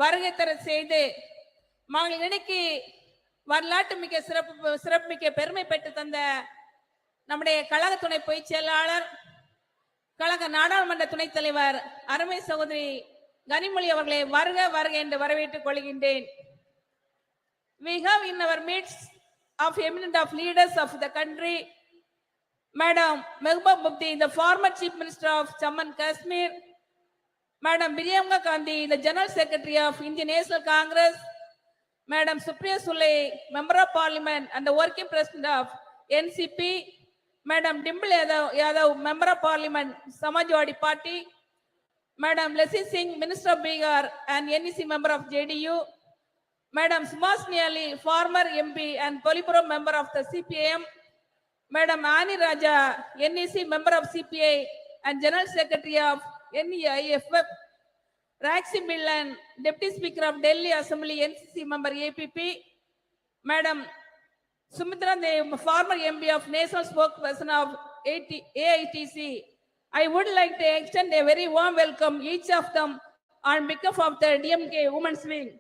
வருகை தர செய்து மகளிருக்கு வரலாற்று மிக்க சிறப்பு மிக்க பெருமை பெற்று தந்த நம்முடைய கழக துணை பொதுச் செயலாளர், கழக நாடாளுமன்ற துணைத் தலைவர் அருமை சகோதரி கனிமொழி அவர்களை வருக வருக என்று வரவேற்றுக் கொள்கின்றேன். We have in our midst of eminent of leaders of the country, Madam Mehbooba Mufti, the former Chief Minister of Jammu and Kashmir, Madam Priyanka Gandhi, the General Secretary of Indian National Congress, Madam Supriya Sule, Member of Parliament and the Working President of NCP, Madam Dimple Yadav, Member of Parliament, Samajwadi Party, Madam Leslie Singh, Minister of Bihar and NEC Member of JDU, Madam Sonia Gandhi, former MP and Politburo Member of the CPIM, Madam Ani Raja, NEC Member of CPI and General Secretary of NEIFF, Raxi Millan, Deputy Speaker of Delhi Assembly NCC Member APP, Madam Sumitra Dev, former MP of National Spokesperson of AITC. I would like to extend a very warm welcome each of them on behalf of the DMK Women's Wing.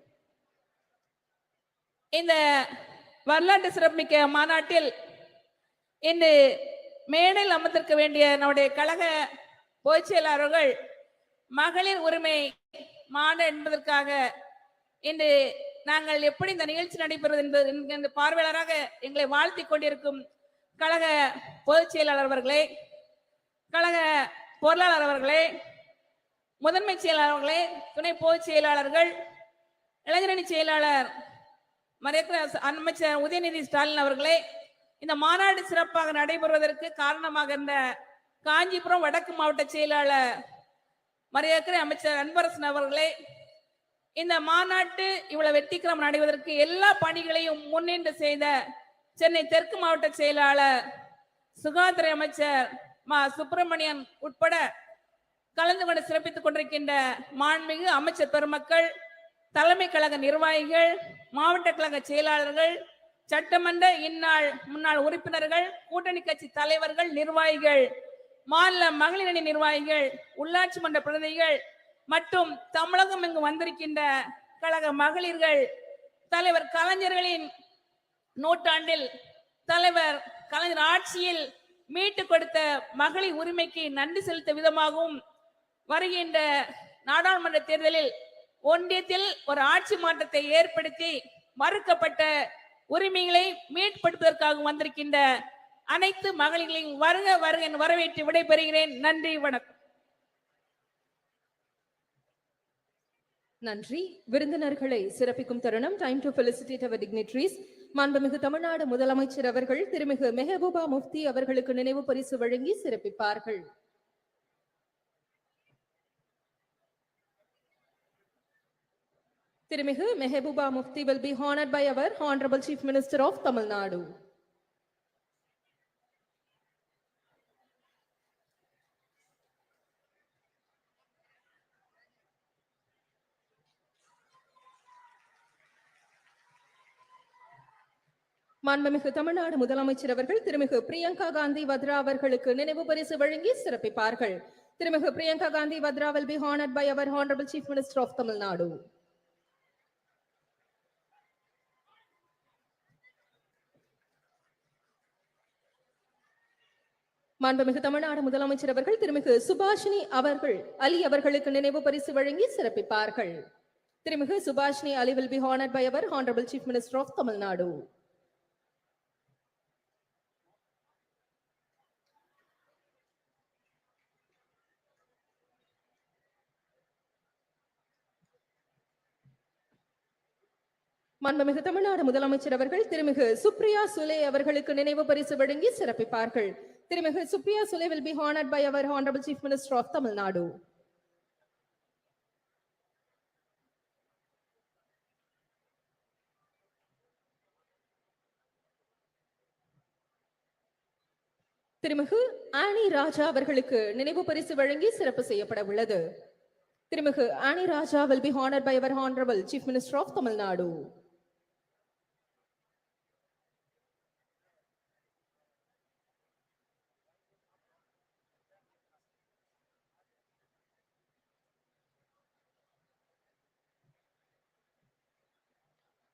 இந்த வரலாற்று சிறப்புமிக்க மாநாட்டில் இன்று மேடையில் அமர்ந்திருக்க வேண்டிய நம்முடைய கழக பொதுச் செயலாளர்கள் மகளிர் உரிமை மாநாடு என்பதற்காக இன்று நாங்கள் எப்படி இந்த நிகழ்ச்சி நடைபெறுவது என்பது பார்வையாளராக எங்களை வாழ்த்தி கொண்டிருக்கும் கழக பொதுச் செயலாளர் அவர்களே, கழக பொருளாளர் அவர்களே, முதன்மை செயலாளர்களே, துணை பொதுச் செயலாளர்கள், இளைஞரணி செயலாளர் அமைச்சர் உதயநிதி ஸ்டாலின் அவர்களே, இந்த மாநாடு சிறப்பாக நடைபெறுவதற்கு காரணமாக இருந்த காஞ்சிபுரம் வடக்கு மாவட்ட செயலாளர் மரியாதை அமைச்சர் அன்பரசன் அவர்களே, இந்த மாநாட்டு இவ்வளவு வெற்றிகரம் நடைவதற்கு எல்லா பணிகளையும் முன்னின்று செய்த சென்னை தெற்கு மாவட்ட செயலாளர் சுகாதார அமைச்சர் மா சுப்பிரமணியன் உட்பட கலந்து கொண்டு சிறப்பித்துக் கொண்டிருக்கின்ற மாண்புமிகு அமைச்சர் பெருமக்கள், தலைமை கழக நிர்வாகிகள், மாவட்ட கழக செயலாளர்கள், சட்டமன்ற இந்நாள் முன்னாள் உறுப்பினர்கள், கூட்டணி கட்சி தலைவர்கள், நிர்வாகிகள், மாநில மகளிர் அணி நிர்வாகிகள், உள்ளாட்சி மன்ற பிரதிநிதிகள் மற்றும் தமிழகம் இங்கு வந்திருக்கின்ற கழக மகளிர்கள், தலைவர் கலைஞர்களின் நூற்றாண்டில் தலைவர் கலைஞர் ஆட்சியில் மீட்டு கொடுத்த மகளிர் உரிமைக்கு நன்றி செலுத்த விதமாகவும் வருகின்ற நாடாளுமன்ற தேர்தலில் ஒன்றியத்தில் ஒரு ஆட்சி மாற்றத்தை ஏற்படுத்தி மறுக்கப்பட்ட உரிமைகளை மீட்படுத்துவதற்காக வந்திருக்கின்ற அனைத்து மகளிர்களின் வருக வருக என வரவேற்று விடைபெறுகிறேன். நன்றி, வணக்கம். நன்றி. விருந்தினர்களை சிறப்பிக்கும் தருணம். Time to felicitate our dignitaries. மாண்புமிகு தமிழ்நாடு முதலமைச்சர் அவர்கள் திருமிகு மெஹபூபா முஃப்தி அவர்களுக்கு நினைவு பரிசு வழங்கி சிறப்பிப்பார்கள். திருமிகு Mehbooba Mufti will be honored by our Honorable Chief Minister of Tamil Nadu. மாண்புமிகு தமிழ்நாடு முதலமைச்சர் அவர்கள் திருமிகு பிரியங்கா காந்தி வத்ரா அவர்களுக்கு நினைவு பரிசு வழங்கி சிறப்பிப்பார்கள். திருமிகு Priyanka Gandhi Vadra will be honored by our Honorable Chief Minister of Tamil Nadu. மாண்புமிகு தமிழ்நாடு முதலமைச்சர் அவர்கள் திருமிகு சுபாஷினி அவர்கள் அலி அவர்களுக்கு நினைவு பரிசு வழங்கி சிறப்பிப்பார்கள். திருமிகு சுபாஷினி அலி will be honored by our Honorable Chief Minister of Tamil Nadu. மாண்புமிகு தமிழ்நாடு முதலமைச்சர் அவர்கள் திருமிகு சுப்ரியா சுலே அவர்களுக்கு நினைவு பரிசு வழங்கி சிறப்பிப்பார்கள். திருமிகு Supriya Sule will be honored by our Honorable Chief Minister of Tamil Nadu. திருமிகு ஆனி ராஜா அவர்களுக்கு நினைவு பரிசு வழங்கி சிறப்பு செய்யப்பட உள்ளது. திருமிகு ஆனி ராஜா will be honored by our Honorable Chief Minister of Tamil Nadu.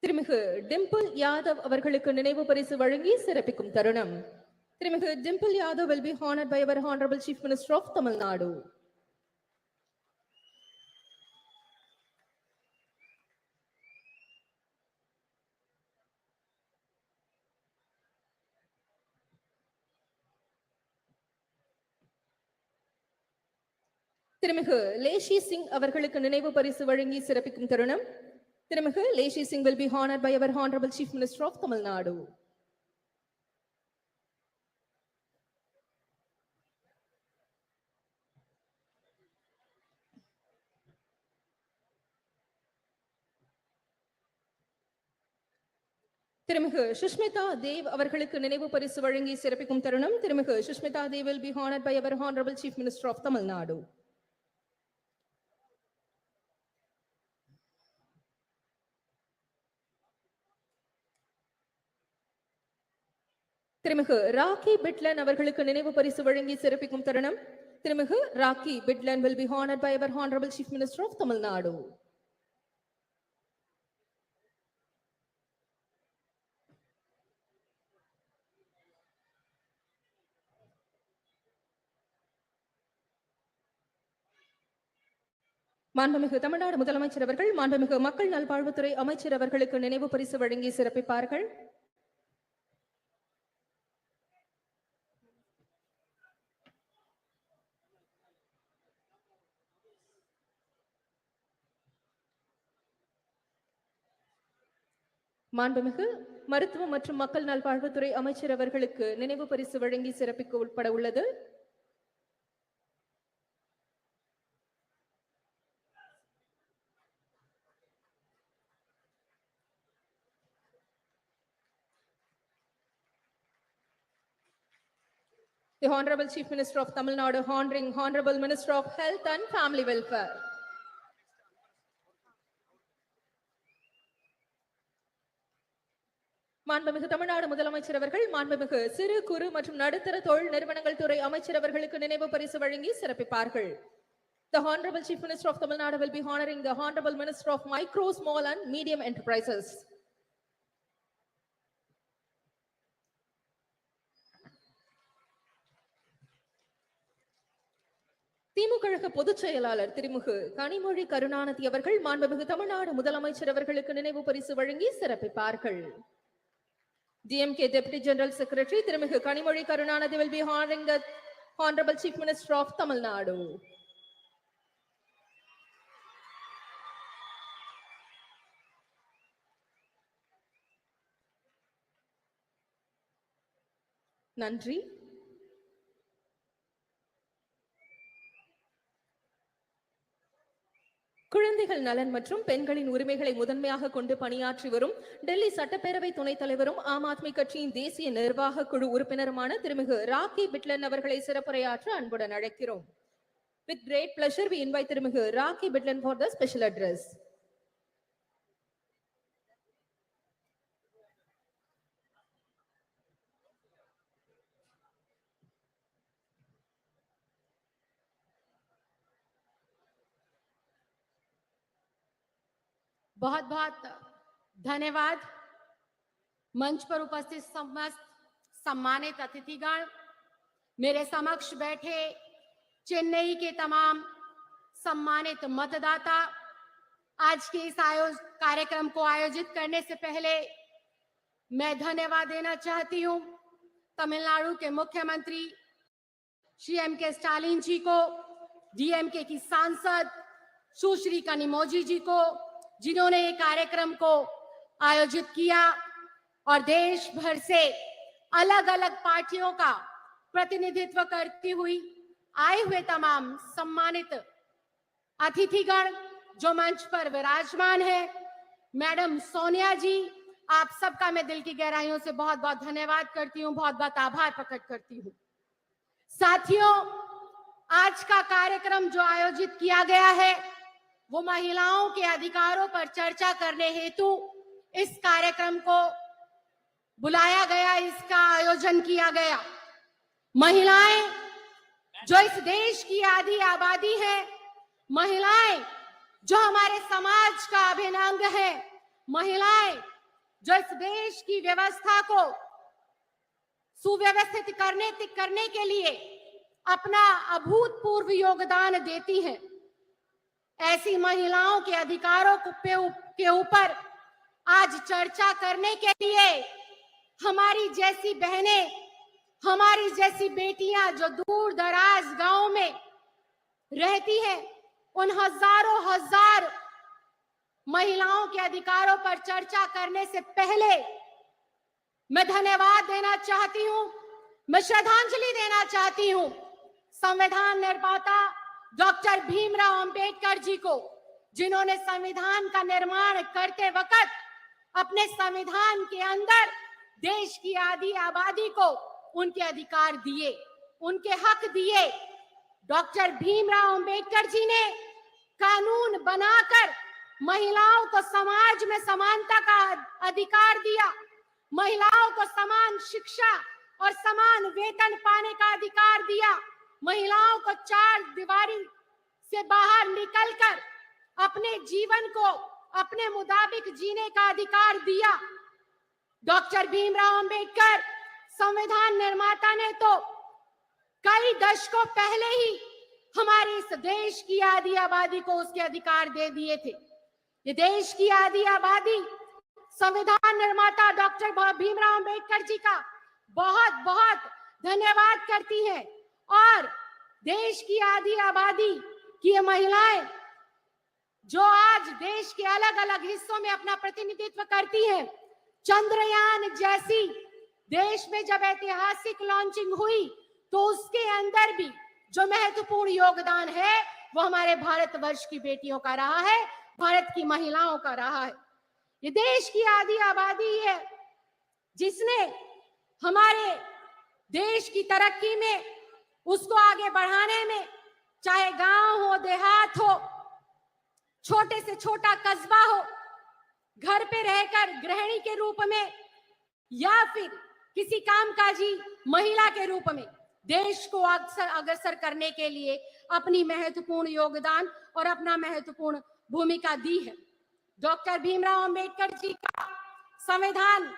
திருமிகு டிம்பிள் யாதவ் அவர்களுக்கு நினைவு பரிசு வழங்கி சிறப்பிக்கும் தருணம். திருமிகு Dimple Yadav will be honored by our Honorable Chief Minister of Tamil Nadu. திருமிகு லேஷி சிங் அவர்களுக்கு நினைவு பரிசு வழங்கி சிறப்பிக்கும் தருணம். திருமிகு லேஷி Singh will be honored by our Honorable Chief Minister of Tamil Nadu. திருமிகு சுஷ்மிதா தேவ் அவர்களுக்கு நினைவு பரிசு வழங்கி சிறப்பிக்கும் தருணம். திருமிகு Sushmita Dev will be honored by our Honorable Chief Minister of Tamil Nadu. திருமிகு ராக்கி பிட்லன் அவர்களுக்கு நினைவு பரிசு வழங்கி சிறப்பிக்கும் தருணம். திருமிகு rakhi பிட்லன் will be honored by our Honorable Chief Minister of Tamil Nadu. மாண்புமிகு தமிழ்நாடு முதலமைச்சர் அவர்கள் மாண்புமிகு மக்கள் நல்வாழ்வுத்துறை அமைச்சர் அவர்களுக்கு நினைவு பரிசு வழங்கி சிறப்பிப்பார்கள். மாண்புமிகு மருத்துவ மற்றும் மக்கள் நல்வாழ்வுத்துறை அமைச்சர் அவர்களுக்கு நினைவு பரிசு வழங்கி சிறப்பிக்க உட்பட உள்ளது. The Honorable Chief Minister of Tamil Nadu honoring Honorable Minister of Health and Family Welfare. மாண்புமிகு தமிழ்நாடு முதலமைச்சர் அவர்கள் மாண்புமிகு சிறு குறு மற்றும் நடுத்தர தொழில் நிறுவனங்கள் துறை அமைச்சர் அவர்களுக்கு நினைவு பரிசு வழங்கி சிறப்பிப்பார்கள். The Honorable Chief Minister of Tamil Nadu will be honoring the Honorable Minister of Micro, Small and Medium Enterprises. திமுக பொதுச் செயலாளர் திருமிகு கனிமொழி கருணாநிதி அவர்கள் மாண்புமிகு தமிழ்நாடு முதலமைச்சர் அவர்களுக்கு நினைவு பரிசு வழங்கி சிறப்பிப்பார்கள். DMK Deputy General Secretary திருமிகு Kanimozhi Karunanidhi will be honoring the Honorable Chief Minister of Tamil Nadu. நன்றி. குழந்தைகள் நலன் மற்றும் பெண்களின் உரிமைகளை முதன்மையாக கொண்டு பணியாற்றி வரும் டெல்லி சட்டப்பேரவை துணைத் தலைவரும் ஆம் ஆத்மி கட்சியின் தேசிய நிர்வாக குழு உறுப்பினருமான திருமிகு ராக்கி பிட்லன் அவர்களை சிறப்புரையாற்ற அன்புடன் அழைக்கிறோம். With great pleasure we invite திருமிகு rakhi பிட்லன் for the special address. बहुत बहुत धन्यवाद। मंच पर उपस्थित समस्त सम्मानित अतिथिगण, मेरे समक्ष बैठे चेन्नई के तमाम सम्मानित मतदाता, आज के इस कार्यक्रम को आयोजित करने से पहले मैं धन्यवाद देना चाहती हूं तमिलनाडु के मुख्यमंत्री श्री M.K. स्टालिन जी को, DMK की सांसद सुश्री कनिमोझी जी को, जिन्होंने ये कार्यक्रम को आयोजित किया, और देश भर से अलग अलग पार्टियों का प्रतिनिधित्व करती हुई आए हुए तमाम सम्मानित अतिथिगण जो मंच पर विराजमान है। मैडम सोनिया जी, आप सबका मैं दिल की गहराइयों से बहुत बहुत धन्यवाद करती हूँ, बहुत बहुत आभार प्रकट करती हूँ। साथियों, आज का कार्यक्रम जो आयोजित किया गया है वो महिलाओं के अधिकारों पर चर्चा करने हेतु इस कार्यक्रम को बुलाया गया, इसका आयोजन किया गया। महिलाएं जो इस देश की आधी आबादी है, महिलाएं जो हमारे समाज का अभिन्न अंग है, महिलाएं जो इस देश की व्यवस्था को सुव्यवस्थित करने के लिए अपना अभूतपूर्व योगदान देती हैं। ऐसी महिलाओं के अधिकारों के ऊपर आज चर्चा करने के लिए हमारी जैसी बहनें, हमारी जैसी बेटियां जो दूर दराज गांव में रहती हैं, उन हजारों हजार महिलाओं के अधिकारों पर चर्चा करने से पहले मैं धन्यवाद देना चाहती हूं, मैं श्रद्धांजलि देना चाहती हूं संविधान निर्माता डॉक्टर भीमराव अंबेडकर जी को, जिन्होंने संविधान का निर्माण करते वक्त अपने संविधान के अंदर देश की आधी आबादी को उनके अधिकार दिए, उनके हक दिए। डॉक्टर भीमराव अंबेडकर जी ने कानून बनाकर महिलाओं को समाज में समानता का अधिकार दिया, महिलाओं को समान शिक्षा और समान वेतन पाने का अधिकार दिया, महिलाओं को चार दीवारी से बाहर निकलकर अपने जीवन को अपने मुताबिक जीने का अधिकार दिया। डॉक्टर भीमराव अंबेडकर संविधान निर्माता ने तो कई दशकों पहले ही हमारे इस देश की आधी आबादी को उसके अधिकार दे दिए थे। ये देश की आधी आबादी संविधान निर्माता डॉक्टर भीमराव अंबेडकर जी का बहुत बहुत धन्यवाद करती है। और देश की आधी आबादी की ये महिलाएं जो आज देश के अलग अलग हिस्सों में अपना प्रतिनिधित्व करती हैं, चंद्रयान जैसी देश में जब ऐतिहासिक लॉन्चिंग हुई तो उसके अंदर भी जो महत्वपूर्ण योगदान है वो हमारे भारतवर्ष की बेटियों का रहा है, भारत की महिलाओं का रहा है। ये देश की आधी आबादी है जिसने हमारे देश की तरक्की में, उसको आगे बढ़ाने में, चाहे गांव हो, देहात हो, छोटे से छोटा कस्बा हो, घर पे रहकर गृहिणी के रूप में या फिर किसी कामकाजी महिला के रूप में देश को अग्रसर करने के लिए अपनी महत्वपूर्ण योगदान और अपना महत्वपूर्ण भूमिका दी है। डॉक्टर भीमराव अंबेडकर जी का संविधान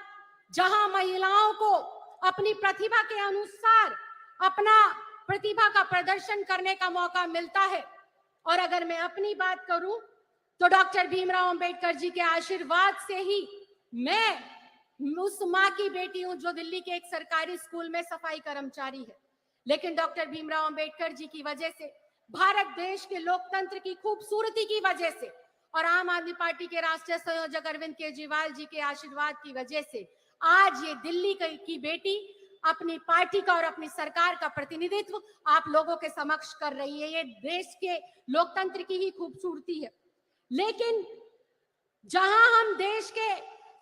जहां महिलाओं को अपनी प्रतिभा के अनुसार अपना प्रतिभा का प्रदर्शन करने का मौका मिलता है, और अगर मैं अपनी बात करूं तो डॉक्टर भीमराव अंबेडकर जी के आशीर्वाद से ही मैं उस माँ की बेटी हूं जो दिल्ली के एक सरकारी स्कूल में सफाई कर्मचारी है। लेकिन डॉक्टर भीमराव अंबेडकर जी की वजह से, भारत देश के लोकतंत्र की खूबसूरती की वजह से और आम आदमी पार्टी के राष्ट्रीय संयोजक अरविंद केजरीवाल जी के आशीर्वाद की वजह से आज ये दिल्ली की बेटी अपनी पार्टी का और अपनी सरकार का प्रतिनिधित्व आप लोगों के समक्ष कर रही है। ये देश के लोकतंत्र की ही खूबसूरती है। लेकिन जहां हम देश के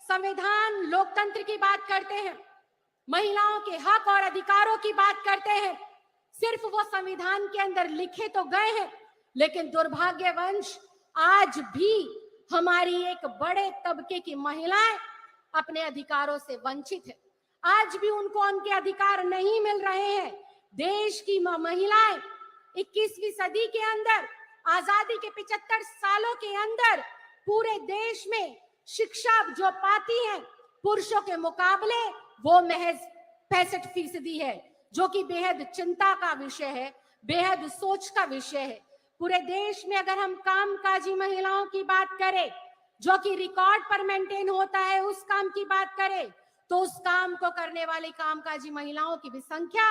संविधान लोकतंत्र की बात करते हैं, महिलाओं के हक और अधिकारों की बात करते हैं, सिर्फ वो संविधान के अंदर लिखे तो गए हैं, लेकिन दुर्भाग्यवश आज भी हमारी एक बड़े तबके की महिलाएं अपने अधिकारों से वंचित है। आज भी उनको उनके अधिकार नहीं मिल रहे हैं। देश की महिलाएं 21वीं सदी के अंदर, आजादी के 75 सालों के अंदर पूरे देश में शिक्षा जो पाती हैं पुरुषों के मुकाबले वो महज 65% है, जो कि बेहद चिंता का विषय है, बेहद सोच का विषय है। पूरे देश में अगर हम कामकाजी महिलाओं की बात करें, जो कि रिकॉर्ड पर मेंटेन होता है, उस काम की बात करें तो उस काम को करने वाली कामकाजी महिलाओं की भी संख्या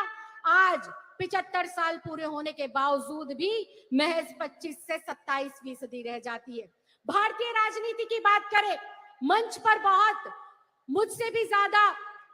आज 75 साल पूरे होने के बावजूद भी महज 25 से 27% रह जाती है। भारतीय राजनीति की बात करें, मंच पर बहुत मुझसे भी ज्यादा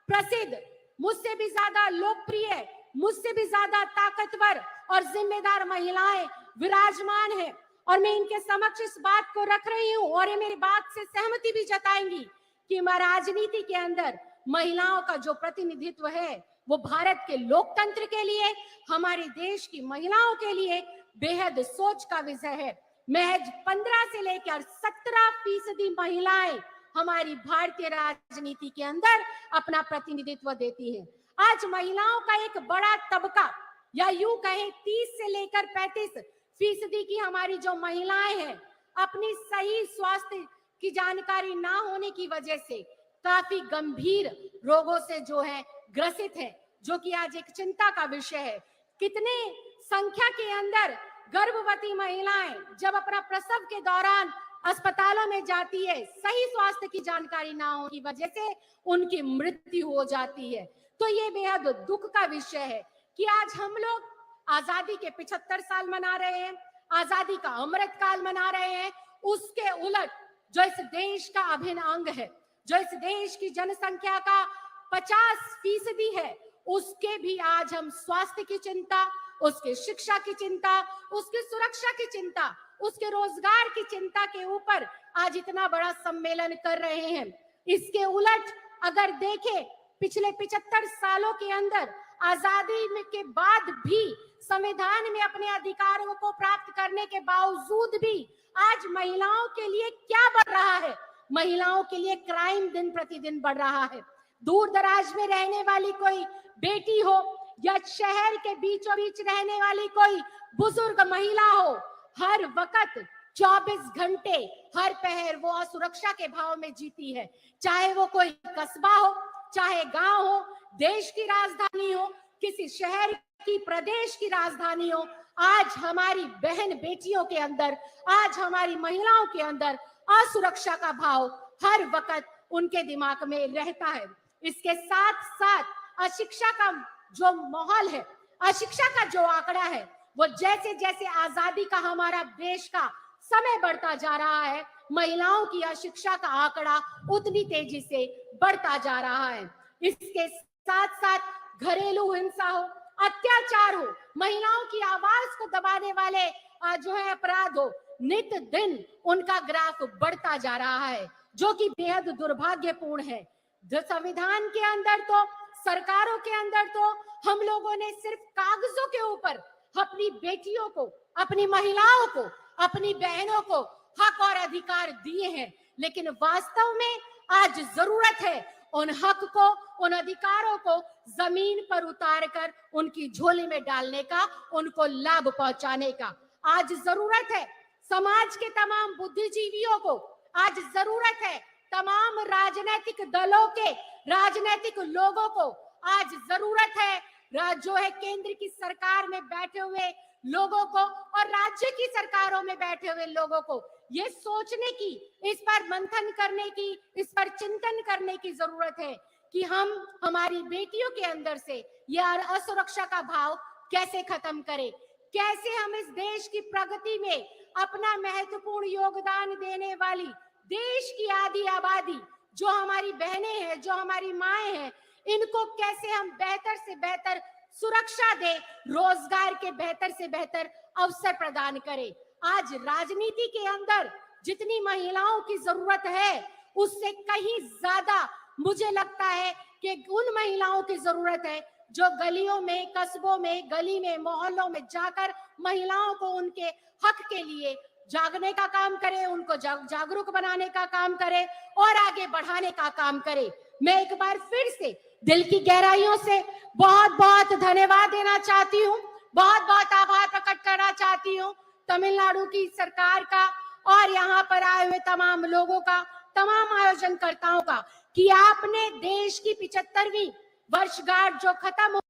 प्रसिद्ध, मुझसे भी ज्यादा लोकप्रिय, मुझसे भी ज्यादा ताकतवर और जिम्मेदार महिलाएं विराजमान हैं, और मैं इनके समक्ष इस बात को रख रही हूं और ये मेरी बात से सहमति भी जताएंगी कि राजनीति के अंदर महिलाओं का जो प्रतिनिधित्व है वो भारत के लोकतंत्र के लिए, हमारे देश की महिलाओं के लिए बेहद सोच का विषय है। महज 15 से लेकर 17% महिलाएं हमारी भारतीय राजनीति के अंदर अपना प्रतिनिधित्व देती हैं। आज महिलाओं का एक बड़ा तबका, या यूं कहें 30 से लेकर 35% की हमारी जो महिलाएं हैं, अपनी सही स्वास्थ्य की जानकारी ना होने की वजह से काफी गंभीर रोगों से जो है ग्रसित है, जो कि आज एक चिंता का विषय है। कितने संख्या के अंदर गर्भवती महिलाएं जब अपना प्रसव के दौरान अस्पतालों में जाती है, सही स्वास्थ्य की जानकारी ना होने की वजह से उनकी मृत्यु हो जाती है। तो ये बेहद दुख का विषय है कि आज हम लोग आजादी के 75 साल मना रहे हैं, आजादी का अमृत काल मना रहे हैं। उसके उलट जो इस देश का अभिन्न अंग है, जो इस देश की जनसंख्या का 50% है, उसके भी आज हम स्वास्थ्य की चिंता, उसके शिक्षा की चिंता, उसकी सुरक्षा की चिंता, उसके रोजगार की चिंता के ऊपर आज इतना बड़ा सम्मेलन कर रहे हैं। इसके उलट अगर देखें, पिछले 75 सालों के अंदर आजादी के बाद भी संविधान में अपने अधिकारों को प्राप्त करने के बावजूद भी आज महिलाओं के लिए क्या बढ़ रहा है? महिलाओं के लिए क्राइम दिन प्रतिदिन बढ़ रहा है। दूर दराज में रहने वाली कोई बेटी हो या शहर के बीचों बीच रहने वाली कोई बुजुर्ग महिला हो, हर वक्त 24 घंटे हर पहर वो असुरक्षा के भाव में जीती है। चाहे वो कोई कस्बा हो, चाहे गांव हो, देश की राजधानी हो, किसी शहर की, प्रदेश की राजधानी हो, आज हमारी बहन बेटियों के अंदर, आज हमारी महिलाओं के अंदर असुरक्षा का भाव हर वक्त उनके दिमाग में रहता है। इसके साथ साथ अशिक्षा का जो माहौल है, अशिक्षा का जो आंकड़ा है, वो जैसे जैसे आजादी का हमारा देश का समय बढ़ता जा रहा है, महिलाओं की अशिक्षा का आंकड़ा उतनी तेजी से बढ़ता जा रहा है। इसके साथ साथ घरेलू हिंसा हो, अत्याचार हो, महिलाओं की आवाज को दबाने वाले जो है अपराध हो, नित दिन उनका ग्राफ बढ़ता जा रहा है, जो कि बेहद दुर्भाग्यपूर्ण है। संविधान के अंदर तो, सरकारों के अंदर तो हम लोगों ने सिर्फ कागजों के ऊपर अपनी बेटियों को, अपनी महिलाओं को, अपनी बहनों को हक और अधिकार दिए हैं, लेकिन वास्तव में आज जरूरत है उन हक को, उन अधिकारों को जमीन पर उतारकर उनकी झोली में डालने का, उनको लाभ पहुंचाने का। आज जरूरत है समाज के तमाम बुद्धिजीवियों को, आज जरूरत है तमाम राजनीतिक दलों के, राजनीतिक लोगों को, आज जरूरत है जो है केंद्र की सरकार में बैठे हुए लोगों को और राज्य की सरकारों में बैठे हुए लोगों को ये सोचने की, इस पर मंथन करने की, इस पर चिंतन करने की जरूरत है कि हम हमारी बेटियों के अंदर से यह असुरक्षा का भाव कैसे खत्म करें, कैसे हम इस देश की प्रगति में अपना महत्वपूर्ण योगदान देने वाली देश की आधी आबादी जो हमारी बहनें हैं, जो हमारी माएं हैं, इनको कैसे हम बेहतर से बेहतर सुरक्षा दें, रोजगार के बेहतर से बेहतर अवसर प्रदान करें। आज राजनीति के अंदर जितनी महिलाओं की जरूरत है, उससे कहीं ज्यादा मुझे लगता है कि उन महिलाओं की जरूरत है जो गलियों में, कस्बों में, गली में, मोहल्लों में जाकर महिलाओं को उनके हक के लिए जागने का काम करे, उनको जागरूक बनाने का काम करे और आगे बढ़ाने का काम करे। मैं एक बार फिर से दिल की गहराइयों से बहुत बहुत धन्यवाद देना चाहती हूँ, बहुत बहुत आभार प्रकट करना चाहती हूँ तमिलनाडु की सरकार का और यहाँ पर आए हुए तमाम लोगों का, तमाम आयोजनकर्ताओं का, कि आपने देश की 75वीं वर्षगांठ जो खत्म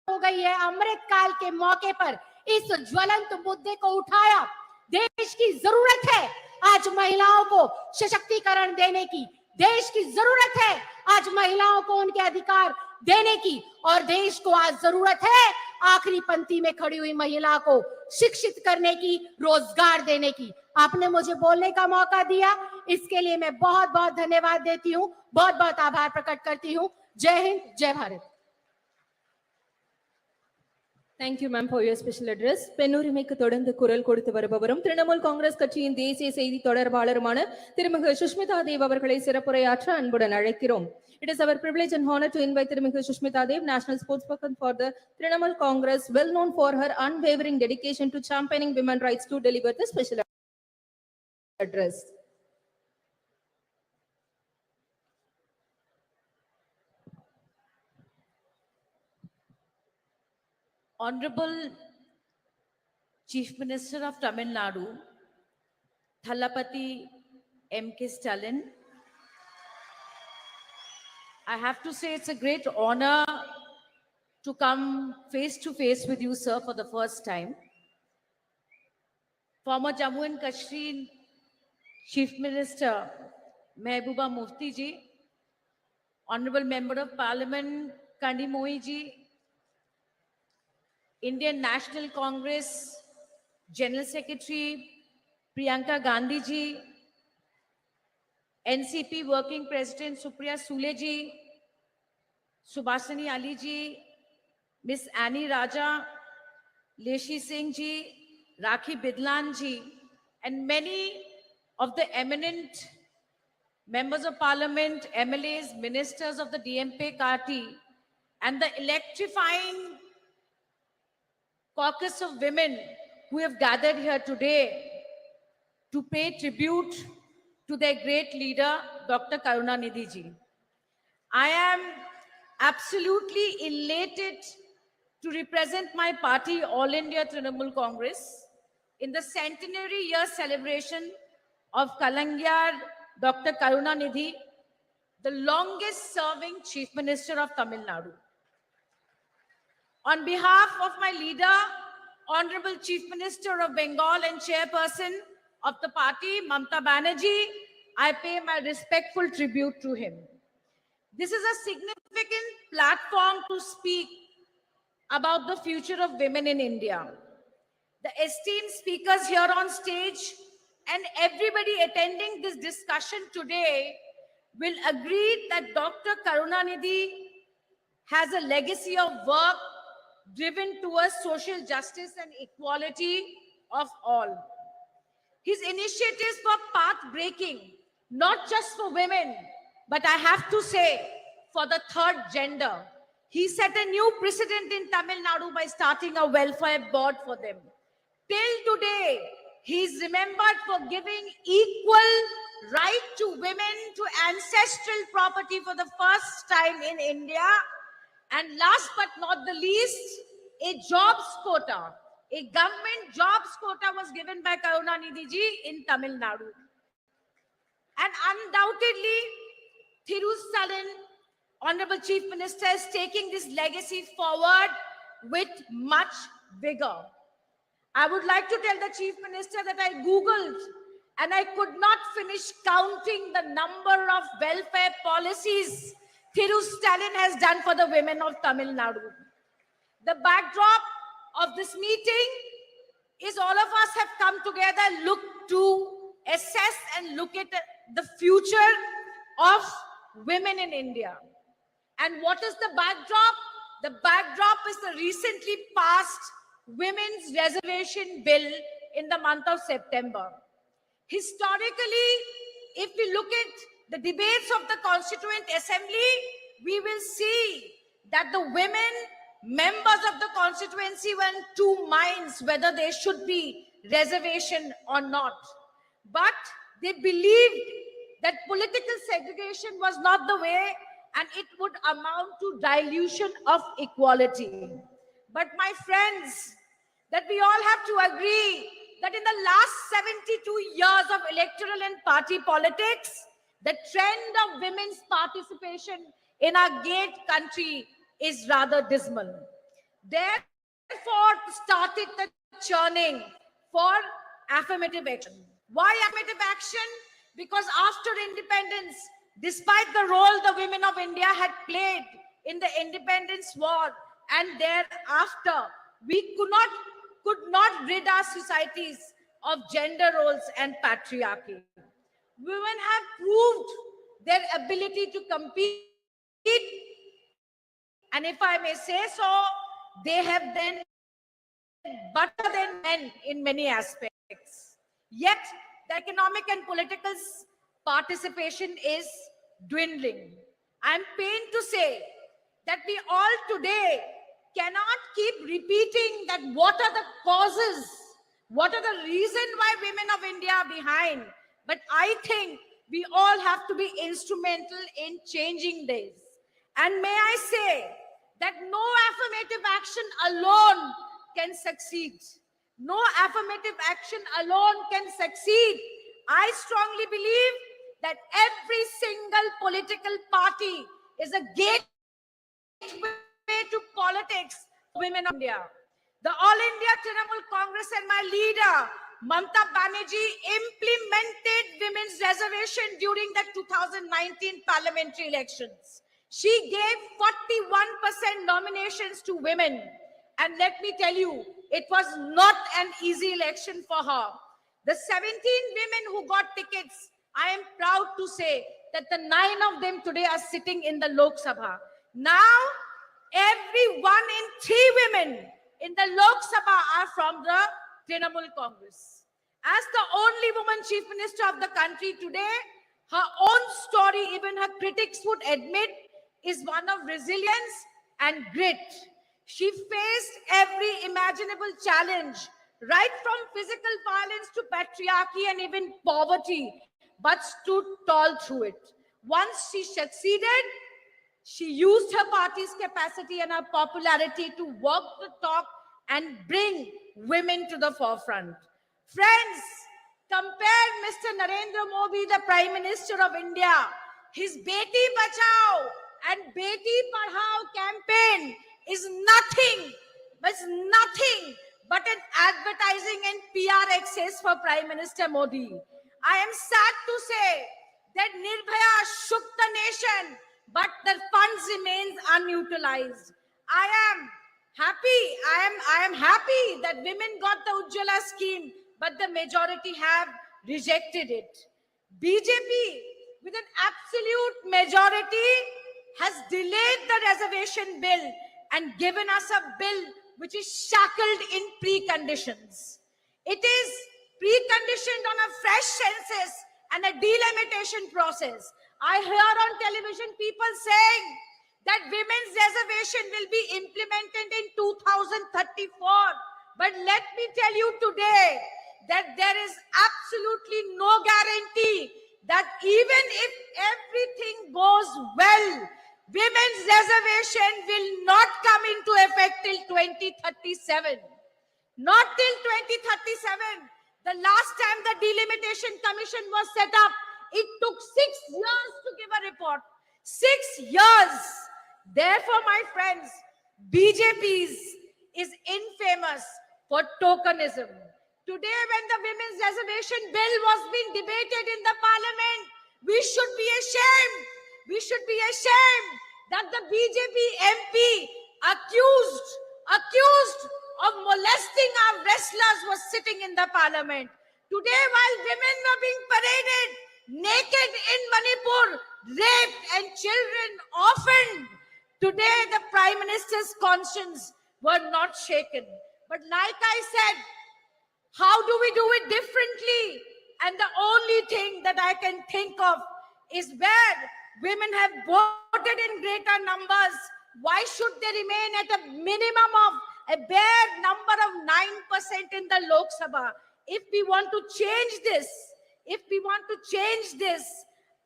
हो गई है, अमृत काल के मौके पर इस ज्वलंत मुद्दे को उठाया। देश की जरूरत है आज महिलाओं को सशक्तिकरण देने की, देश की जरूरत है आज महिलाओं को उनके अधिकार देने की, और देश को आज जरूरत है आखिरी पंक्ति में खड़ी हुई महिला को शिक्षित करने की, रोजगार देने की। आपने मुझे बोलने का मौका दिया, इसके लिए मैं बहुत बहुत धन्यवाद देती हूँ, बहुत बहुत आभार प्रकट करती हूँ। जय हिंद, जय Bharat. Thank you, ma'am, for your special address. பெண்ணுரிமைக்கு தொடர்ந்து குரல் கொடுத்து வருபவரும் திரிணாமுல் காங்கிரஸ் கட்சியின் தேசிய செய்தி தொடர்பாளருமான திருமிகு சுஷ்மிதா தேவ் அவர்களை சிறப்புரையாற்ற அன்புடன் அழைக்கிறோம். It is our privilege and honor to invite திருமிகு Sushmita Dev, national spokesperson for the Trinamool Congress, well known for her unwavering dedication to championing women rights, to deliver the special address. Honorable Chief Minister of Tamil Nadu, Thalapathy M.K. Stalin, I have to say it's a great honor to come face to face with you, sir, for the first time. Former Jammu and Kashmir Chief Minister Mehbooba Mufti ji, Honorable Member of Parliament Kandi Mohi ji, Indian National Congress General Secretary Priyanka Gandhi ji, NCP Working President Supriya Sule ji, Subhasini Ali ji, Miss Annie Raja, Leshi Singh ji, Rakhi Bidlan ji, and many of the eminent members of parliament, MLAs, ministers of the DMP party, and the electrifying caucus of women who have gathered here today to pay tribute to their great leader, Dr. Karunanidhi ji. I am absolutely elated to represent my party, All India Trinamool Congress, in the centenary year celebration of Kalangyar Dr. Karunanidhi, the longest serving Chief Minister of Tamil Nadu. On behalf of my leader, Honorable Chief Minister of Bengal and Chairperson of the party, Mamata Banerjee, I pay my respectful tribute to him. This is a significant platform to speak about the future of women in India. The esteemed speakers here on stage and everybody attending this discussion today will agree that Dr. Karunanidhi has a legacy of work driven towards social justice and equality of all. His initiatives were path-breaking, not just for women, but I have to say, for the third gender. He set a new precedent in Tamil Nadu by starting a welfare board for them. Till today, he is remembered for giving equal right to women to ancestral property for the first time in India. And last but not the least, a jobs quota, a government jobs quota was given by Karunanidhi ji in Tamil Nadu. And undoubtedly, Thiru Stalin, Honorable Chief Minister, is taking this legacy forward with much vigor. I would like to tell the Chief Minister that I Googled and I could not finish counting the number of welfare policies Thiru Stalin has done for the women of Tamil Nadu. The backdrop of this meeting is all of us have come together, look to assess and look at the future of women in India. And what is the backdrop? The backdrop is the recently passed Women's Reservation Bill in the month of September. Historically, if we look at the debates of the Constituent Assembly, we will see that the women members of the constituency were in two minds whether there should be reservation or not. But they believed that political segregation was not the way and it would amount to dilution of equality. But my friends, that we all have to agree that in the last 72 years of electoral and party politics, the trend of women's participation in our great country is rather dismal. Therefore, started the churning for affirmative action. Why affirmative action? Because after independence, despite the role the women of India had played in the independence war and thereafter, we could not rid our societies of gender roles and patriarchy. Women have proved their ability to compete, and if I may say so, they have been better than men in many aspects. Yet, the economic and political participation is dwindling. I'm pained to say that we all today cannot keep repeating that what are the causes, what are the reasons why women of India are behind. But I think we all have to be instrumental in changing this. And may I say that no affirmative action alone can succeed. No affirmative action alone can succeed. I strongly believe that every single political party is a gateway to politics for women of India. The All India Trinamool Congress and my leader, Mamta Banerjee, implemented women's reservation during the 2019 parliamentary elections. She gave 41% nominations to women. And let me tell you, it was not an easy election for her. The 17 women who got tickets, I am proud to say that the 9 of them today are sitting in the Lok Sabha. Now, every 1 in 3 women in the Lok Sabha are from the Trinamool Congress. As the only woman chief minister of the country today, her own story, even her critics would admit, is one of resilience and grit. She faced every imaginable challenge, right from physical violence to patriarchy and even poverty, but stood tall through it. Once she succeeded, she used her party's capacity and her popularity to walk the talk and bring women to the forefront. Friends, compare Mr. Narendra Modi, the Prime Minister of India. His Beti Bachao and Beti Padhao campaign is nothing but an advertising and PR excess for Prime Minister Modi. I am sad to say that Nirbhaya shook the nation, but the funds remains unutilized. I am happy that women got the Ujjwala scheme, but the majority have rejected it. BJP, with an absolute majority, has delayed the reservation bill and given us a bill which is shackled in preconditions. It is preconditioned on a fresh census and a delimitation process. I hear on television people saying that women's reservation will be implemented in 2034. But let me tell you today that there is absolutely no guarantee that even if everything goes well, women's reservation will not come into effect till 2037. Not till 2037. The last time the Delimitation Commission was set up, it took 6 years to give a report. 6 years. Therefore, my friends, BJP is infamous for tokenism. Today, when the women's reservation bill was being debated in the parliament, we should be ashamed. We should be ashamed that the BJP MP accused of molesting our wrestlers was sitting in the parliament. Today, while women were being paraded naked in Manipur, raped and children orphaned, today the Prime Minister's conscience were not shaken. But like I said, how do we do it differently? And the only thing that I can think of is where women have voted in greater numbers, why should they remain at a minimum of a bare number of 9% in the Lok Sabha? If we want to change this,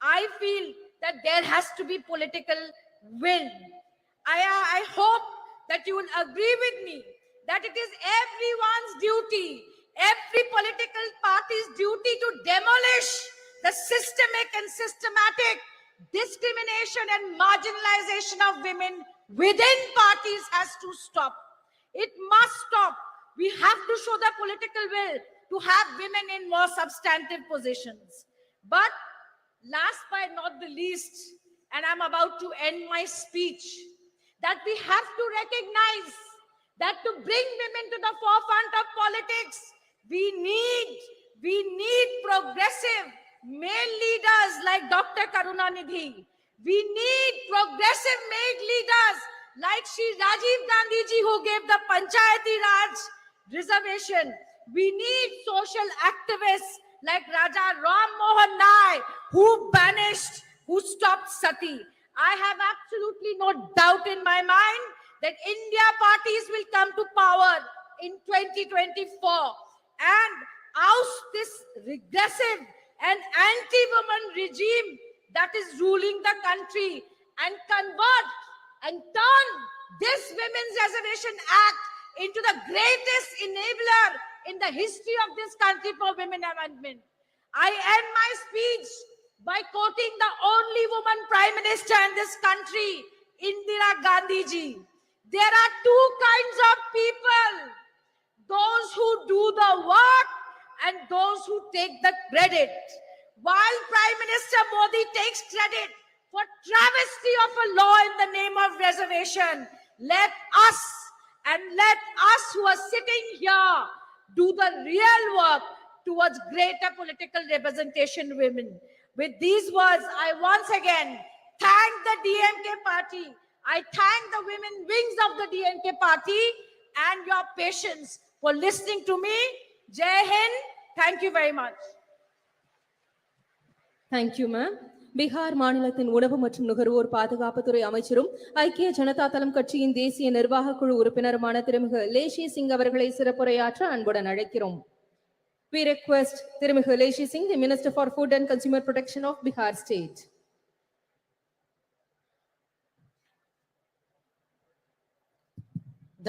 I feel that there has to be political will. I hope that you will agree with me that it is everyone's duty, every political party's duty to demolish the systemic and systematic discrimination and marginalization of women within parties has to stop. It must stop. We have to show the political will to have women in more substantive positions. But last but not the least, and I'm about to end my speech, that we have to recognize that to bring women to the forefront of politics, we need progressive male leaders like Dr. Karunanidhi. We need progressive male leaders like Shri Rajiv Gandhi ji, who gave the Panchayati Raj reservation. We need social activists like Raja Ram Mohan Nai, who stopped sati. I have absolutely no doubt in my mind that India parties will come to power in 2024 and oust this regressive and anti-woman regime that is ruling the country and convert and turn this Women's Reservation Act into the greatest enabler in the history of this country for women amendment. I end my speech by by quoting the only woman prime minister in this country, Indira Gandhi ji. There are two kinds of people, those who do the work and those who take the credit. While Prime Minister Modi takes credit for travesty of a law in the name of reservation, let us who are sitting here do the real work towards greater political representation women. With these words, I once again thank the DMK party. I thank the women wings of the DMK party and your patience for listening to me. Jai Hind. Thank you very much. Thank you ma'am. Bihar மாநிலத்தின் உணவு மற்றும் நுகர்வோர் பாதுகாப்புத்துறை அமைச்சரும் ஐக்கிய ஜனதா தளம் கட்சியின் தேசிய நிர்வாக குழு உறுப்பினருமான திருமிகு லேஷி சிங் அவர்களை சிறப்புரையாற்ற அன்புடன் அழைக்கிறோம். We request திருமிகு லேஷி Singh, the Minister for Food and Consumer Protection of Bihar State.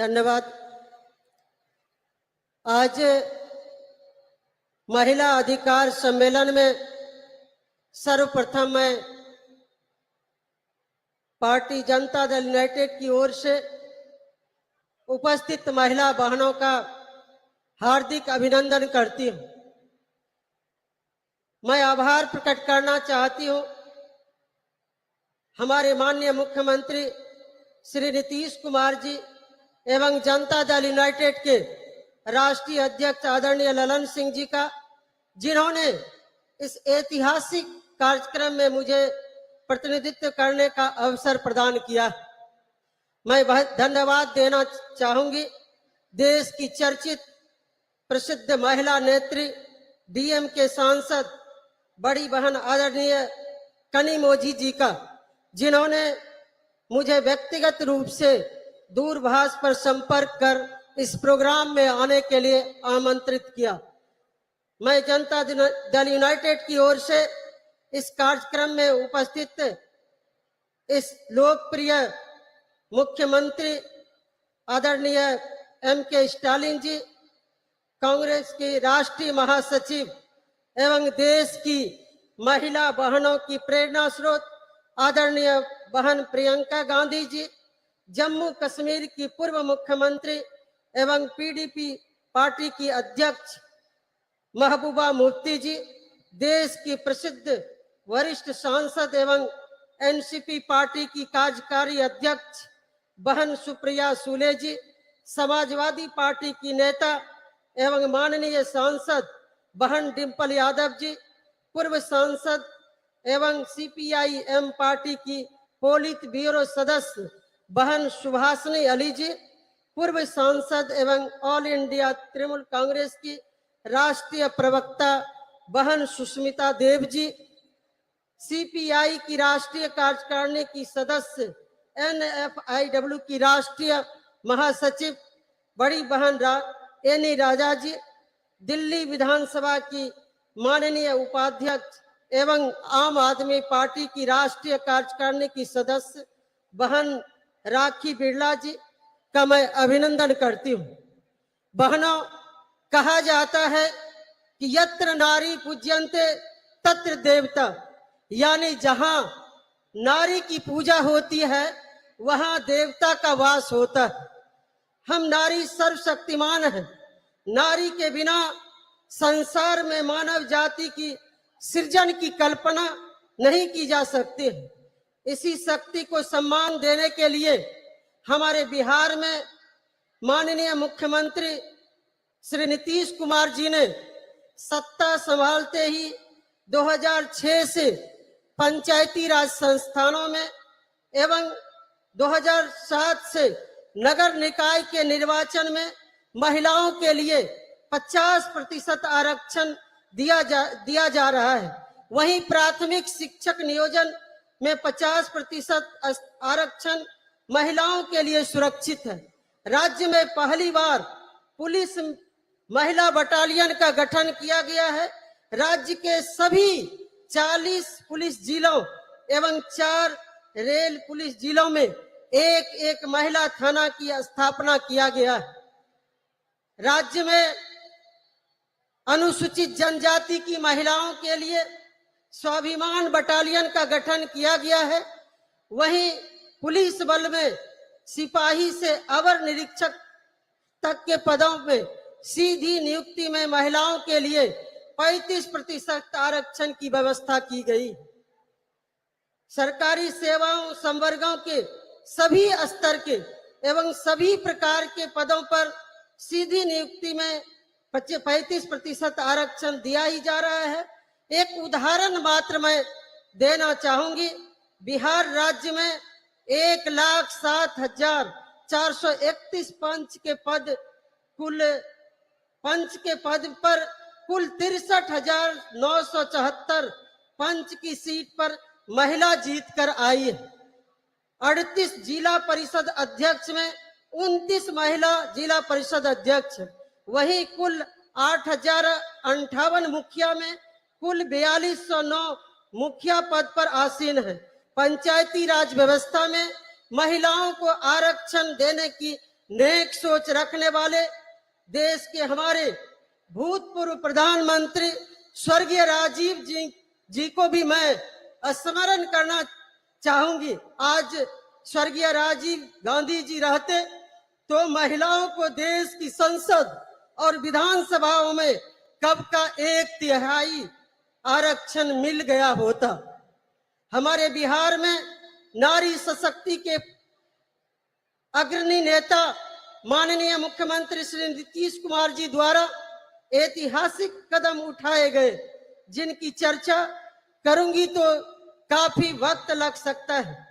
धन्यवाद। आज महिला अधिकार सम्मेलन में सर्वप्रथम मैं पार्टी जनता दल यूनाइटेड की ओर से उपस्थित महिला बहनों का हार्दिक अभिनंदन करती हूं। मैं आभार प्रकट करना चाहती हूं हमारे माननीय मुख्यमंत्री श्री नीतीश कुमार जी एवं जनता दल यूनाइटेड के राष्ट्रीय अध्यक्ष आदरणीय ललन सिंह जी का, जिन्होंने इस ऐतिहासिक कार्यक्रम में मुझे प्रतिनिधित्व करने का अवसर प्रदान किया। मैं बहुत धन्यवाद देना चाहूंगी देश की चर्चित प्रसिद्ध महिला नेत्री डीएम के सांसद बड़ी बहन आदरणीय कनिमोझी जी का, जिन्होंने मुझे व्यक्तिगत रूप से दूरभाष पर संपर्क कर इस प्रोग्राम में आने के लिए आमंत्रित किया। मैं जनता दल यूनाइटेड की ओर से इस कार्यक्रम में उपस्थित इस लोकप्रिय मुख्यमंत्री आदरणीय एम.के. स्टालिन जी, कांग्रेस की राष्ट्रीय महासचिव एवं देश की महिला बहनों की प्रेरणा स्रोत आदरणीय बहन प्रियंका गांधी जी, जम्मू कश्मीर की पूर्व मुख्यमंत्री एवं पीडीपी पार्टी की अध्यक्ष महबूबा मुफ्ती जी, देश की प्रसिद्ध वरिष्ठ सांसद एवं एनसीपी पार्टी की कार्यकारी अध्यक्ष बहन सुप्रिया सूले जी, समाजवादी पार्टी की नेता एवं माननीय सांसद बहन डिम्पल यादव जी, पूर्व सांसद एवं सीपीआई-एम पार्टी की पोलित ब्यूरो सदस्य बहन सुभाषिनी अली जी, पूर्व सांसद एवं ऑल इंडिया तृणमूल कांग्रेस की राष्ट्रीय प्रवक्ता बहन सुष्मिता देव जी, सीपीआई की राष्ट्रीय कार्यकारिणी की सदस्य एनएफआईडब्ल्यू की राष्ट्रीय महासचिव बड़ी बहन एनी राजा जी, दिल्ली विधानसभा की माननीय उपाध्यक्ष एवं आम आदमी पार्टी की राष्ट्रीय कार्यकारिणी की सदस्य बहन राखी बिरला जी का मैं अभिनंदन करती हूँ। बहनों, कहा जाता है कि यत्र नारी पूज्यन्ते तत्र देवता, यानी जहां नारी की पूजा होती है वहां देवता का वास होता है। हम नारी सर्वशक्तिमान हैं। नारी के बिना संसार में मानव जाति की सृजन की कल्पना नहीं की जा सकती है। इसी शक्ति को सम्मान देने के लिए हमारे बिहार में माननीय मुख्यमंत्री श्री नीतीश कुमार जी ने सत्ता संभालते ही 2006 से पंचायती राज संस्थानों में एवं 2007 से नगर निकाय के निर्वाचन में महिलाओं के लिए 50% आरक्षण दिया जा रहा है। वहीं प्राथमिक शिक्षक नियोजन में 50% आरक्षण महिलाओं के लिए सुरक्षित है। राज्य में पहली बार पुलिस महिला बटालियन का गठन किया गया है। राज्य के सभी 40 पुलिस जिलों एवं 4 रेल पुलिस जिलों में एक महिला थाना की स्थापना किया गया है। राज्य में अनुसूचित जनजाति की महिलाओं के लिए स्वाभिमान बटालियन का गठन किया गया है। वहीं पुलिस बल में सिपाही से अवर निरीक्षक तक के पदों में सीधी नियुक्ति में महिलाओं के लिए 35% आरक्षण की व्यवस्था की गई। सरकारी सेवाओं संवर्गों के सभी स्तर के एवं सभी प्रकार के पदों पर सीधी नियुक्ति में 35% आरक्षण दिया ही जा रहा है। एक उदाहरण मात्र मैं देना चाहूंगी। बिहार राज्य में 1,07,431 पंच के पद पर कुल 63,974 पंच की सीट पर महिला जीतकर आई है। 38 जिला परिषद अध्यक्ष में 29 महिला जिला परिषद अध्यक्ष। वहीं कुल 8,058 मुखिया में कुल 4209 मुखिया पद पर आसीन है। पंचायती राज व्यवस्था में महिलाओं को आरक्षण देने की नेक सोच रखने वाले देश के हमारे भूतपूर्व प्रधानमंत्री स्वर्गीय राजीव जी को भी मैं स्मरण करना चाहूंगी। आज स्वर्गीय राजीव गांधी जी रहते तो महिलाओं को देश की संसद और विधानसभाओं में कब का 1/3 आरक्षण मिल गया होता। हमारे बिहार में नारी सशक्ति के अग्रणी नेता माननीय मुख्यमंत्री श्री नीतीश कुमार जी द्वारा ऐतिहासिक कदम उठाए गए, जिनकी चर्चा करूंगी तो काफी वक्त लग सकता है।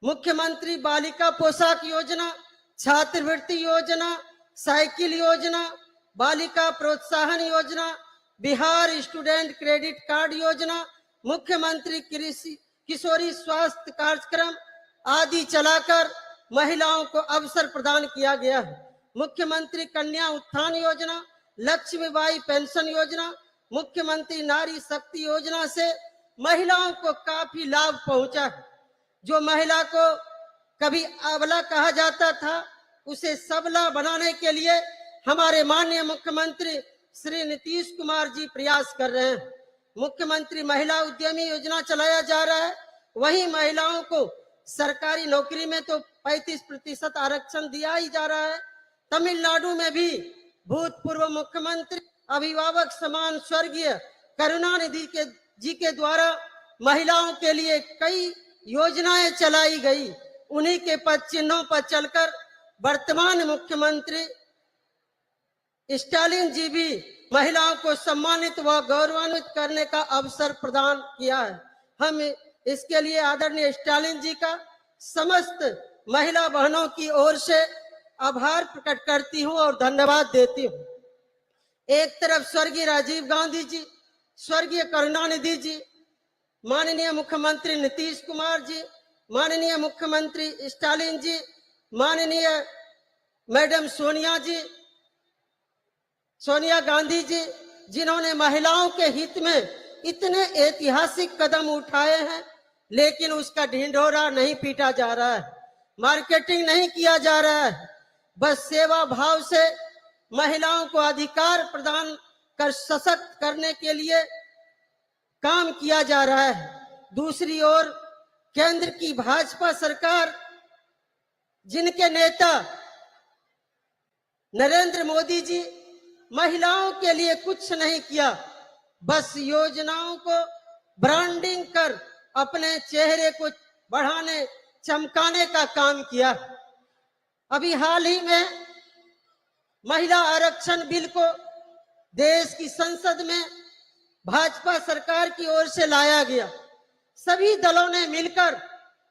मुख्यमंत्री बालिका पोशाक योजना, छात्रवृत्ति योजना, साइकिल योजना, बालिका प्रोत्साहन योजना, बिहार स्टूडेंट क्रेडिट कार्ड योजना, मुख्यमंत्री किशोरी स्वास्थ्य कार्यक्रम आदि चलाकर महिलाओं को अवसर प्रदान किया गया है। मुख्यमंत्री कन्या उत्थान योजना, लक्ष्मीबाई पेंशन योजना, मुख्यमंत्री नारी शक्ति योजना से महिलाओं को काफी लाभ पहुंचा है। जो महिला को कभी अबला कहा जाता था, उसे सबला बनाने के लिए हमारे माननीय मुख्यमंत्री श्री नीतीश कुमार जी प्रयास कर रहे हैं। मुख्यमंत्री महिला उद्यमी योजना चलाया जा रहा है। वहीं महिलाओं को सरकारी नौकरी में तो 35% आरक्षण दिया ही जा रहा है। तमिलनाडु में भी भूतपूर्व मुख्यमंत्री अभिभावक समान स्वर्गीय करुणानिधि जी के द्वारा महिलाओं के लिए कई योजनाएं चलाई गई। उन्हीं के पद चिन्हों पर चलकर वर्तमान मुख्यमंत्री स्टालिन जी भी महिलाओं को सम्मानित व गौरवान्वित करने का अवसर प्रदान किया है। हम इसके लिए आदरणीय स्टालिन जी का समस्त महिला बहनों की ओर से आभार प्रकट करती हूं और धन्यवाद देती हूं। एक तरफ स्वर्गीय राजीव गांधी जी, स्वर्गीय करुणानिधि जी, माननीय मुख्यमंत्री नीतीश कुमार जी, माननीय मुख्यमंत्री स्टालिन जी, माननीय मैडम सोनिया गांधी जी, जिन्होंने महिलाओं के हित में इतने ऐतिहासिक कदम उठाए हैं, लेकिन उसका ढिंढोरा नहीं पीटा जा रहा है, मार्केटिंग नहीं किया जा रहा है। बस सेवा भाव से महिलाओं को अधिकार प्रदान कर सशक्त करने के लिए काम किया जा रहा है। दूसरी ओर केंद्र की भाजपा सरकार, जिनके नेता नरेंद्र मोदी जी महिलाओं के लिए कुछ नहीं किया, बस योजनाओं को ब्रांडिंग कर अपने चेहरे को बढ़ाने चमकाने का काम किया। अभी हाल ही में महिला आरक्षण बिल को देश की संसद में भाजपा सरकार की ओर से लाया गया। सभी दलों ने मिलकर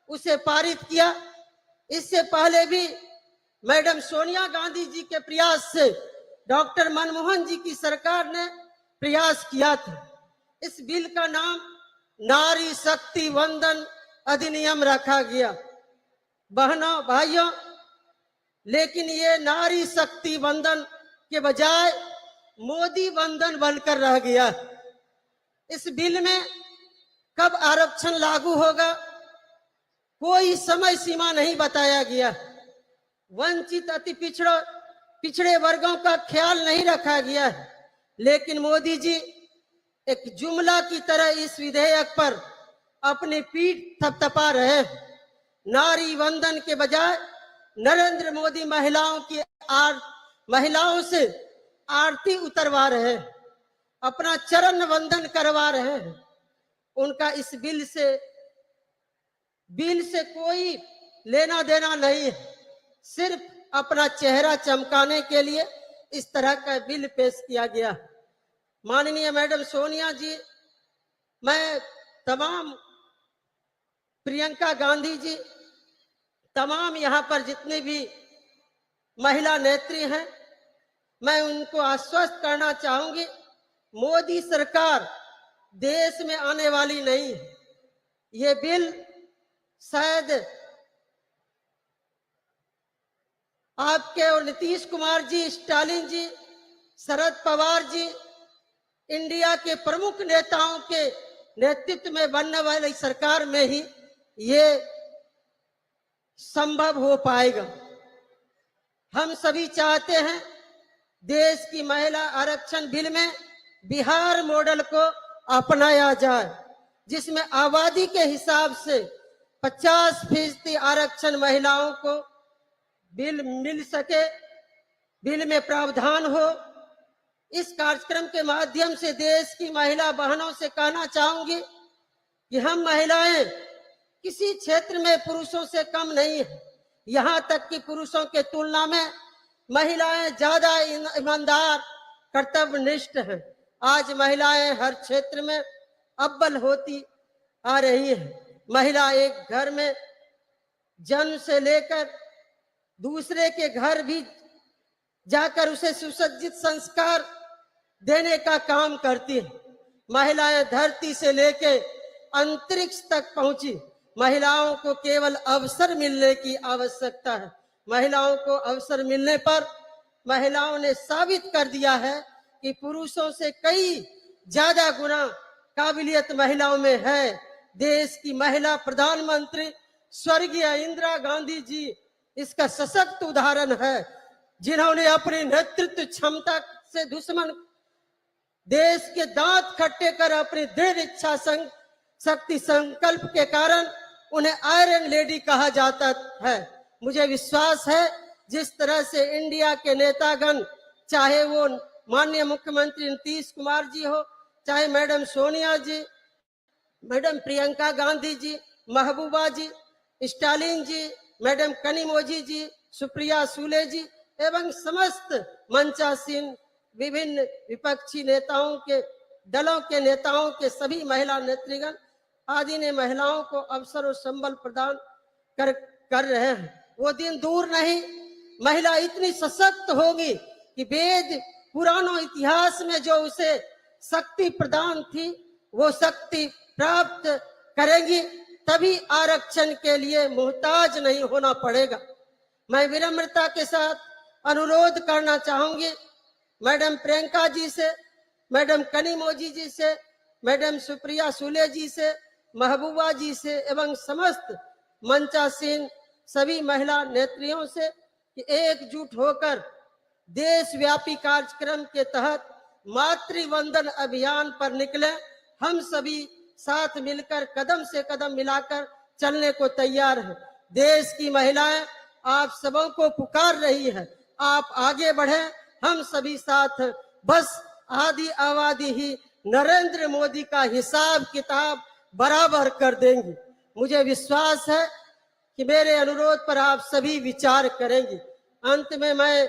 उसे पारित किया। इससे पहले भी मैडम सोनिया गांधी जी के प्रयास से डॉक्टर मनमोहन जी की सरकार ने प्रयास किया था। इस बिल का नाम नारी शक्ति वंदन अधिनियम रखा गया। बहनों भाइयों, लेकिन ये नारी शक्ति वंदन के बजाय मोदी वंदन बनकर रह गया। इस बिल में कब आरक्षण लागू होगा, कोई समय सीमा नहीं बताया गया। वंचित अति पिछड़े वर्गों का ख्याल नहीं रखा गया है। लेकिन मोदी जी एक जुमला की तरह इस विधेयक पर अपनी पीठ थपथपा रहे हैं। नारी वंदन के बजाय नरेंद्र मोदी महिलाओं से आरती उतरवा रहे हैं, अपना चरण वंदन करवा रहे हैं। उनका इस बिल से कोई लेना देना नहीं है, सिर्फ अपना चेहरा चमकाने के लिए इस तरह का बिल पेश किया गया। माननीय मैडम सोनिया जी, मैं तमाम प्रियंका गांधी जी, तमाम यहाँ पर जितने भी महिला नेत्री हैं, मैं उनको आश्वस्त करना चाहूंगी, मोदी सरकार देश में आने वाली नहीं है। ये बिल शायद आपके और नीतीश कुमार जी, स्टालिन जी, शरद पवार जी, इंडिया के प्रमुख नेताओं के नेतृत्व में बनने वाली सरकार में ही ये संभव हो पाएगा। हम सभी चाहते हैं देश की महिला आरक्षण बिल में बिहार मॉडल को अपनाया जाए, जिसमें आबादी के हिसाब से 50% आरक्षण महिलाओं को बिल मिल सके, बिल में प्रावधान हो। इस कार्यक्रम के माध्यम से देश की महिला बहनों से कहना चाहूंगी कि हम महिलाएं किसी क्षेत्र में पुरुषों से कम नहीं है। यहाँ तक कि पुरुषों के तुलना में महिलाएं ज्यादा ईमानदार, कर्तव्यनिष्ठ हैं। आज महिलाएं हर क्षेत्र में अव्वल होती आ रही है। महिला एक घर में जन्म से लेकर दूसरे के घर भी जाकर उसे सुसज्जित संस्कार देने का काम करती है। महिलाएं धरती से लेकर अंतरिक्ष तक पहुंची। महिलाओं को केवल अवसर मिलने की आवश्यकता है। महिलाओं को अवसर मिलने पर महिलाओं ने साबित कर दिया है कि पुरुषों से कई ज्यादा गुना काबिलियत महिलाओं में है। देश की महिला प्रधानमंत्री स्वर्गीय इंदिरा गांधी जी इसका सशक्त उदाहरण है, जिन्होंने अपनी नेतृत्व क्षमता से दुश्मन देश के दांत खट्टे कर अपनी दृढ़ इच्छा शक्ति संकल्प के कारण उन्हें आयरन लेडी कहा जाता है। मुझे विश्वास है जिस तरह से इंडिया के नेतागण, चाहे वो माननीय मुख्यमंत्री नीतीश कुमार जी हो, चाहे मैडम सोनिया जी, मैडम प्रियंका गांधी जी, महबूबा जी, स्टालिन जी, मैडम कनिमोझी जी, सुप्रिया सुले जी एवं समस्त मंचासीन विभिन्न विपक्षी नेताओं के दलों के नेताओं के सभी महिला नेतृगण आदि ने महिलाओं को अवसर और संबल प्रदान कर रहे हैं। वो दिन दूर नहीं, महिला इतनी सशक्त होगी कि वेद पुरानों इतिहास में जो उसे शक्ति प्रदान थी वो शक्ति प्राप्त करेंगी, तभी आरक्षण के लिए मुहताज नहीं होना पड़ेगा। मैं विनम्रता के साथ अनुरोध करना चाहूंगी मैडम प्रियंका जी से, मैडम कनिमोझी जी से, मैडम सुप्रिया सुले जी से, महबूबा जी से एवं समस्त मंचासीन सभी महिला नेत्रियों से कि एकजुट होकर देशव्यापी कार्यक्रम के तहत मातृवंदन अभियान पर निकले। हम सभी साथ मिलकर कदम से कदम मिलाकर चलने को तैयार हैं। देश की महिलाएं आप सबों को पुकार रही है, आप आगे बढ़े, हम सभी साथ। बस आदि आबादी ही नरेंद्र मोदी का हिसाब किताब बराबर कर देंगी। मुझे विश्वास है कि मेरे अनुरोध पर आप सभी विचार करेंगे। अंत में मैं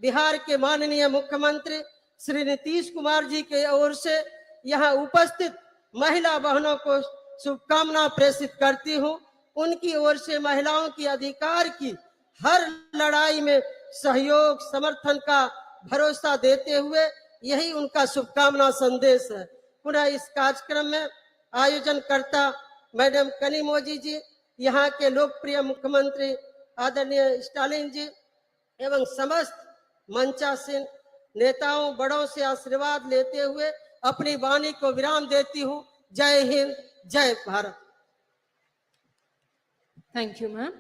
बिहार के माननीय मुख्यमंत्री श्री नीतीश कुमार जी के ओर से यहाँ उपस्थित महिला बहनों को शुभकामना प्रेषित करती हूँ। उनकी ओर से महिलाओं की अधिकार की हर लड़ाई में सहयोग समर्थन का भरोसा देते हुए यही उनका शुभकामना संदेश है। पुनः इस कार्यक्रम में आयोजनकर्ता मैडम कनिमोझी जी, यहाँ के लोकप्रिय मुख्यमंत्री आदरणीय स्टालिन जी एवं समस्त मंचासीन नेताओं बड़ों से आशीर्वाद लेते हुए अपनी वाणी को विराम देती हूँ। जय हिंद, जय Bharat. Thank you, ma'am.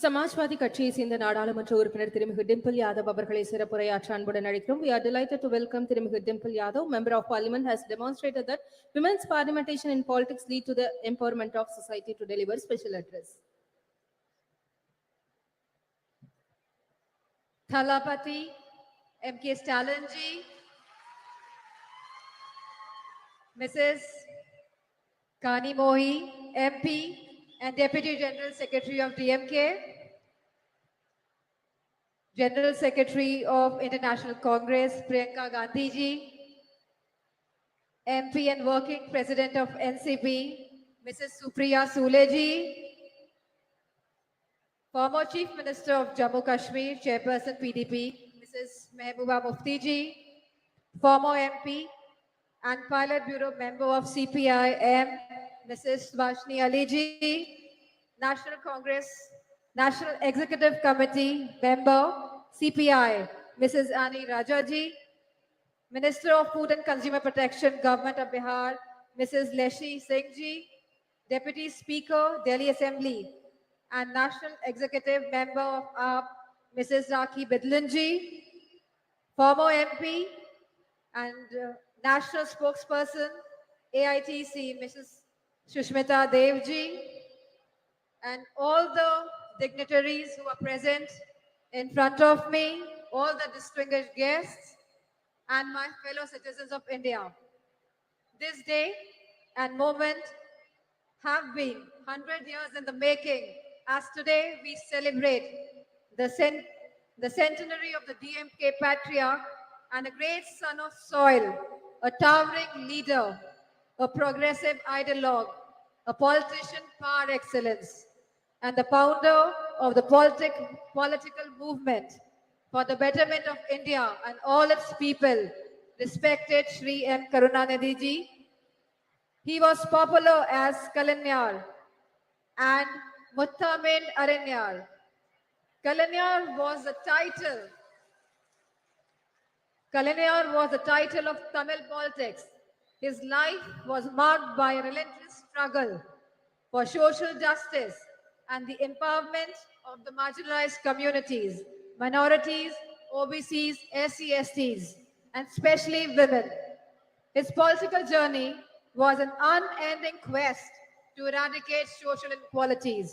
Samajwadi கட்சியை சேர்ந்த நாடாளுமன்ற உறுப்பினர் திருமிகு டிம்பிள் யாதவ் அவர்களை சிறப்புரையாற்ற அன்புடன் அழைக்கிறோம். We are delighted to welcome திருமிகு Dimple Yadav. Member of Parliament has demonstrated that women's parliamentation in politics lead to the empowerment of society to deliver special address. Thalapati, M.K. Stalin-ji, Mrs. Kani Mohi, MP and Deputy General Secretary of DMK, General Secretary of International Congress, Priyanka Gandhi ji, MP and Working President of NCP, Mrs. Supriya Sule ji, former Chief Minister of Jammu Kashmir, Chairperson PDP, Mrs. Mehbooba Mufti ji, former MP and Pilot Bureau member of CPI-M, Mrs. Subhashini Ali ji, National Congress, National Executive Committee member, CPI, Mrs. Ani Raja ji, Minister of Food and Consumer Protection, Government of Bihar, Mrs. Leshi Singh ji, Deputy Speaker, Delhi Assembly, and National Executive Member of AAP, Mrs. Rakhi Bidlan ji, former MP and National Spokesperson, AITC, Mrs. Shushmita Dev ji, and all the dignitaries who are present in front of me, all the distinguished guests, and my fellow citizens of India. This day and moment have been 100 years in the making, as today we celebrate the centenary of the DMK patriarch and a great son of soil, a towering leader, a progressive ideologue, a politician par excellence, and the founder of the political movement for the betterment of India and all its people, respected Shri M. Karunanidhi ji. He was popular as Kalanyar and Muttamin Aranyar. Kalanyar was the title of Tamil politics. His life was marked by a relentless struggle for social justice and the empowerment of the marginalized communities, minorities, OBCs, SC/STs, and especially women. His political journey was an unending quest to eradicate social inequalities.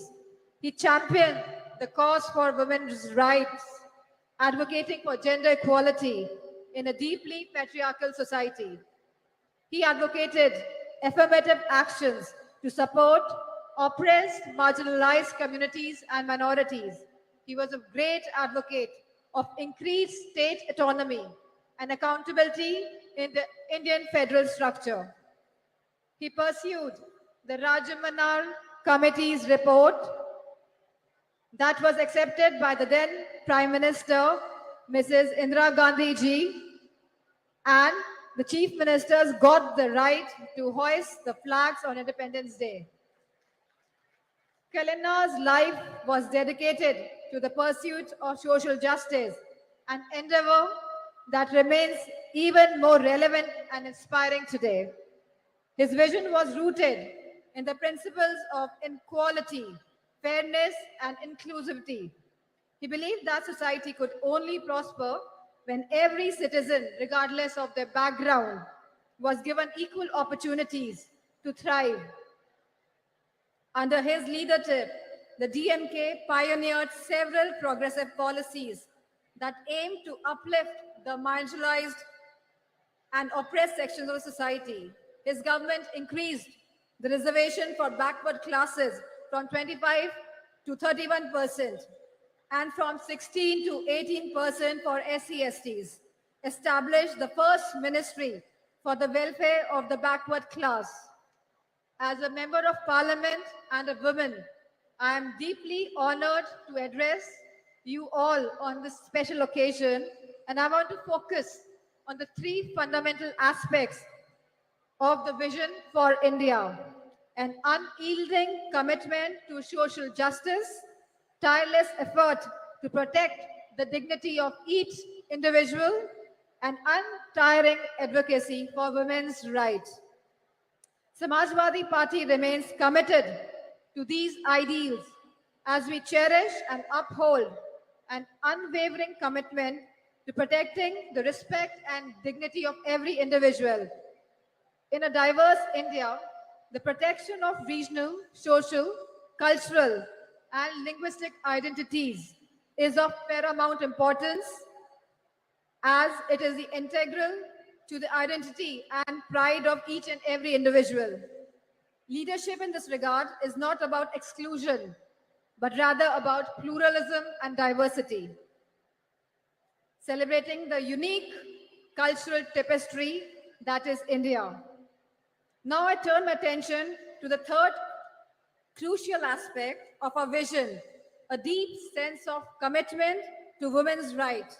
He championed the cause for women's rights, advocating for gender equality in a deeply patriarchal society. He advocated affirmative actions to support oppressed, marginalized communities and minorities. He was a great advocate of increased state autonomy and accountability in the Indian federal structure. He pursued the Rajamanar Committee's report that was accepted by the then Prime Minister, Mrs. Indira Gandhi ji, and the Chief Ministers got the right to hoist the flags on Independence Day. Kalanar's life was dedicated to the pursuit of social justice, an endeavor that remains even more relevant and inspiring today. His vision was rooted in the principles of equality, fairness, and inclusivity. He believed that society could only prosper when every citizen, regardless of their background, was given equal opportunities to thrive. Under his leadership, the DMK pioneered several progressive policies that aimed to uplift the marginalized and oppressed sections of society. His government increased the reservation for backward classes from 25 to 31% and from 16 to 18% for SC/STs, established the first ministry for the welfare of the backward class. As a member of parliament and a woman, I am deeply honored to address you all on this special occasion, and I want to focus on the three fundamental aspects of the vision for India: an unyielding commitment to social justice, tireless effort to protect the dignity of each individual, and untiring advocacy for women's rights. Samajwadi Party remains committed to these ideals as we cherish and uphold an unwavering commitment to protecting the respect and dignity of every individual. In a diverse India, the protection of regional, social, cultural, and linguistic identities is of paramount importance as it is the integral to the identity and pride of each and every individual. Leadership in this regard is not about exclusion, but rather about pluralism and diversity. Celebrating the unique cultural tapestry that is India. Now I turn my attention to the third crucial aspect of our vision, a deep sense of commitment to women's rights.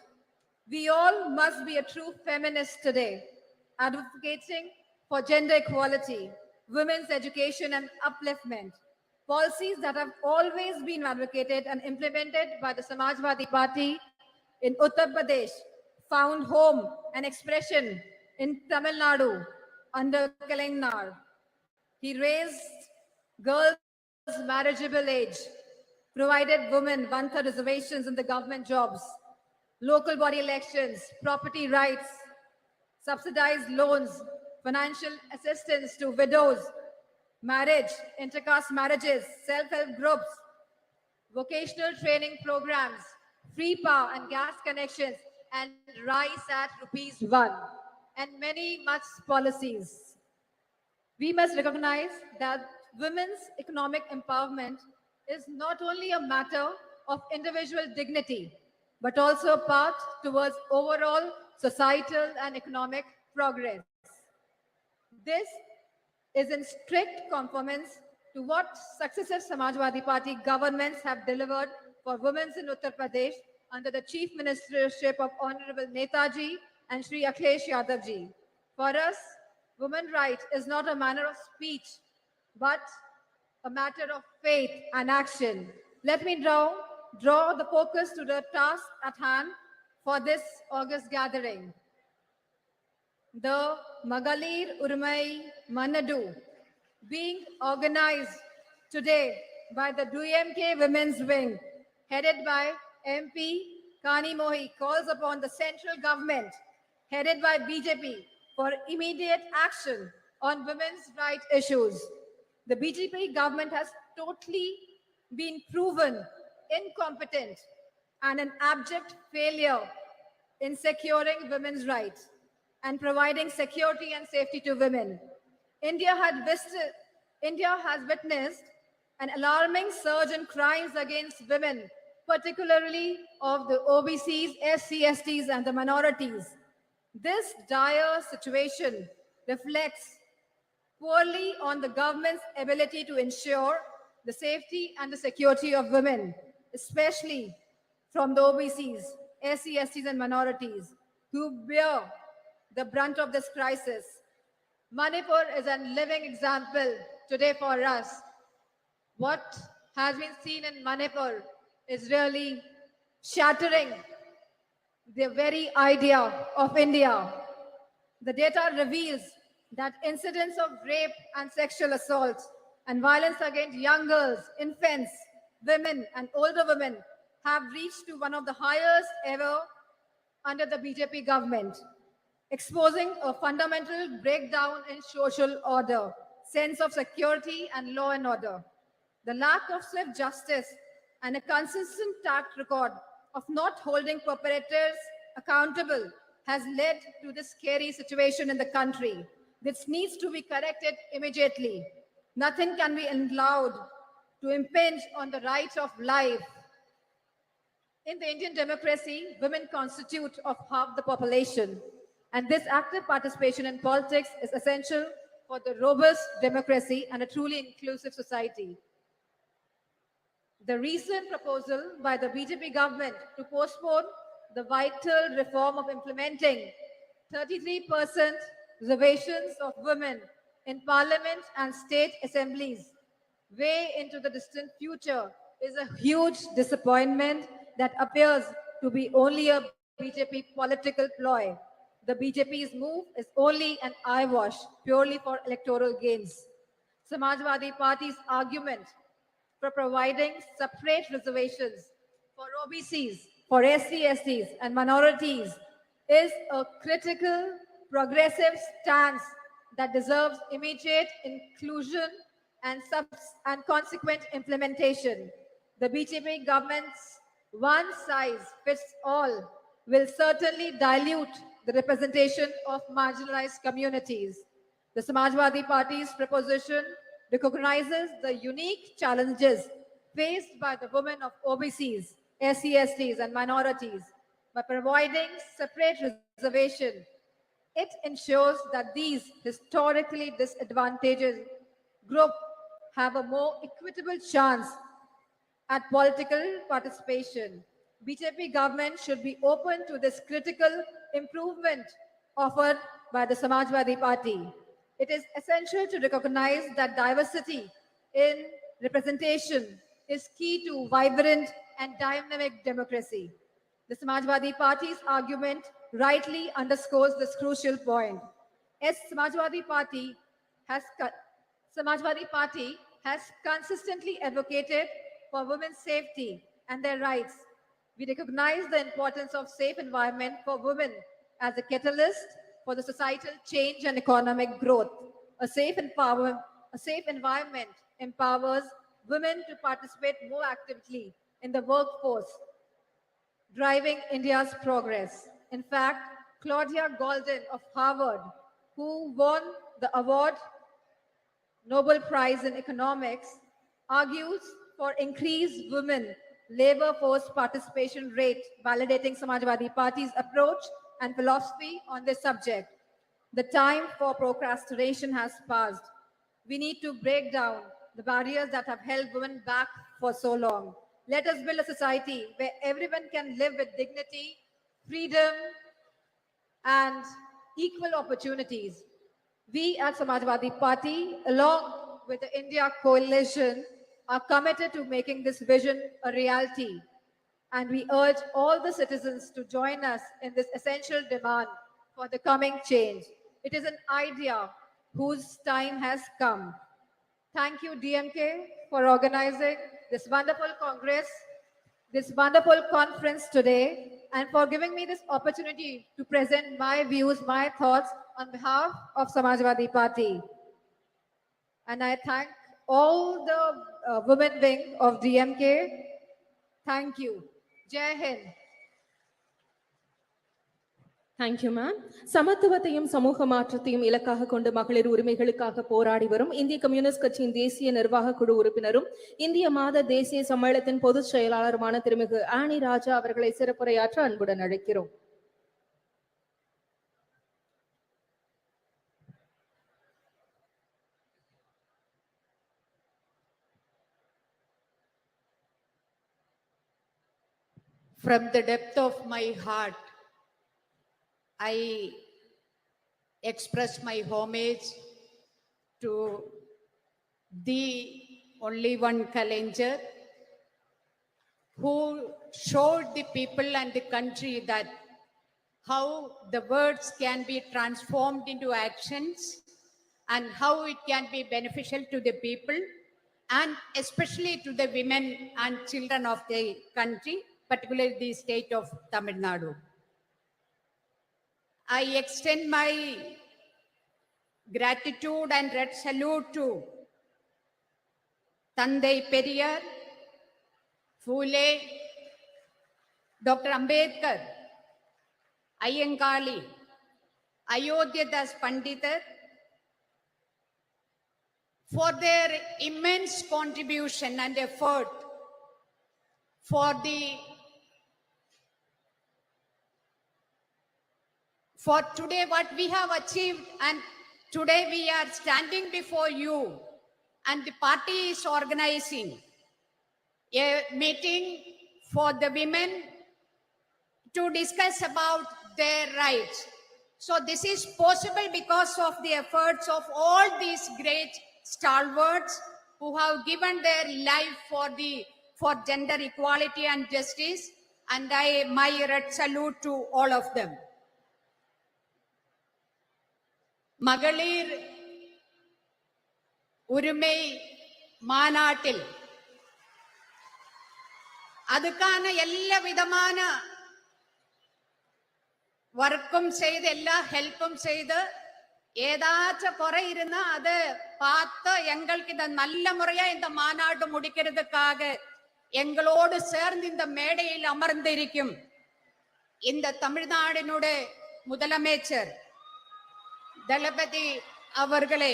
We all must be a true feminist today, advocating for gender equality, women's education and upliftment, policies that have always been advocated and implemented by the Samajwadi Party in Uttar Pradesh, found home and expression in Tamil Nadu under Kalainar. He raised girls' marriageable age, provided women one-third reservations in the government jobs, local body elections, property rights, subsidized loans, financial assistance to widows, marriage, intercaste marriages, self-help groups, vocational training programs, free power and gas connections, and rice at ₹1, and many much policies. We must recognize that women's economic empowerment is not only a matter of individual dignity, but also a path towards overall societal and economic progress. This is in strict conformance to what successive Samajwadi Party governments have delivered for women in Uttar Pradesh under the Chief Ministership of Honorable Netaji and Shri Akhilesh Yadav ji. For us, women's right is not a manner of speech, but a matter of faith and action. Let me draw the focus to the task at hand for this August gathering. The Magalir Urmai Nadu being organized today by the DMK Women's Wing, headed by MP Kani Mohi, calls upon the central government, headed by BJP, for immediate action on women's rights issues. The BJP government has totally been proven incompetent and an abject failure in securing women's rights and providing security and safety to women. India has witnessed an alarming surge in crimes against women, particularly of the OBCs, SC/STs, and the minorities. This dire situation reflects poorly on the government's ability to ensure the safety and the security of women, especially from the OBCs, SC/STs, and minorities, who bear the brunt of this crisis. Manipur is a living example today for us. What has been seen in Manipur is really shattering the very idea of India. The data reveals that incidents of rape and sexual assault and violence against young girls, infants, women, and older women have reached to one of the highest ever under the BJP government, exposing a fundamental breakdown in social order, sense of security, and law and order. The lack of swift justice and a consistent track record of not holding perpetrators accountable has led to this scary situation in the country. This needs to be corrected immediately. Nothing can be allowed to impinge on the right of life. In the Indian democracy, women constitute of half the population, and this active participation in politics is essential for the robust democracy and a truly inclusive society. The recent proposal by the BJP government to postpone the vital reform of implementing 33% reservations of women in parliament and state assemblies way into the distant future is a huge disappointment that appears to be only a BJP political ploy. The BJP's move is only an eyewash, purely for electoral gains. Samajwadi Party's argument for providing separate reservations for OBCs, for SC/STs, and minorities is a critical, progressive stance that deserves immediate inclusion and consequent implementation. The BJP government's one size fits all will certainly dilute the representation of marginalized communities. The Samajwadi Party's proposition recognizes the unique challenges faced by the women of OBCs, SC/STs, and minorities. By providing separate reservation, it ensures that these historically disadvantaged groups have a more equitable chance at political participation. BJP government should be open to this critical improvement offered by the Samajwadi Party. It is essential to recognize that diversity in representation is key to vibrant and dynamic democracy. The Samajwadi Party's argument rightly underscores this crucial point. As Samajwadi Party has consistently advocated for women's safety and their rights. We recognize the importance of safe environment for women as a catalyst for the societal change and economic growth. A safe environment empowers women to participate more actively in the workforce, driving India's progress. In fact, Claudia Golden of Harvard, who won the Nobel Prize in Economics, argues for increased women labor force participation rate, validating Samajwadi Party's approach and philosophy on this subject. The time for procrastination has passed. We need to break down the barriers that have held women back for so long. Let us build a society where everyone can live with dignity, freedom, and equal opportunities. We at Samajwadi Party, along with the India Coalition, are committed to making this vision a reality. And we urge all the citizens to join us in this essential demand for the coming change. It is an idea whose time has come. Thank you, DMK, for organizing this wonderful Congress, this wonderful conference today, and for giving me this opportunity to present my views, my thoughts on behalf of Samajwadi Party. And I thank all the women wing of DMK. Thank you. Jai Hind. Thank you ma'am. சமத்துவத்தையும் சமூக மாற்றத்தையும் இலக்காக கொண்டு மகளிர் உரிமைகளுக்காக போராடி வரும் இந்திய கம்யூனிஸ்ட் கட்சியின் தேசிய நிர்வாக குழு உறுப்பினரும் இந்திய மாத தேசிய சம்மேளனத்தின் பொதுச் செயலாளருமான திருமிகு ஆனி ராஜா அவர்களை சிறப்புரையாற்ற அன்புடன் அழைக்கிறோம். From the depth of my heart, I express my homage to the only one Kalanger who showed the people and the country that how the words can be transformed into actions and how it can be beneficial to the people and especially to the women and children of the country, particularly the state of Tamil Nadu. I extend my gratitude and red salute to Tandai Periyar, Phule, Dr. Ambedkar, Ayyankali, Ayodhya Das Pandita for their immense contribution and effort for today what we have achieved, and today we are standing before you and the party is organizing a meeting for the women to discuss about their rights. So this is possible because of the efforts of all these great stalwarts who have given their life for gender equality and justice, and my red salute to all of them. மகளிர் உரிமை மாநாட்டில் அதுக்கான எல்லா விதமான ஒர்க்கும் செய்து எல்லா ஹெல்ப்பும் செய்து ஏதாச்சும் குறை இருந்தா அதை பார்த்து எங்களுக்கு இந்த நல்ல முறையா இந்த மாநாடு முடிக்கிறதுக்காக எங்களோடு சேர்ந்து இந்த மேடையில் அமர்ந்திருக்கும் இந்த தமிழ்நாடினுடைய முதலமைச்சர் தளபதி அவர்களே,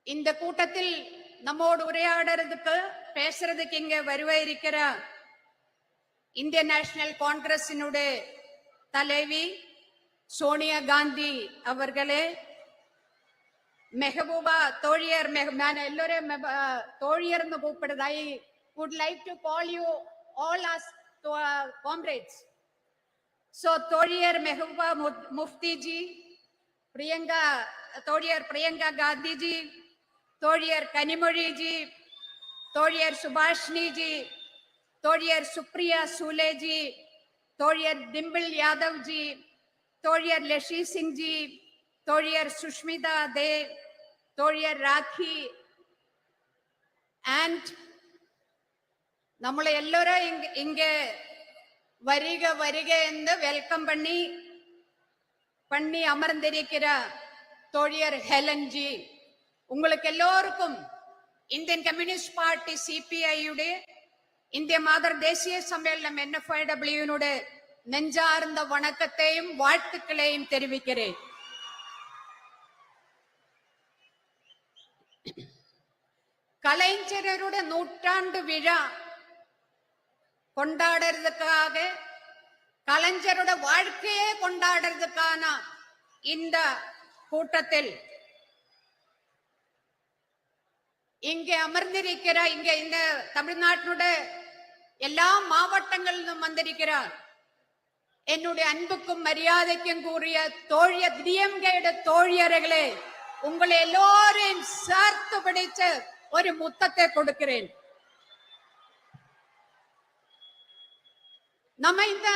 இந்த கூட்டத்தில் நம்மோடு உரையாடுறதுக்கு பேசுறதுக்கு இங்க வருவாயிருக்கிற இந்திய நேஷனல் காங்கிரசினுடைய தலைவி சோனியா காந்தி அவர்களே, மெஹபூபா தோழியர், நான் எல்லோரும் தோழியர்னு கூப்பிடுறது. I would like to call you all as comrades. So தோழியர் மெஹபூபா முஃப்தி ஜி, தோழியர் பிரியங்கா காந்தி ஜி, தோழியர் கனிமொழி ஜி, தோழியர் சுபாஷினி ஜி, தோழியர் சுப்ரியா சூலே ஜி, தோழியர் டிம்பிள் யாதவ் ஜி, தோழியர் லஷி சிங் ஜி, தோழியர் சுஷ்மிதா தே, தோழியர் ராக்கி, அண்ட் நம்மளை எல்லோரும் இங்க வருக வருக என்று வெல்கம் பண்ணி அமர்ந்திருக்கிற தோழியர் ஹெலன் ஜி, உங்களுக்கு எல்லோருக்கும் இந்தியன் கம்யூனிஸ்ட் பார்ட்டி சிபிஐயுடைய இந்திய மாதர் தேசிய சம்மேளனம் NFIW நெஞ்சார்ந்த வணக்கத்தையும் வாழ்த்துக்களையும் தெரிவிக்கிறேன். கலைஞருடைய நூற்றாண்டு விழா கொண்டாடுறதுக்காக, கலைஞரோட வாழ்க்கையே கொண்டாடுறதுக்கான இந்த கூட்டத்தில் இங்கே அமர்ந்திருக்கிற இந்த தமிழ்நாட்டினுடைய எல்லா மாவட்டங்களிலும் வந்திருக்கிறார் என்னுடைய அன்புக்கும் மரியாதைக்கும் கூறிய தோழியர்களே, உங்களை எல்லோரையும் சேர்த்து பிடிச்ச ஒரு முத்தத்தை கொடுக்கிறேன். நம்ம இந்த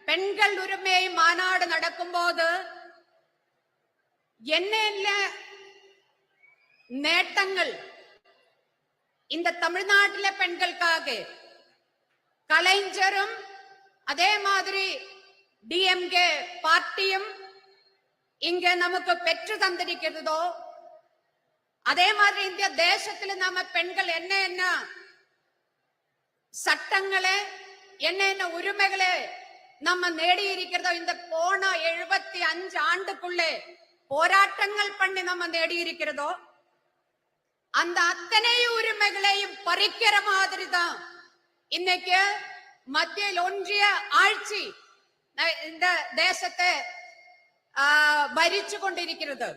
பெண்கள் உரிமை மாநாடு நடக்கும் போது என்ன நேட்டங்கள் இந்த தமிழ்நாட்டில பெண்களுக்காக கலைஞரும் அதே மாதிரி டிஎம்கே பார்ட்டியும் இங்க நமக்கு பெற்று தந்திருக்கிறதோ, அதே மாதிரி இந்திய தேசத்துல நம்ம பெண்கள் என்ன சட்டங்களை என்ன உரிமைகளை நம்ம நேடி இருக்கிறதோ, இந்த போன 75 ஆண்டுக்குள்ளே போராட்டங்கள் பண்ணி நம்ம நேடி இருக்கிறதோ, அந்த அத்தனை உரிமைகளையும் பறிக்கிற மாதிரி தான் இன்னைக்கு மத்தியில் ஒன்றிய ஆட்சி இந்த தேசத்தை ഭരിച്ചു கொண்டிருக்கிறது.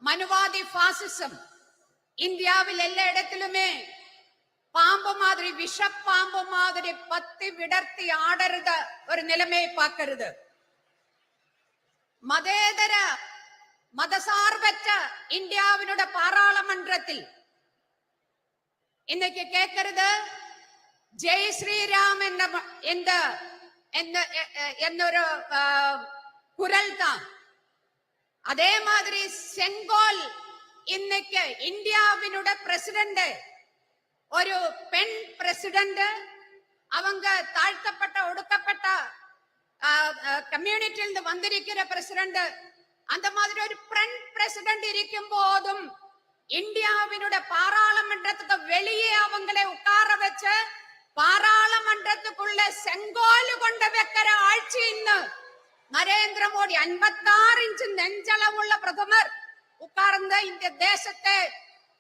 மனுவாதி பாசிசம் இந்தியாவில் எல்லா இடத்திலுமே பாம்பு மாதிரி, விஷப்பாம்பு மாதிரி பத்தி விடர்த்தி ஆடுறத ஒரு நிலைமையை பார்க்கிறது. மதேதர மதசார்பற்ற இந்தியாவினுடைய பாராளுமன்றத்தில் இன்னைக்கு கேட்கிறது ஜெய் ஸ்ரீராம் എന്നൊരു குரல் தான். அதே மாதிரி செங்கோல் இன்னைக்கு இந்தியாவினுடைய பிரசிடென்ட், ஒரு பெண் பிரசிடென்ட், அவங்க தாழ்த்தப்பட்ட ஒடுக்கப்பட்ட கம்யூனிட்டியிலிருந்து வந்திருக்கிற பிரசிடென்ட், அந்த மாதிரி ஒரு பெண் பிரசிடென்ட் இருக்கும் போதும் இந்தியாவினுடைய பாராளுமன்றத்துக்கு வெளியே அவங்களை உட்கார வச்ச, பாராளுமன்றத்துக்குள்ள செங்கோல் கொண்டு வைக்கிற ஆட்சி இன்னும் நரேந்திர மோடி 56 இன்ச்சு நெஞ்சளவுள்ள பிரதமர் உட்கார்ந்த இந்த தேசத்தை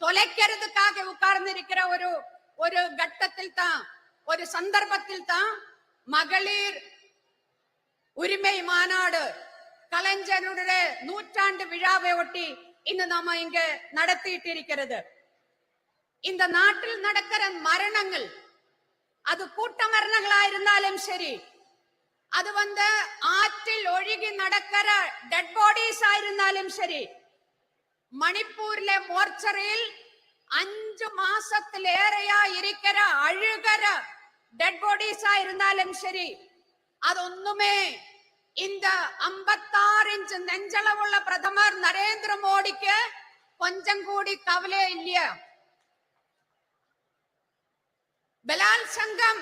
தொலைக்கிறதுக்காக உட்கார்ந்து இருக்கிற ஒரு கட்டத்தில் தான், ஒரு சந்தர்ப்பத்தில் தான் மகளிர் உரிமை மாநாடு கலைஞருடைய நூற்றாண்டு விழாவை ஒட்டி இன்னும் நாம இங்க நடத்திட்டு இருக்கிறது. இந்த நாட்டில் நடக்கிற மரணங்கள், அது கூட்ட மரணங்களா இருந்தாலும் சரி, அது ஆற்றில் ஒழுகி நடக்கிற டெட் பாடிஸ் ஆயிருந்தாலும் சரி, மணிப்பூர்ல மோர்ச்சரியில் 5 மாசத்திலேறையா இருக்கிற அழுகிற டெட் பாடிஸா இருந்தாலும் சரி, അതൊന്നുമേ இந்த 56 இன்ச் நெஞ்சளவுள்ள பிரதமர் நரேந்திர மோடிக்கு கொஞ்சம் கூடி கவலை இல்லையா? ബലാത്സംഗം,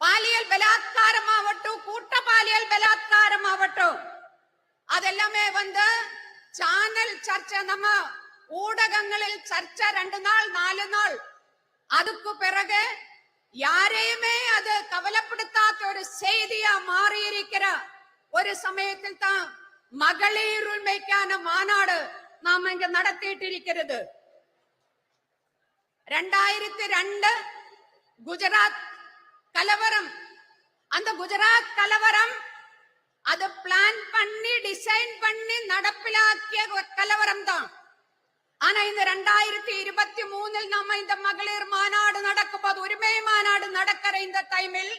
പാലിയൽ ബലാത്കാരമാവട്டும், കൂട്ട പാലിയൽ ബലാത്കാരമാവட்டும், അതെല്ലാമേ ചാനൽ ചർച്ച, നമ്മ ஊடகங்களில் சர்ச்சை 2 நாள் 4 நாள். அதுக்கு பிறகு யாரையுமே அது கவலைப்படுத்தாத ஒரு செய்தியா மாறி இருக்கிற ஒரு சமயத்தில் தான் மகளிர் உரிமைக்கான மாநாடு நாம இங்க நடத்திட்டு இருக்கிறது. 2002 குஜராத் கலவரம். அந்த குஜராத் கலவரம் அது பிளான் பண்ணி டிசைன் பண்ணி நடப்பிலாக்கிய கலவரம் தான். ஆனா இந்த 2023 நம்ம இந்த மகளிர் மாநாடு நடக்கும்போது, உரிமை மாநாடு நடக்கிற இந்த டைமில்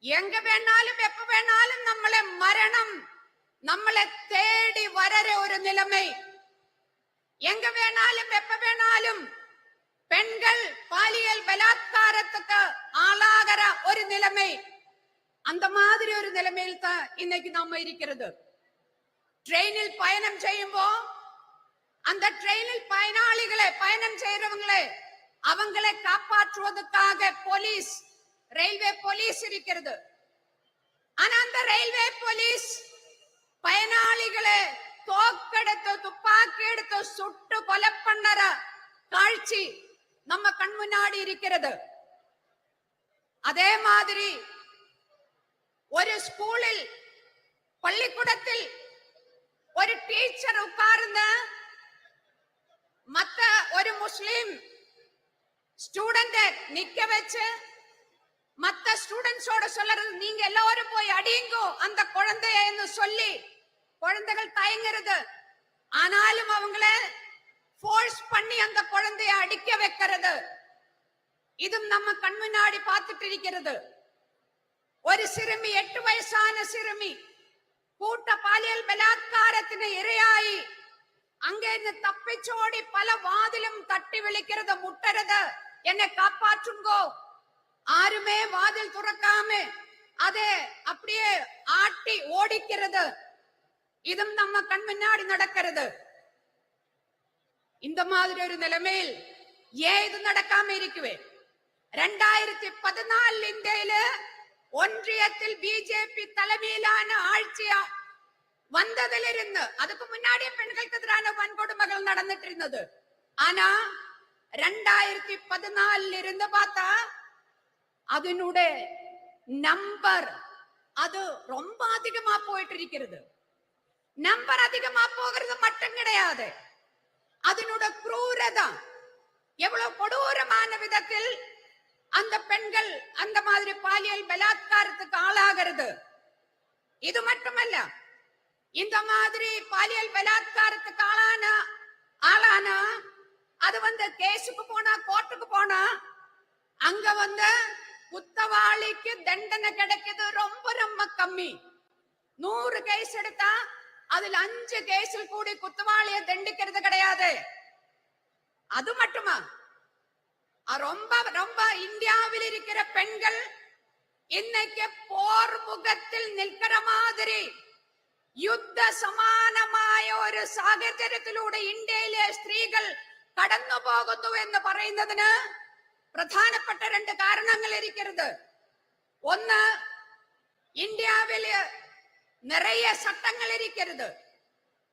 எங்க வேணாலும் எப்ப வேணாலும் மரணம் நம்மளை தேடி வர ஒரு நிலைமை. எங்க வேணாலும் எப்ப வேணாலும் பெண்கள் பாலியல் பலாத்காரத்துக்கு ஆளாகிற ஒரு நிலைமை. அந்த மாதிரி ஒரு நிலைமையில் தான் இன்னைக்கு நம்ம இருக்கிறது. ட்ரெயினில் பயணம் செய்யும்போ அந்த ட்ரெயினில் பயணம் செய்யறவங்களே அவங்களை காப்பாற்றுவதற்காக போலீஸ், ரயில்வே போலீஸ் இருக்கிறது. ஆனா அந்த ரயில்வே போலீஸ் பயனாளிகளை தோக்கெடுத்து துப்பாக்கி எடுத்து சுட்டு கொலை பண்ணற காட்சி நம்ம கண் முன்னாடி இருக்கிறது. அதே மாதிரி ஒரு ஸ்கூலில், பள்ளிக்கூடத்தில் ஒரு டீச்சர் உட்கார்ந்த மத்த ஒரு முஸ்லிம் ஸ்டூடெண்ட் நிக்க வச்சு மத்த ஸ்டூடெண்ட்ஸோட சொல்றது, நீங்க எல்லாரும் போய் அடியுங்கோ அந்த குழந்தைன்னு சொல்லி குழந்தைகள் தயங்குறது. ஆனாலும் அவங்கள ஃபோர்ஸ் பண்ணி அந்த குழந்தைய அடிக்க வைக்கிறது. இதும் நம்ம கண் முன்னாடி பார்த்துட்டு இருக்கிறது. ஒரு சிறுமி, 8 வயசான சிறுமி கூட்ட பாலியல் பலாத்காரത്തിന് ഇരയായി அங்கிருந்து தப்பிச்சோடி பல வாதிலும் தட்டி விழிக்கிறது, முட்டுறது, என்னை காப்பாற்றுங்கோ. ஆருமே வாதில் துறக்காம அதை அப்படியே ஆட்டி ஓடிக்கிறது. இதும் நம்ம கண் முன்னாடி நடக்கிறது. இந்த மாதிரி ஒரு நிலைமையில் ஏன் இது நடக்காம இருக்குவே? 2014 இந்தியில ஒன்றியத்தில் பிஜேபி தலைமையிலான ஆட்சியா வந்ததிலிருந்து, அதுக்கு முன்னாடியே பெண்களுக்கு எதிரான வன்கொடுமைகள் நடந்துட்டு இருந்தது. ஆனா 2014 இருந்து பார்த்தா அதனுடைய நம்பர் அது ரொம்ப அதிகமா போயிட்டு இருக்கிறது. நம்பர் அதிகமா போகிறது மட்டும் கிடையாது, அதனுடைய குரூரதா எவ்வளவு கொடூரமான விதத்தில் அந்த பெண்கள் அந்த மாதிரி பாலியல் பலாத்காரத்துக்கு ஆளாகிறது. இது மட்டுமல்ல, இந்த மாதிரி பாலியல் பலாத்காரத்துக்கு ஆளான அது கேஸுக்கு போனா, கோர்ட்டுக்கு போனா அங்க குத்தவாளிக்கு தண்டனை கிடைக்கிறது ரொம்ப ரொம்ப கம்மி. 100 கேஸ் எடுத்தா அதுல 5 கேஸில் கூடி குத்தவாளிய தண்டிக்கிறது கிடையாது. அது மட்டுமா, ரொம்ப ரொம்ப இந்தியாவில் இருக்கிற பெண்கள் இன்னைக்கு போர் முகத்தில் நிற்கிற மாதிரி യുദ്ധ സമാനമായ ഒരു സാഹചര്യത്തിലൂടെ ഇന്ത്യയിലെ സ്ത്രീകൾ കടന്നു പോകുന്നു എന്ന് പറയുന്നതിന് പ്രധാനപ്പെട്ട 2 കാരണങ്ങൾ ഇരിക്കുന്നത്. ഒന്ന്, ഇന്ത്യയില് നിറയെ ചട്ടങ്ങൾ ഇരിക്കുന്നത്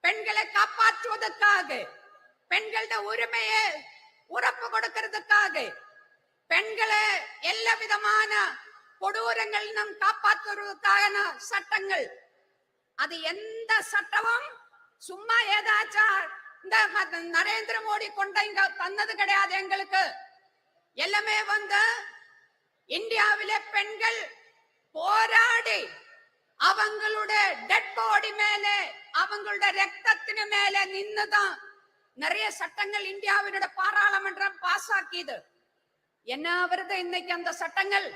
പെൺകളെ കാപ്പാറ്റുവதற்காக, பெண்களுடைய உரிமையை உறப்பு கொடுக்கிறதுக்காக, பெண்களை எல்லா விதமான கொடூரங்களிலும் காப்பாற்றுவதற்கான சட்டங்கள். அது எந்த சட்டமும் சும்மா ஏதாச்சும் இந்த நரேந்திர மோடி கொண்ட இங்க தந்தது கிடையாது. எங்களுக்கு எல்லாமே இந்தியாவிலே பெண்கள் போராடி அவங்களுடைய டெட் பாடி மேலே, அவங்களுடைய ரத்தத்தின் மேலே நின்னுதான் நிறைய சட்டங்கள் இந்தியாவினுடைய பாராளுமன்றம் பாஸ் ஆக்கியது. என்ன வருது இன்னைக்கு அந்த சட்டங்கள்?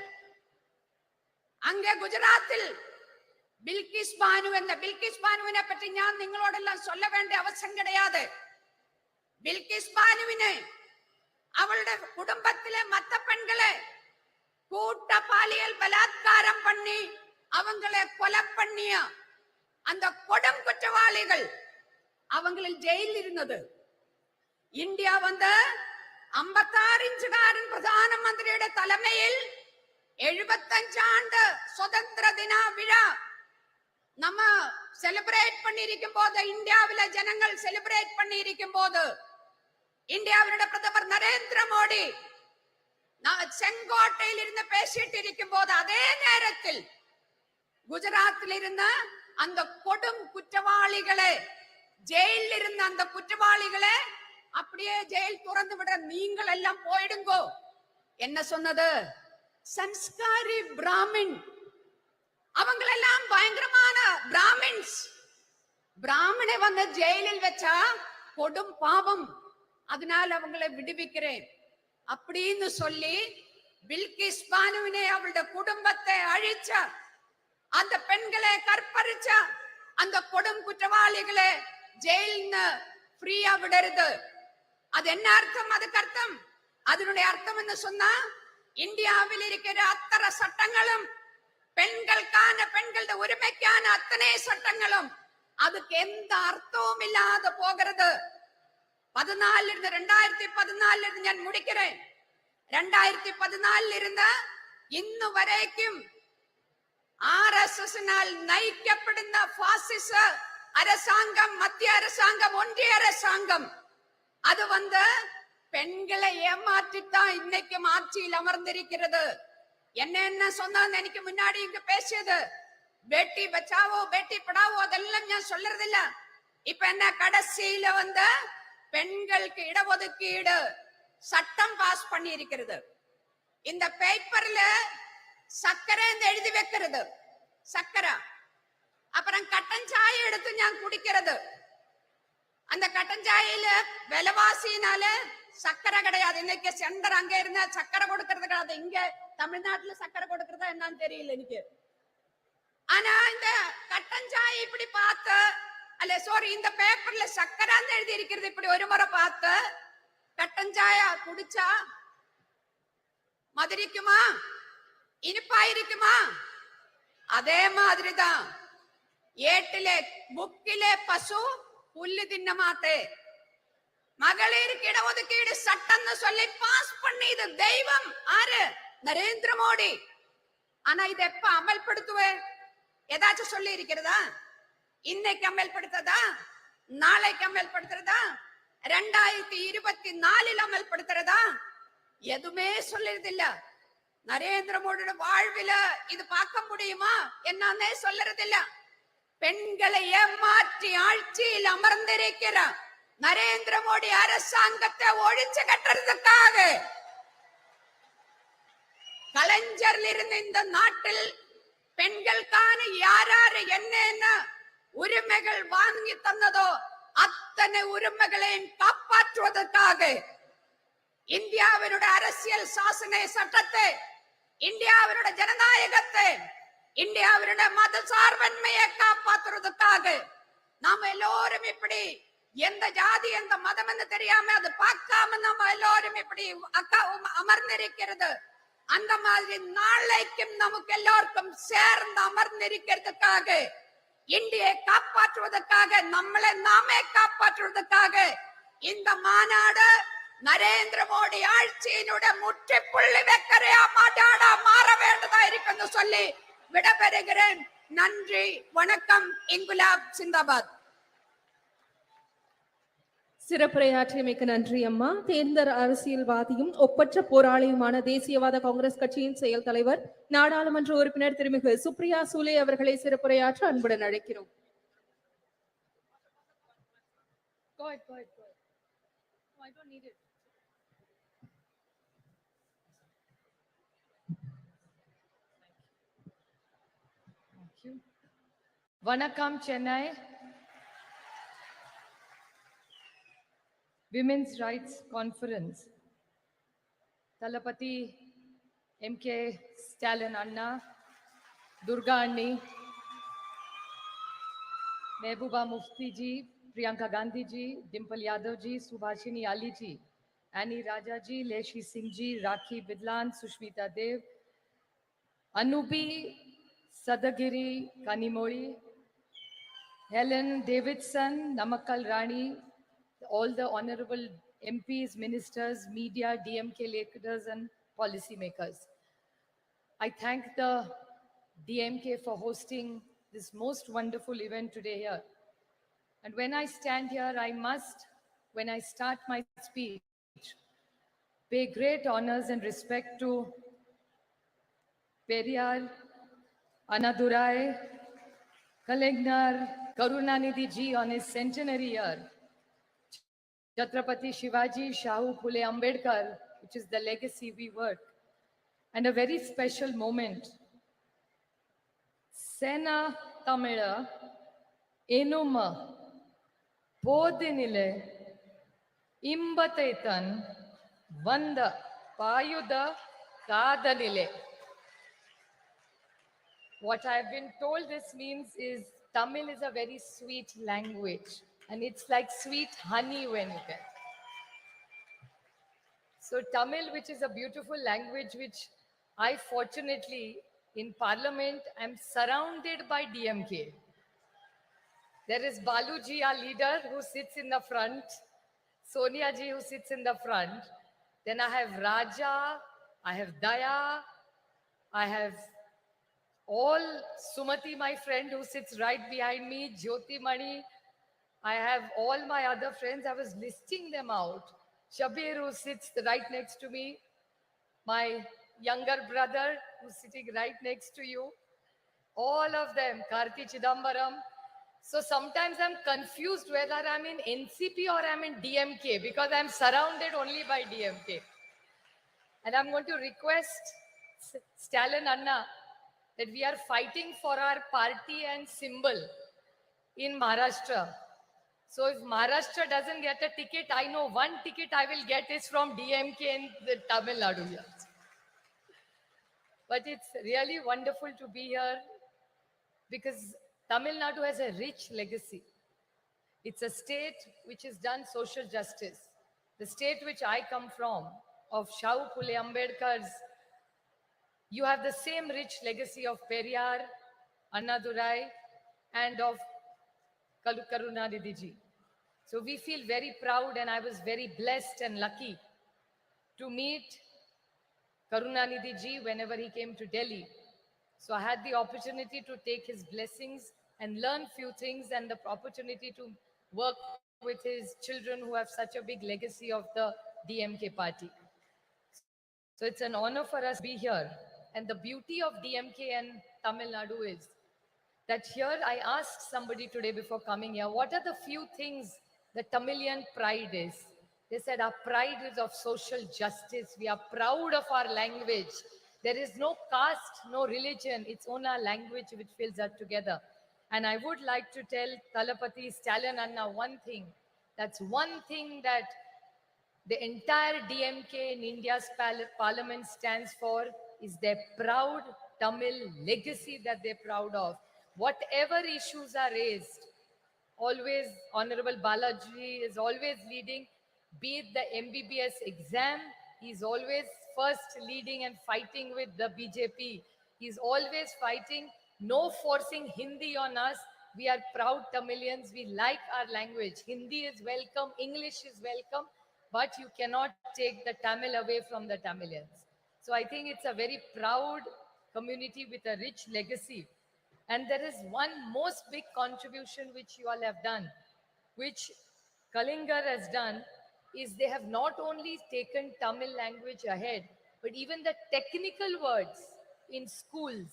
அங்கே குஜராத்தில் ബിൽക്കിസ് ബാനുവിനെ പറ്റി ഞാൻ നിങ്ങളോടെല്ലാം சொல்ல വേണ്ട അവസരം கிடையாது. ബിൽക്കിസ് ബാനുവിനെ അവളുടെ കുടുംബത്തിലെ മറ്റ പെൺകളെ കൂട്ട പാലിയൽ ബലാത്കാരം பண்ணி அவங்களை கொலை பண்ணிய அந்த கொடும் குற்றவாளிகள் അവങ്ങളിൽ ജയിലിൽ ഇരുന്നത്. ഇന്ത്യ വന്ന് 56 ഇഞ്ചുകാരൻ പ്രധാനമന്ത്രിയുടെ തലമയിൽ 75 ആണ്ട് സ്വതന്ത്ര ദിന വിഴ നമ്മ സെലിബ്രേറ്റ് பண்ணிருக்கும்போது இந்தியாவில ஜனங்கள் செலிப்ரேட் பண்ணிருக்கும்போது இந்தியாவினுடைய பிரதமர் நரேந்திர மோடி செங்கோட்டையில் இருந்து பேசிட்டு இருக்கும்போது அதே நேரத்தில் குஜராத்தில் இருந்த அந்த கொடும் குற்றவாளிகளை ஜெயிலில் இருந்த அந்த குற்றவாளிகளை அப்படியே ஜெயில் திறந்து விட நீங்கள் எல்லாம் போயிடுங்கோ என்ன சொன்னது? சன்ஸ்காரி பிராமின் அவங்களெல்லாம் பயங்கரமான பிராமின்ஸ். பிராமணை வந்து ஜெயிலில் வச்சா கொடும் பாவம், அதனால அவங்களை விடுவிக்கிறேன் அப்படின்னு சொல்லி பில்கிஸ் பானுவினை அவளுடைய குடும்பத்தை அழிச்ச அந்த பெண்களை கற்பழிச்ச அந்த கொடும் குற்றவாளிகளை ஜெயில்னு ஃப்ரீயா விடுறது. அது என்ன அர்த்தம்? அதுக்கு அர்த்தம், அதனுடைய அர்த்தம் என்ன சொன்னா, இந்தியாவில் இருக்கிற அத்தனை சட்டங்களும் பெண்களுக்கான பெண்களோட உரிமைக்கான அத்தனை சட்டங்களும் அதுக்கு எந்த அர்த்தமும் இல்லாத போகிறது. 2014 இருந்து ഞാൻ முடிக்கிறேன். 2014 இருந்த ഇന്നു വരേക്കും RSSനാൽ നയിക്കപ്പെടുന്ന ഫാസിസ அரசாங்கம், மத்திய அரசாங்கம், ஒன்றிய அரசாங்கம் அது வந்து பெண்களை ஏமாற்றித்தான் இன்னைக்கு ஆட்சியில் அமர்ந்திருக்கிறது. என்ன சொன்னான்னு எனக்கு முன்னாடி இங்க பேசியது பேட்டி பச்சாவோ பேட்டி படாவோ அதெல்லாம் நான் சொல்றது இல்ல. இப்ப என்ன கடைசியில வந்து பெண்களுக்கு இடஒதுக்கீடு சட்டம் பாஸ் பண்ணி இருக்கிறது. இந்த பேப்பர்ல சக்கரை எழுதி வைக்கிறது, சக்கரை. அப்புறம் கட்டன் சாயை எடுத்து நான் குடிக்கிறது. அந்த கட்டன் சாயில விலைவாசினால சக்கரை கிடையாது. இன்னைக்கு சென்டர் அங்க இருந்தா சக்கரை கொடுக்கறது கிடையாது. இங்க தமிழ்நாட்டுல சக்கரை கொடுக்கறதா என்னன்னு தெரியல எனக்கு. ஆனா இந்த கட்டன் சாயை இப்படி பார்த்து, அல்ல சாரி, இந்த பேப்பர்ல சக்கரான்னு எழுதி இருக்கிறது இப்படி ஒரு முறை பார்த்து கட்டன் சாயா குடிச்சா மதுரிக்குமா, இனிப்பா இருக்குமா? அதே மாதிரிதான் ஏட்டிலே புக்கிலே பசு புல்லு தின்ன மாட்டே. மகளிருக்கு இடஒதுக்கீடு சட்டம்னு சொல்லி பாஸ் பண்ணிது தெய்வம் ஆறு? நரேந்திர மோடி. ஆனா இதை எப்ப அமல்படுத்துவே? ஏதாச்சும் சொல்லி இருக்கிறதா? இன்னைக்கு அமல்படுத்ததா? நாளைக்கு அமல்படுத்துறதா? 2024 அமல்படுத்துறதா? எதுவுமே சொல்லுறது இல்ல. நரேந்திர மோடியோட வாழ்வில இது பார்க்க முடியுமா என்னன்னே சொல்லுறது இல்ல. பெண்களை ஏமாற்றி ஆட்சியில் அமர்ந்திருக்கிற நரேந்திர மோடி அரசாங்கத்தை ஒழிச்சு கட்டுறதுக்காக கலைஞரில் இருந்து இந்த நாட்டில் பெண்களுக்கான யாராரு என்ன உரிமைகள் வாங்கி தந்ததோ அத்தனை உரிமைகளையும் காப்பாற்றுவதற்காக இந்தியாவினுடைய அரசியல் சாசன சட்டத்தை, இந்தியாவினுடைய ஜனநாயகத்தை, இந்தியாவினுடைய மத சார்பன்மையை காப்பாற்றுவதற்காக நாம எல்லோரும் இப்படி எந்த ஜாதி எந்த மதம் என்று தெரியாம அது பார்க்காம நம்ம எல்லோரும் இப்படி அமர்ந்திருக்கிறது. அந்த மாதிரி நாளைக்கும் நமக்கு எல்லோருக்கும் சேர்ந்து அமர்ந்திருக்கிறதுக்காக, இந்தியை காப்பாற்றுவதற்காக, நம்மளை நாமே காப்பாற்றுவதற்காக இந்த மாநாடு நரேந்திர மோடி ஆட்சியினுடைய முற்றுப்புள்ளி வைக்கிற மாநாடா மாற வேண்டதா இருக்குன்னு சொல்லி விடைபெறுகிறேன். நன்றி, வணக்கம். இன்குலாப் சிந்தாபாத். சிறப்புரையாற்றியமைக்கு நன்றி அம்மா. தேர்ந்த அரசியல்வாதியும் ஒப்பற்ற போராளியுமான தேசியவாத காங்கிரஸ் கட்சியின் செயல் தலைவர் நாடாளுமன்ற உறுப்பினர் திருமிகு சுப்ரியா சூலே அவர்களை சிறப்புரையாற்ற அன்புடன் அழைக்கிறோம். Vanakkam, Chennai. Women's Rights Conference. Talapati MK Stalin Anna, Durga Anni, Mehbooba Mufti ji, Priyanka Gandhi ji, Dimple Yadav ji, Subhashini Ali ji, Annie Raja ji, Leshi Singh ji, Rakhi Bidlan, Sushmita Dev, Anubi, Sadagiri Kanimoli, Helen Davidson, Namakkal Rani, all the honorable MPs, ministers, media, DMK leaders and policymakers. I thank the DMK for hosting this most wonderful event today here. And when I stand here, I must, when I start my speech, pay great honors and respect to Periyar, Annadurai, Kalingnar, Karunanidhi ji on his centenary year, Chhatrapati Shivaji, Shahu Phule Ambedkar, which is the legacy we work, and a very special moment. Sena Tamila, Enuma, Podinile, Imbataitan, Vanda, Payuda, Kadanile. What I've been told this means is Tamil is a very sweet language and it's like sweet honey when you get. So Tamil, which is a beautiful language, which I fortunately in Parliament am surrounded by DMK. There is Baluji, our leader, who sits in the front, Sonia ji, who sits in the front. Then I have Raja, I have Daya, I have all Sumati, my friend, who sits right behind me, Jyoti Mani. I have all my other friends. I was listing them out. Shabir, who sits right next to me, my younger brother, who's sitting right next to you, all of them, Karti Chidambaram. So sometimes I'm confused whether I'm in NCP or I'm in DMK because I'm surrounded only by DMK. And I'm going to request Stalin Anna that we are fighting for our party and symbol in Maharashtra. So if Maharashtra doesn't get a ticket, I know one ticket I will get is from DMK in the Tamil Nadu here. But it's really wonderful to be here because Tamil Nadu has a rich legacy. It's a state which has done social justice. The state which I come from, of Shahu Phule Ambedkar's, you have the same rich legacy of Periyar, Annadurai, and of Karunanidhi ji. So we feel very proud, and I was very blessed and lucky to meet Karunanidhi ji whenever he came to Delhi. So I had the opportunity to take his blessings and learn few things, and the opportunity to work with his children who have such a big legacy of the DMK party. So it's an honor for us to be here. And the beauty of DMK and Tamil Nadu is that here I asked somebody today before coming here, what are the few things the Tamilian pride is? They said our pride is of social justice. We are proud of our language. There is no caste, no religion. It's only our language which fills us together. And I would like to tell Talapati Stalin Anna one thing. That's one thing that the entire DMK in India's parliament stands for is their proud Tamil legacy that they're proud of. Whatever issues are raised, always Honorable Balaji is always leading, be it the MBBS exam, he's always first leading and fighting with the BJP. He's always fighting, no forcing Hindi on us. We are proud Tamilians, we like our language. Hindi is welcome, English is welcome, but you cannot take the Tamil away from the Tamilians. So I think it's a very proud community with a rich legacy. And there is one most big contribution which you all have done, which Kalingar has done, is they have not only taken Tamil language ahead, but even the technical words in schools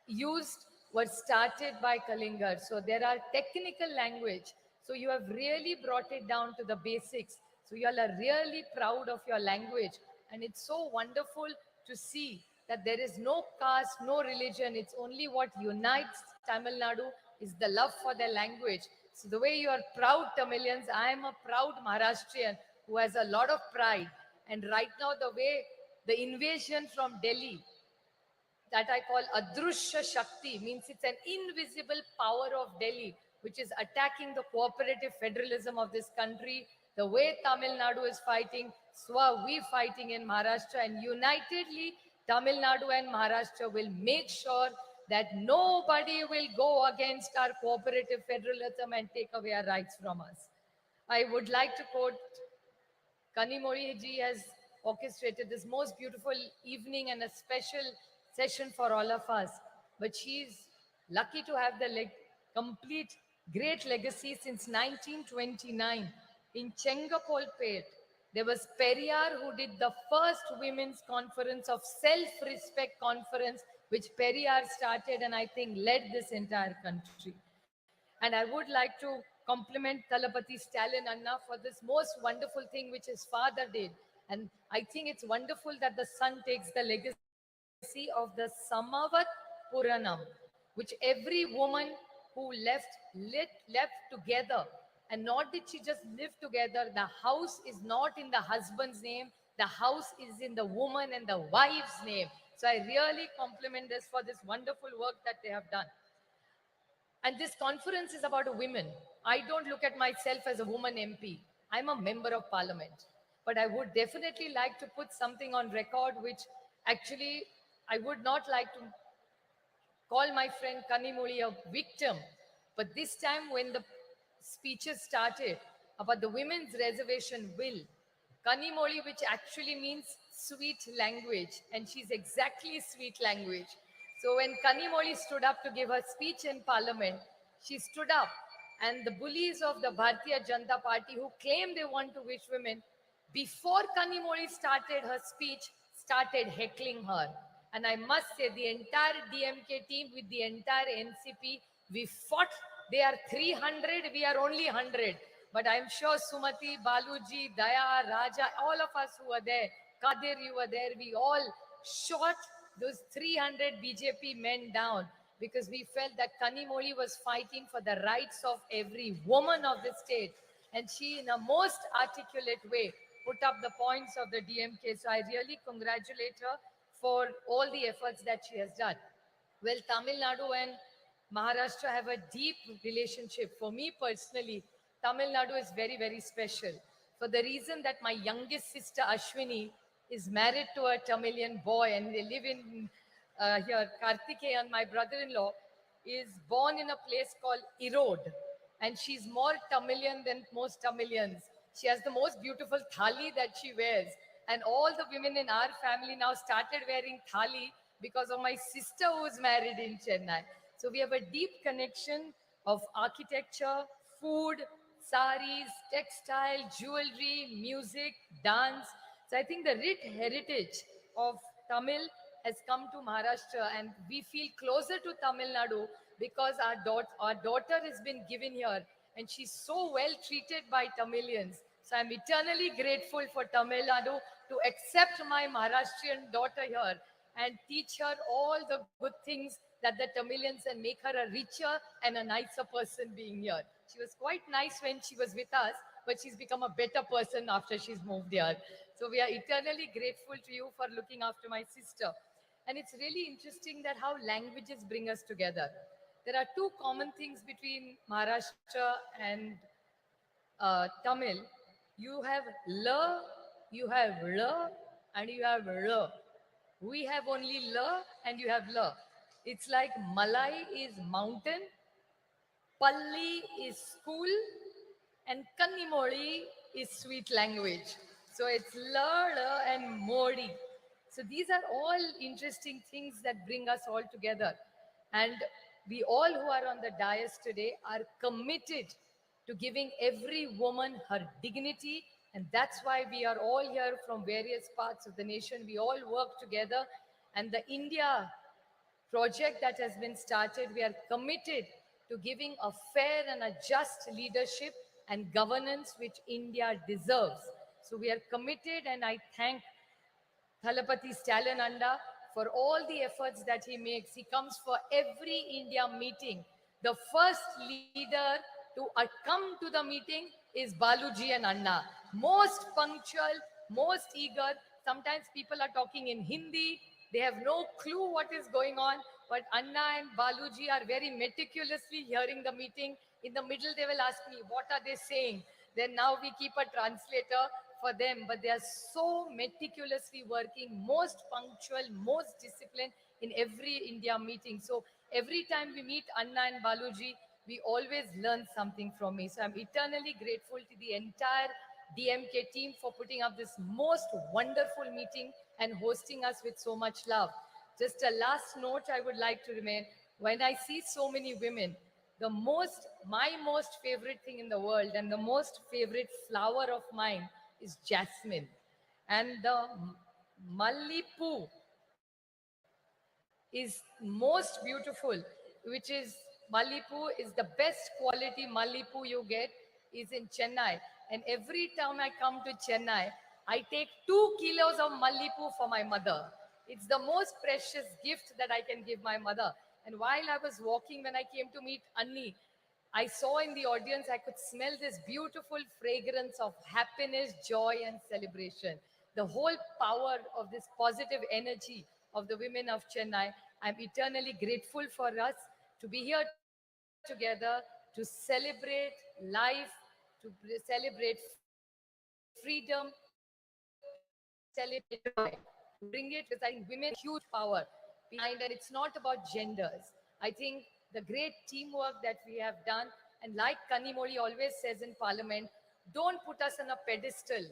used were started by Kalingar. So there are technical language. So you have really brought it down to the basics. So you all are really proud of your language. And it's so wonderful to see that there is no caste, no religion. It's only what unites Tamil Nadu is the love for their language. So the way you are proud Tamilians, I am a proud Maharashtrian who has a lot of pride. And right now, the way the invasion from Delhi, that I call Adrushya Shakti, means it's an invisible power of Delhi, which is attacking the cooperative federalism of this country. The way Tamil Nadu is fighting, so are we fighting in Maharashtra, and unitedly, Tamil Nadu and Maharashtra will make sure that nobody will go against our cooperative federalism and take away our rights from us. I would like to quote Kanimori ji has orchestrated this most beautiful evening and a special session for all of us. But she's lucky to have the complete great legacy since 1929 in Chengapolpet. There was Periyar who did the first women's conference of self-respect conference, which Periyar started and I think led this entire country. And I would like to compliment Talapati Stalin Anna for this most wonderful thing which his father did. And I think it's wonderful that the son takes the legacy of the Samavat Puranam, which every woman who left together. And not did she just live together, the house is not in the husband's name, the house is in the woman and the wife's name. So I really compliment this for this wonderful work that they have done. And this conference is about women. I don't look at myself as a woman MP. I'm a member of parliament. But I would definitely like to put something on record, which actually I would not like to call my friend Kanimoli a victim. But this time when the speeches started about the women's reservation bill, Kanimoli, which actually means sweet language, and she's exactly sweet language. So when Kanimoli stood up to give her speech in parliament, she stood up and the bullies of the Bharatiya Janata Party who claim they want to wish women, before Kanimoli started her speech, started heckling her. And I must say the entire DMK team with the entire NCP, we fought. They are 300, we are only 100. But I'm sure Sumati, Baluji, Daya, Raja, all of us who were there, Kadir, you were there, we all shot those 300 BJP men down because we felt that Kanimoli was fighting for the rights of every woman of the state. And she, in a most articulate way, put up the points of the DMK. So I really congratulate her for all the efforts that she has done. Well, Tamil Nadu and Maharashtra have a deep relationship. For me personally, Tamil Nadu is very, very special for the reason that my youngest sister Ashwini is married to a Tamilian boy and they live in here. Kartikeyan, my brother-in-law, is born in a place called Erode and she's more Tamilian than most Tamilians. She has the most beautiful thali that she wears. And all the women in our family now started wearing thali because of my sister who's married in Chennai. So we have a deep connection of architecture, food, saris, textile, jewelry, music, dance. So I think the rich heritage of Tamil has come to Maharashtra and we feel closer to Tamil Nadu because our daughter has been given here and she's so well treated by Tamilians. So I'm eternally grateful for Tamil Nadu to accept my Maharashtrian daughter here and teach her all the good things that the Tamilians and make her a richer and a nicer person being here. She was quite nice when she was with us, but she's become a better person after she's moved here. So we are eternally grateful to you for looking after my sister. And it's really interesting that how languages bring us together. There are two common things between Maharashtra and Tamil. You have la, you have la, and you have la. We have only la and you have la. It's like Malai is mountain, Palli is school, and Kannimoli is sweet language. So it's la, la, and modi. So these are all interesting things that bring us all together. And we all who are on the dais today are committed to giving every woman her dignity. And that's why we are all here from various parts of the nation. We all work together. And the India project that has been started, we are committed to giving a fair and a just leadership and governance which India deserves. So we are committed and I thank Thalapati Stalin Anda for all the efforts that he makes. He comes for every India meeting. The first leader to come to the meeting is Baluji and Anna. Most punctual, most eager. Sometimes people are talking in Hindi. They have no clue what is going on. But Anna and Baluji are very meticulously hearing the meeting. In the middle, they will ask me, what are they saying? Then now we keep a translator for them, but they are so meticulously working, most punctual, most disciplined in every India meeting. So every time we meet Anna and Baluji, we always learn something from me. So I'm eternally grateful to the entire DMK team for putting up this most wonderful meeting and hosting us with so much love. Just a last note I would like to remain, when I see so many women, my most favorite thing in the world and the most favorite flower of mine is jasmine. And the Mallipu is most beautiful, which is Mallipu is the best quality Mallipu you get is in Chennai. And every time I come to Chennai, I take 2 kilos of Mallipu for my mother. It's the most precious gift that I can give my mother. And while I was walking, when I came to meet Anni, I saw in the audience, I could smell this beautiful fragrance of happiness, joy, and celebration. The whole power of this positive energy of the women of Chennai. I'm eternally grateful for us to be here together to celebrate life, to celebrate freedom, to celebrate joy, to bring it because I think women have huge power behind, and it's not about genders. I think the great teamwork that we have done, and like Kanimoli always says in Parliament, don't put us on a pedestal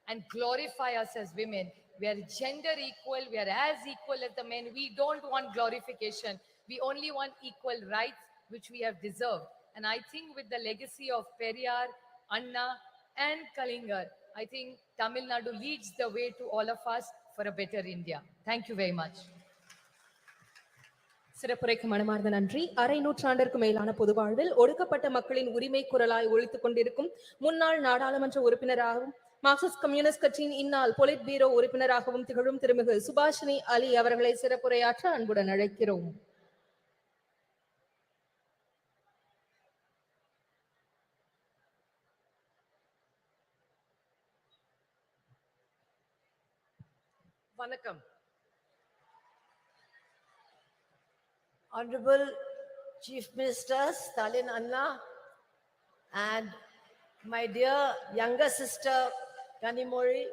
and glorify us as women. We are gender equal, we are as equal as the men. We don't want glorification. We only want equal rights, which we have deserved. And I think with the legacy of Periyar, Anna, and Kalingar, I think Tamil Nadu leads the way to all of us for a better India. Thank you very much. சிறப்புரைக்கு மனமார்ந்த நன்றி. அரை நூற்றாண்டிற்கு மேலான பொது வாழ்வில் ஒடுக்கப்பட்ட மக்களின் உரிமை குரலாய் ஒலித்துக் கொண்டிருக்கும் முன்னாள் நாடாளுமன்ற உறுப்பினராகவும் மார்க்சிஸ்ட் கம்யூனிஸ்ட் கட்சியின் இந்நாள் பொலிட் பீரோ உறுப்பினராகவும் திகழும் திருமிகு சுபாஷினி அலி அவர்களை சிறப்புரையாற்ற அன்புடன் அழைக்கிறோம். Vanakkam. Honorable Chief Minister Stalin Anna and my dear younger sister Kanimori,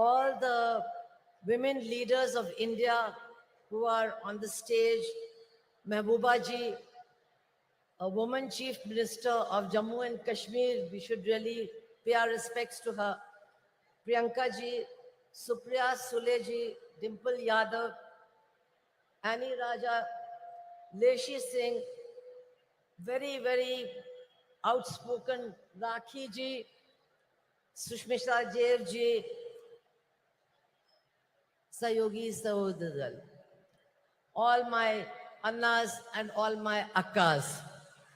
all the women leaders of India who are on the stage, Mehbooba ji, a woman Chief Minister of Jammu and Kashmir, we should really pay our respects to her, Priyanka ji, Supriya Sule ji, Dimple Yadav, Annie Raja, Leshi Singh, very, very outspoken Rakhi ji, Sushmita Dev ji, Sayogi Sahodadal, all my Annas and all my Akkas,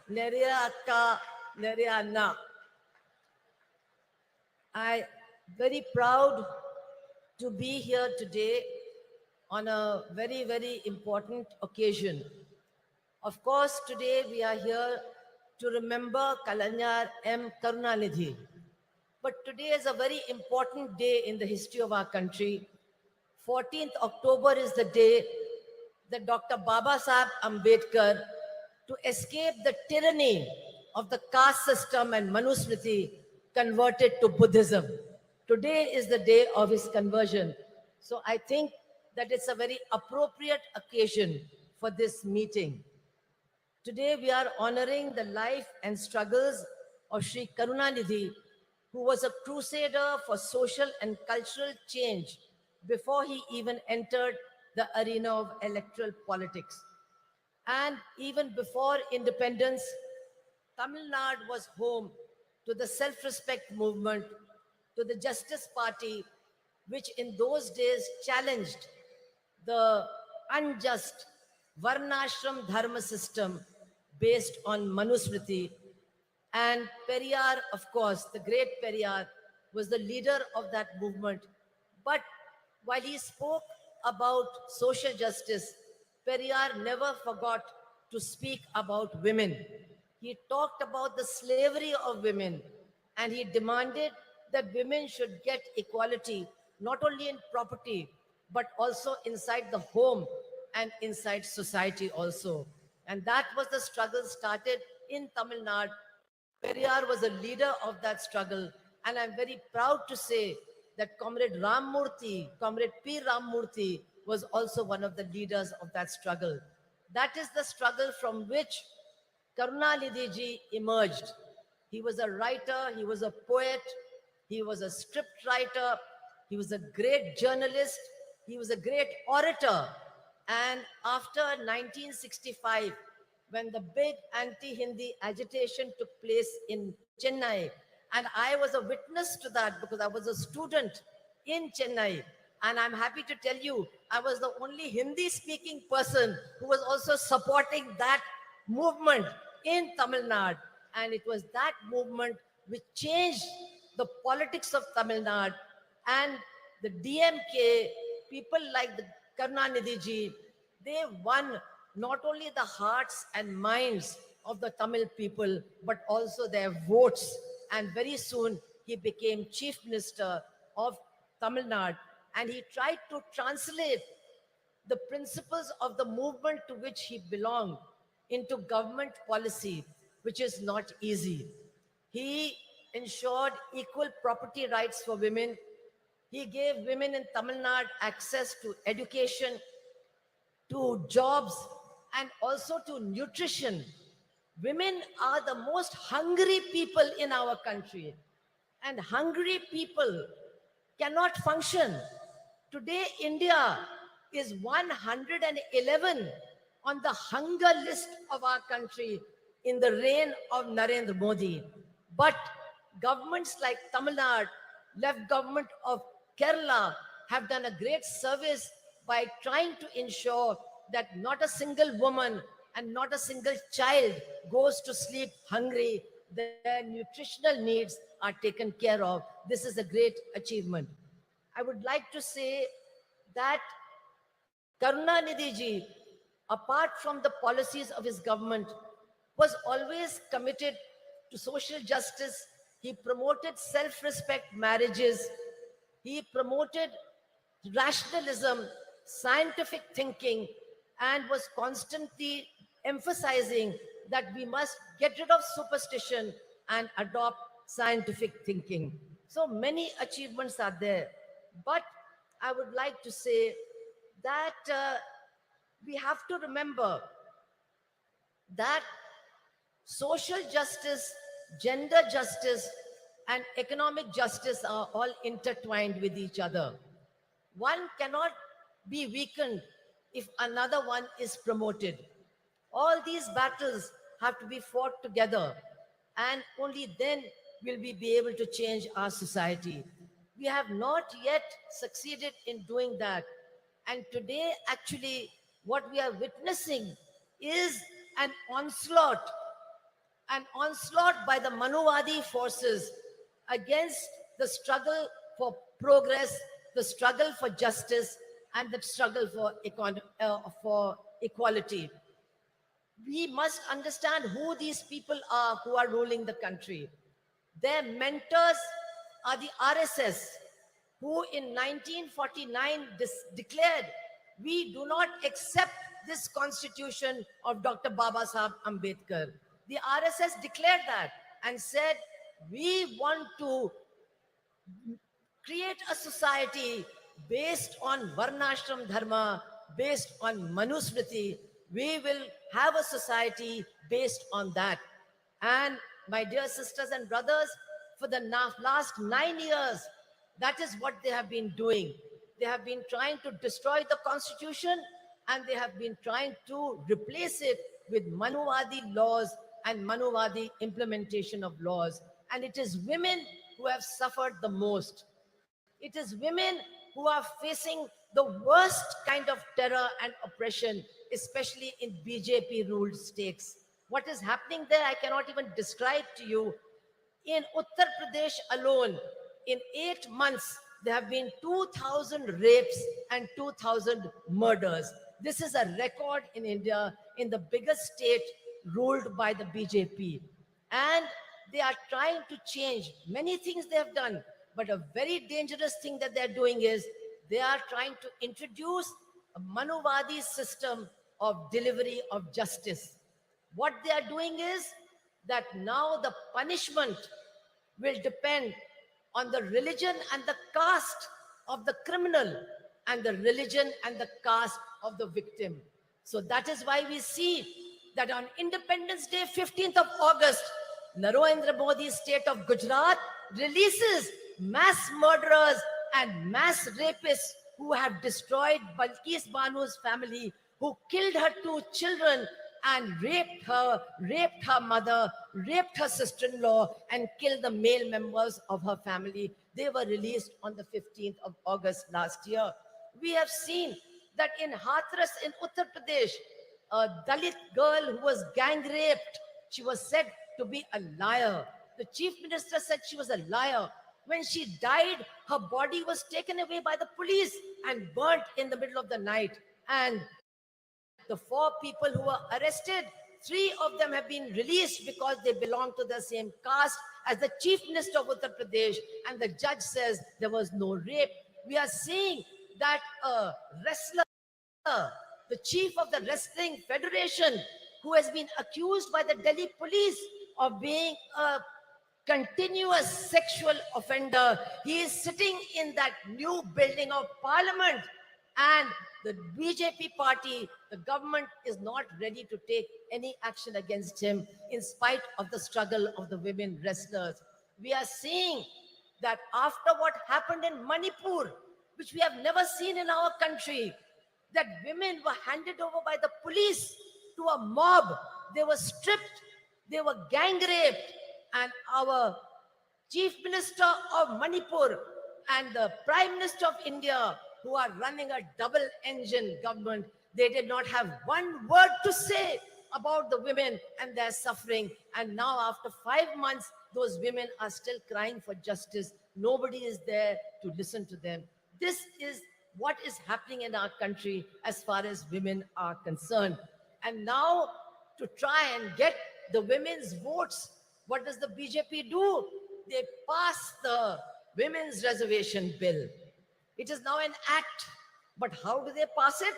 Neriya Akka, Neriya Anna. I very proud to be here today on a very, very important occasion. Of course, today we are here to remember Kalanyar M. Karunanidhi. But today is a very important day in the history of our country. 14th October is the day that Dr. Baba Saheb Ambedkar, to escape the tyranny of the caste system and Manusmriti, converted to Buddhism. Today is the day of his conversion. So I think that it's a very appropriate occasion for this meeting. Today we are honoring the life and struggles of Sri Karunanidhi, who was a crusader for social and cultural change before he even entered the arena of electoral politics. And even before independence, Tamil Nadu was home to the self-respect movement, to the Justice Party, which in those days challenged the unjust Varnashram Dharma system based on Manusmriti. And Periyar, of course, the great Periyar, was the leader of that movement. But while he spoke about social justice, Periyar never forgot to speak about women. He talked about the slavery of women, and he demanded that women should get equality, not only in property, but also inside the home and inside society also. And that was the struggle started in Tamil Nadu. Periyar was a leader of that struggle. And I'm very proud to say that Comrade P. Ram Murthy was also one of the leaders of that struggle. That is the struggle from which Karunanidhi ji emerged. He was a writer, he was a poet, he was a script writer, he was a great journalist, he was a great orator. And after 1965, when the big anti-Hindi agitation took place in Chennai, and I was a witness to that because I was a student in Chennai. And I'm happy to tell you, I was the only Hindi speaking person who was also supporting that movement in Tamil Nadu. And it was that movement which changed the politics of Tamil Nadu. And the DMK, people like the Karunanidhi ji, they won not only the hearts and minds of the Tamil people, but also their votes. And very soon he became Chief Minister of Tamil Nadu. And he tried to translate the principles of the movement to which he belonged into government policy, which is not easy. He ensured equal property rights for women. He gave women in Tamil Nadu access to education, to jobs, and also to nutrition. Women are the most hungry people in our country, and hungry people cannot function. Today, India is 111 on the hunger list of our country in the reign of Narendra Modi. But governments like Tamil Nadu, left government of Kerala have done a great service by trying to ensure that not a single woman and not a single child goes to sleep hungry. Their nutritional needs are taken care of. This is a great achievement. I would like to say that Karunanidhi ji, apart from the policies of his government, was always committed to social justice. He promoted self-respect marriages. He promoted rationalism, scientific thinking, and was constantly emphasizing that we must get rid of superstition and adopt scientific thinking. So many achievements are there. But I would like to say that we have to remember that social justice, gender justice, and economic justice are all intertwined with each other. One cannot be weakened if another one is promoted. All these battles have to be fought together, and only then will we be able to change our society. We have not yet succeeded in doing that. And today, actually, what we are witnessing is an onslaught by the Manuvadi forces against the struggle for progress, the struggle for justice, and the struggle for equality. We must understand who these people are who are ruling the country. Their mentors are the RSS, who in 1949 declared, we do not accept this constitution of Dr. Baba Sahib Ambedkar. The RSS declared that and said, we want to create a society based on Varnashram Dharma, based on Manusmriti. We will have a society based on that. And my dear sisters and brothers, for the last 9 years, that is what they have been doing. They have been trying to destroy the constitution, and they have been trying to replace it with Manuvadi laws and Manuvadi implementation of laws. And it is women who have suffered the most. It is women who are facing the worst kind of terror and oppression, especially in BJP-ruled states. What is happening there, I cannot even describe to you. In Uttar Pradesh alone, in 8 months, there have been 2,000 rapes and 2,000 murders. This is a record in India, in the biggest state ruled by the BJP. And they are trying to change many things they have done. But a very dangerous thing that they're doing is they are trying to introduce a Manuvadi system of delivery of justice. What they are doing is that now the punishment will depend on the religion and the caste of the criminal and the religion and the caste of the victim. So that is why we see that on Independence Day, 15th of August, Narendra Modi's state of Gujarat releases mass murderers and mass rapists who have destroyed Balkis Banu's family, who killed her 2 children and raped her mother, raped her sister-in-law, and killed the male members of her family. They were released on the 15th of August last year. We have seen that in Hathras in Uttar Pradesh, a Dalit girl who was gang raped, she was said to be a liar. The chief minister said she was a liar. When she died, her body was taken away by the police and burnt in the middle of the night. And the 4 people who were arrested, 3 of them have been released because they belong to the same caste as the chief minister of Uttar Pradesh, and the judge says there was no rape. We are seeing that a wrestler, the chief of the Wrestling Federation, who has been accused by the Delhi police of being a continuous sexual offender, he is sitting in that new building of parliament, and the BJP party, the government, is not ready to take any action against him in spite of the struggle of the women wrestlers. We are seeing that after what happened in Manipur, which we have never seen in our country, that women were handed over by the police to a mob. They were stripped, they were gang raped, and our chief minister of Manipur and the prime minister of India, who are running a double engine government, they did not have one word to say about the women and their suffering. And now after 5 months, those women are still crying for justice. Nobody is there to listen to them. This is what is happening in our country as far as women are concerned. And now, to try and get the women's votes, what does the BJP do? They pass the Women's Reservation Bill. It is now an act. But how do they pass it?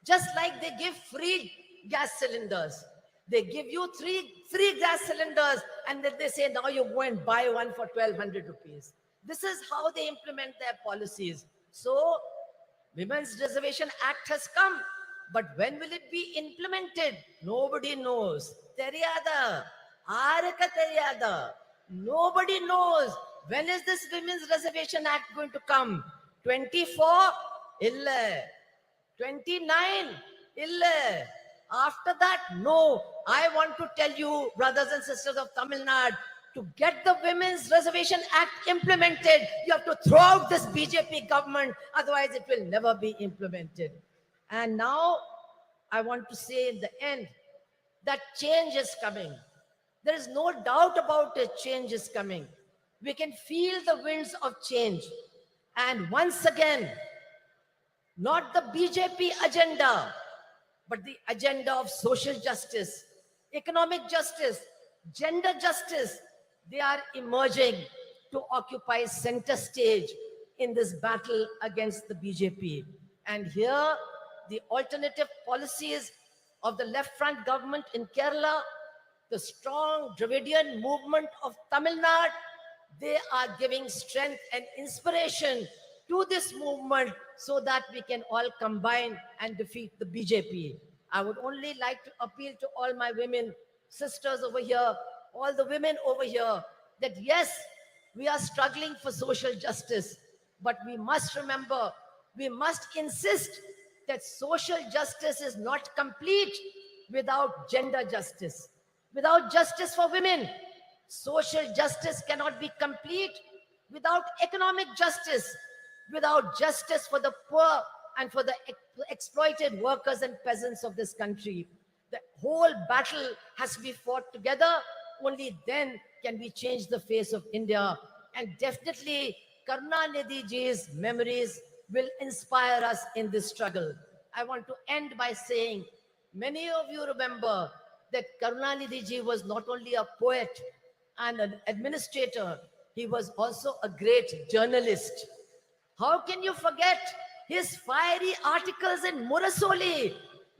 Just like they give free gas cylinders. They give you 3 free gas cylinders, and then they say, now you go and buy one for 1,200 rupees. This is how they implement their policies. So, Women's Reservation Act has come, but when will it be implemented? Nobody knows. Teriyada, aarka teriyada. Nobody knows. When is this Women's Reservation Act going to come? 24? Illa. 29? Illa. After that, no. I want to tell you, brothers and sisters of Tamil Nadu, to get the Women's Reservation Act implemented, you have to throw out this BJP government, otherwise it will never be implemented. And now, I want to say in the end, that change is coming. There is no doubt about it, change is coming. We can feel the winds of change. And once again, not the BJP agenda, but the agenda of social justice, economic justice, gender justice, they are emerging to occupy center stage in this battle against the BJP. And here, the alternative policies of the left front government in Kerala, the strong Dravidian movement of Tamil Nadu, they are giving strength and inspiration to this movement so that we can all combine and defeat the BJP. I would only like to appeal to all my women sisters over here, all the women over here, that yes, we are struggling for social justice, but we must remember, we must insist that social justice is not complete without gender justice, without justice for women. Social justice cannot be complete without economic justice, without justice for the poor and for the exploited workers and peasants of this country. The whole battle has to be fought together. Only then can we change the face of India. And definitely, Karunanidhi ji's memories will inspire us in this struggle. I want to end by saying, many of you remember that Karunanidhi ji was not only a poet and an administrator, he was also a great journalist. How can you forget his fiery articles in Murasoli,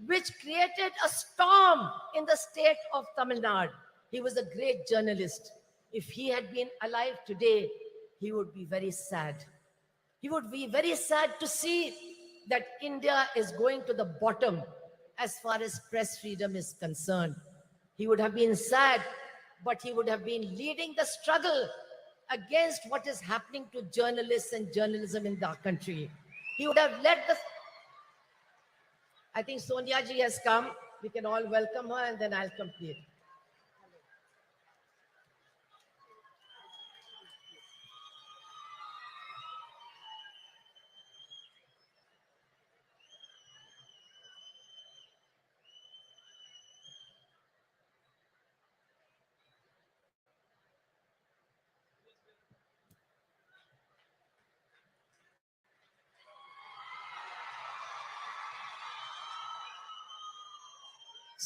which created a storm in the state of Tamil Nadu? He was a great journalist. If he had been alive today, he would be very sad. He would be very sad to see that India is going to the bottom. as far as press freedom is concerned. He would have been sad, but he would have been leading the struggle against what is happening to journalists and journalism in our country. He would have led the... I think Sonia ji has come. We can all welcome her and then I'll complete.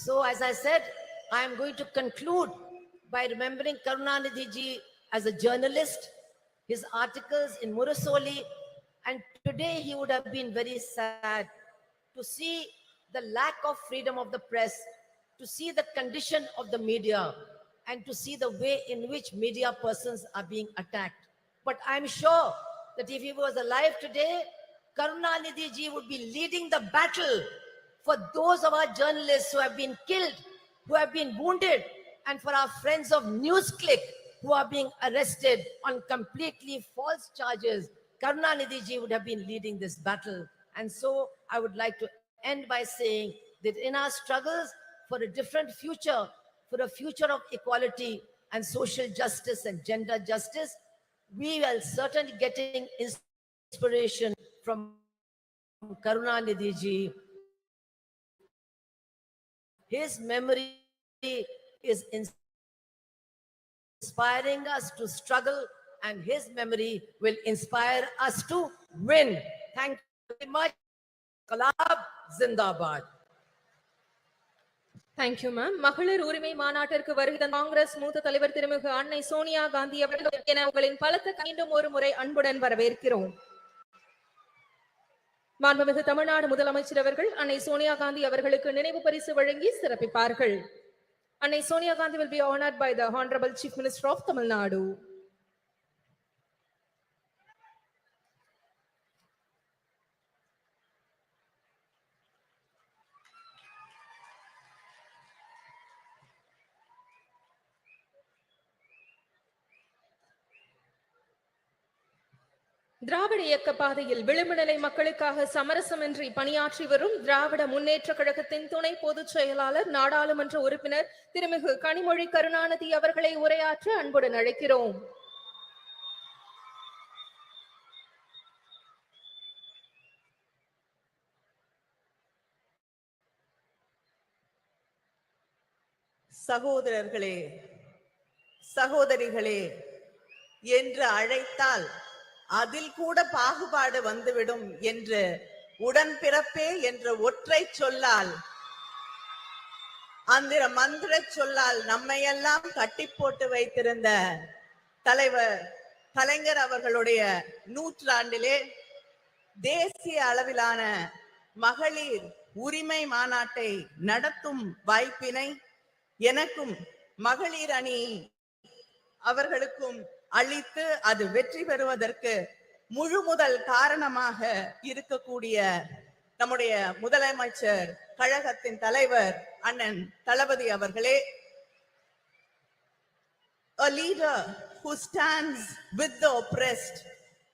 So as I said, I am going to conclude by remembering Karunanidhi ji as a journalist, his articles in Murasoli, and today he would have been very sad to see the lack of freedom of the press, to see the condition of the media, and to see the way in which media persons are being attacked. But I'm sure that if he was alive today, Karunanidhi ji would be leading the battle for those of our journalists who have been killed, who have been wounded, and for our friends of NewsClick who are being arrested on completely false charges. Karunanidhi ji would have been leading this battle. And so I would like to end by saying that in our struggles for a different future, for a future of equality and social justice and gender justice, we are certainly getting inspiration from Karunanidhi ji. His memory is inspiring us to struggle, and his memory will inspire us to win. Thank you very much. Kalab Zindabad. Thank you ma'am. மகளிர் உரிமை மாநாட்டிற்கு வருகிற காங்கிரஸ் மூத்த தலைவர் திருமிகு அன்னை சோனியா காந்தி அவர்கள் என உங்களின் பலத்த மீண்டும் ஒரு முறை அன்புடன் வரவேற்கிறோம். மாண்புமிகு தமிழ்நாடு முதலமைச்சர் அவர்கள் அன்னை சோனியா காந்தி அவர்களுக்கு நினைவு பரிசு வழங்கி சிறப்பிப்பார்கள். அன்னை Sonia Gandhi will be honored by the Honorable Chief Minister of Tamil Nadu. திராவிட இயக்க பாதையில் விளிம்பு நிலை மக்களுக்காக சமரசமின்றி பணியாற்றி வரும் திராவிட முன்னேற்ற கழகத்தின் துணை பொதுச் செயலாளர் நாடாளுமன்ற உறுப்பினர் திருமிகு கனிமொழி கருணாநிதி அவர்களை உரையாற்ற அன்புடன் அழைக்கிறோம். சகோதரர்களே, சகோதரிகளே என்று அழைத்தால் அதில் கூட பாகுபாடு வந்துவிடும் என்று உடன்பிறப்பே என்ற ஒற்றை சொல்லால், அந்த மந்திர சொல்லால் நம்மையெல்லாம் கட்டி போட்டு வைத்திருந்த தலைவர் கலைஞர் அவர்களுடைய நூற்றாண்டிலே தேசிய அளவிலான மகளிர் உரிமை மாநாட்டை நடத்தும் வாய்ப்பினை எனக்கும் மகளிர் அணி அவர்களுக்கும் அளித்து அது வெற்றி பெறுவதற்கு முழு முதல் காரணமாக இருக்கக்கூடிய நம்முடைய முதலமைச்சர் கழகத்தின் தலைவர் அண்ணன் தளபதி அவர்களே, a leader who stands with the oppressed,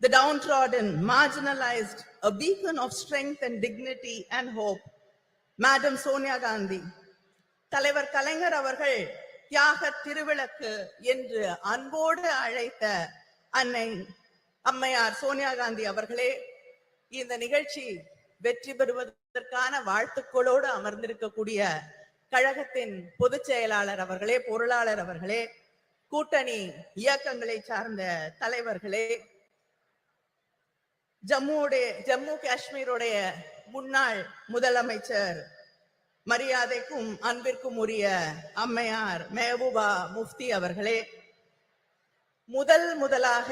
the downtrodden, marginalized, a beacon of strength and dignity and hope, Madam Sonia Gandhi. தலைவர் கலைஞர் அவர்கள் தியாக திருவிளக்கு என்று அன்போடு அழைத்த அன்னை அம்மையார் சோனியா காந்தி அவர்களே, இந்த நிகழ்ச்சி வெற்றி பெறுவதற்கான வாழ்த்துக்களோடு அமர்ந்திருக்கக்கூடிய கழகத்தின் பொதுச் செயலாளர் அவர்களே, பொருளாளர் அவர்களே, கூட்டணி இயக்கங்களை சார்ந்த தலைவர்களே, ஜம்மு காஷ்மீருடைய முன்னாள் முதலமைச்சர் மரியாதைக்கும் அன்பிற்கும் உரிய அம்மையார் மெஹபூபா முஃப்தி அவர்களே, முதலாக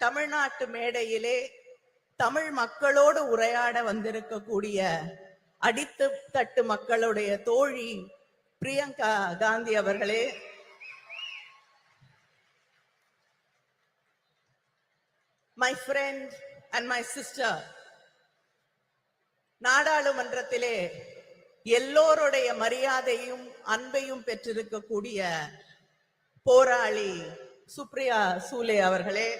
தமிழ்நாட்டு மேடையிலே தமிழ் மக்களோடு உரையாட வந்திருக்கக்கூடிய அடித்து தட்டு மக்களுடைய தோழி பிரியங்கா காந்தி அவர்களே, my friend and my sister, நாடாளுமன்றத்திலே எல்லோருடைய மரியாதையும் அன்பையும் பெற்றிருக்கக்கூடிய போராளி சுப்ரியா சூலே அவர்களே,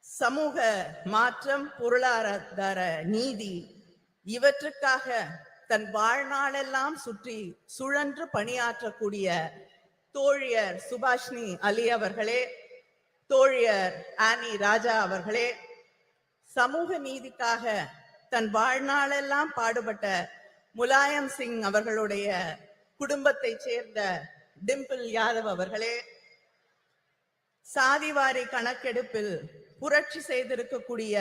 சமூக மாற்றம், பொருளாதார நீதி இவற்றுக்காக தன் வாழ்நாளெல்லாம் சுழன்று பணியாற்றக்கூடிய தோழியர் சுபாஷினி அலி அவர்களே, தோழியர் ஆனி ராஜா அவர்களே, சமூக நீதிக்காக தன் வாழ்நாளெல்லாம் பாடுபட்ட முலாயம் சிங் அவர்களுடைய குடும்பத்தை சேர்ந்த டிம்பிள் யாதவ் அவர்களே, சாதிவாரி கணக்கெடுப்பில் புரட்சி செய்திருக்கக்கூடிய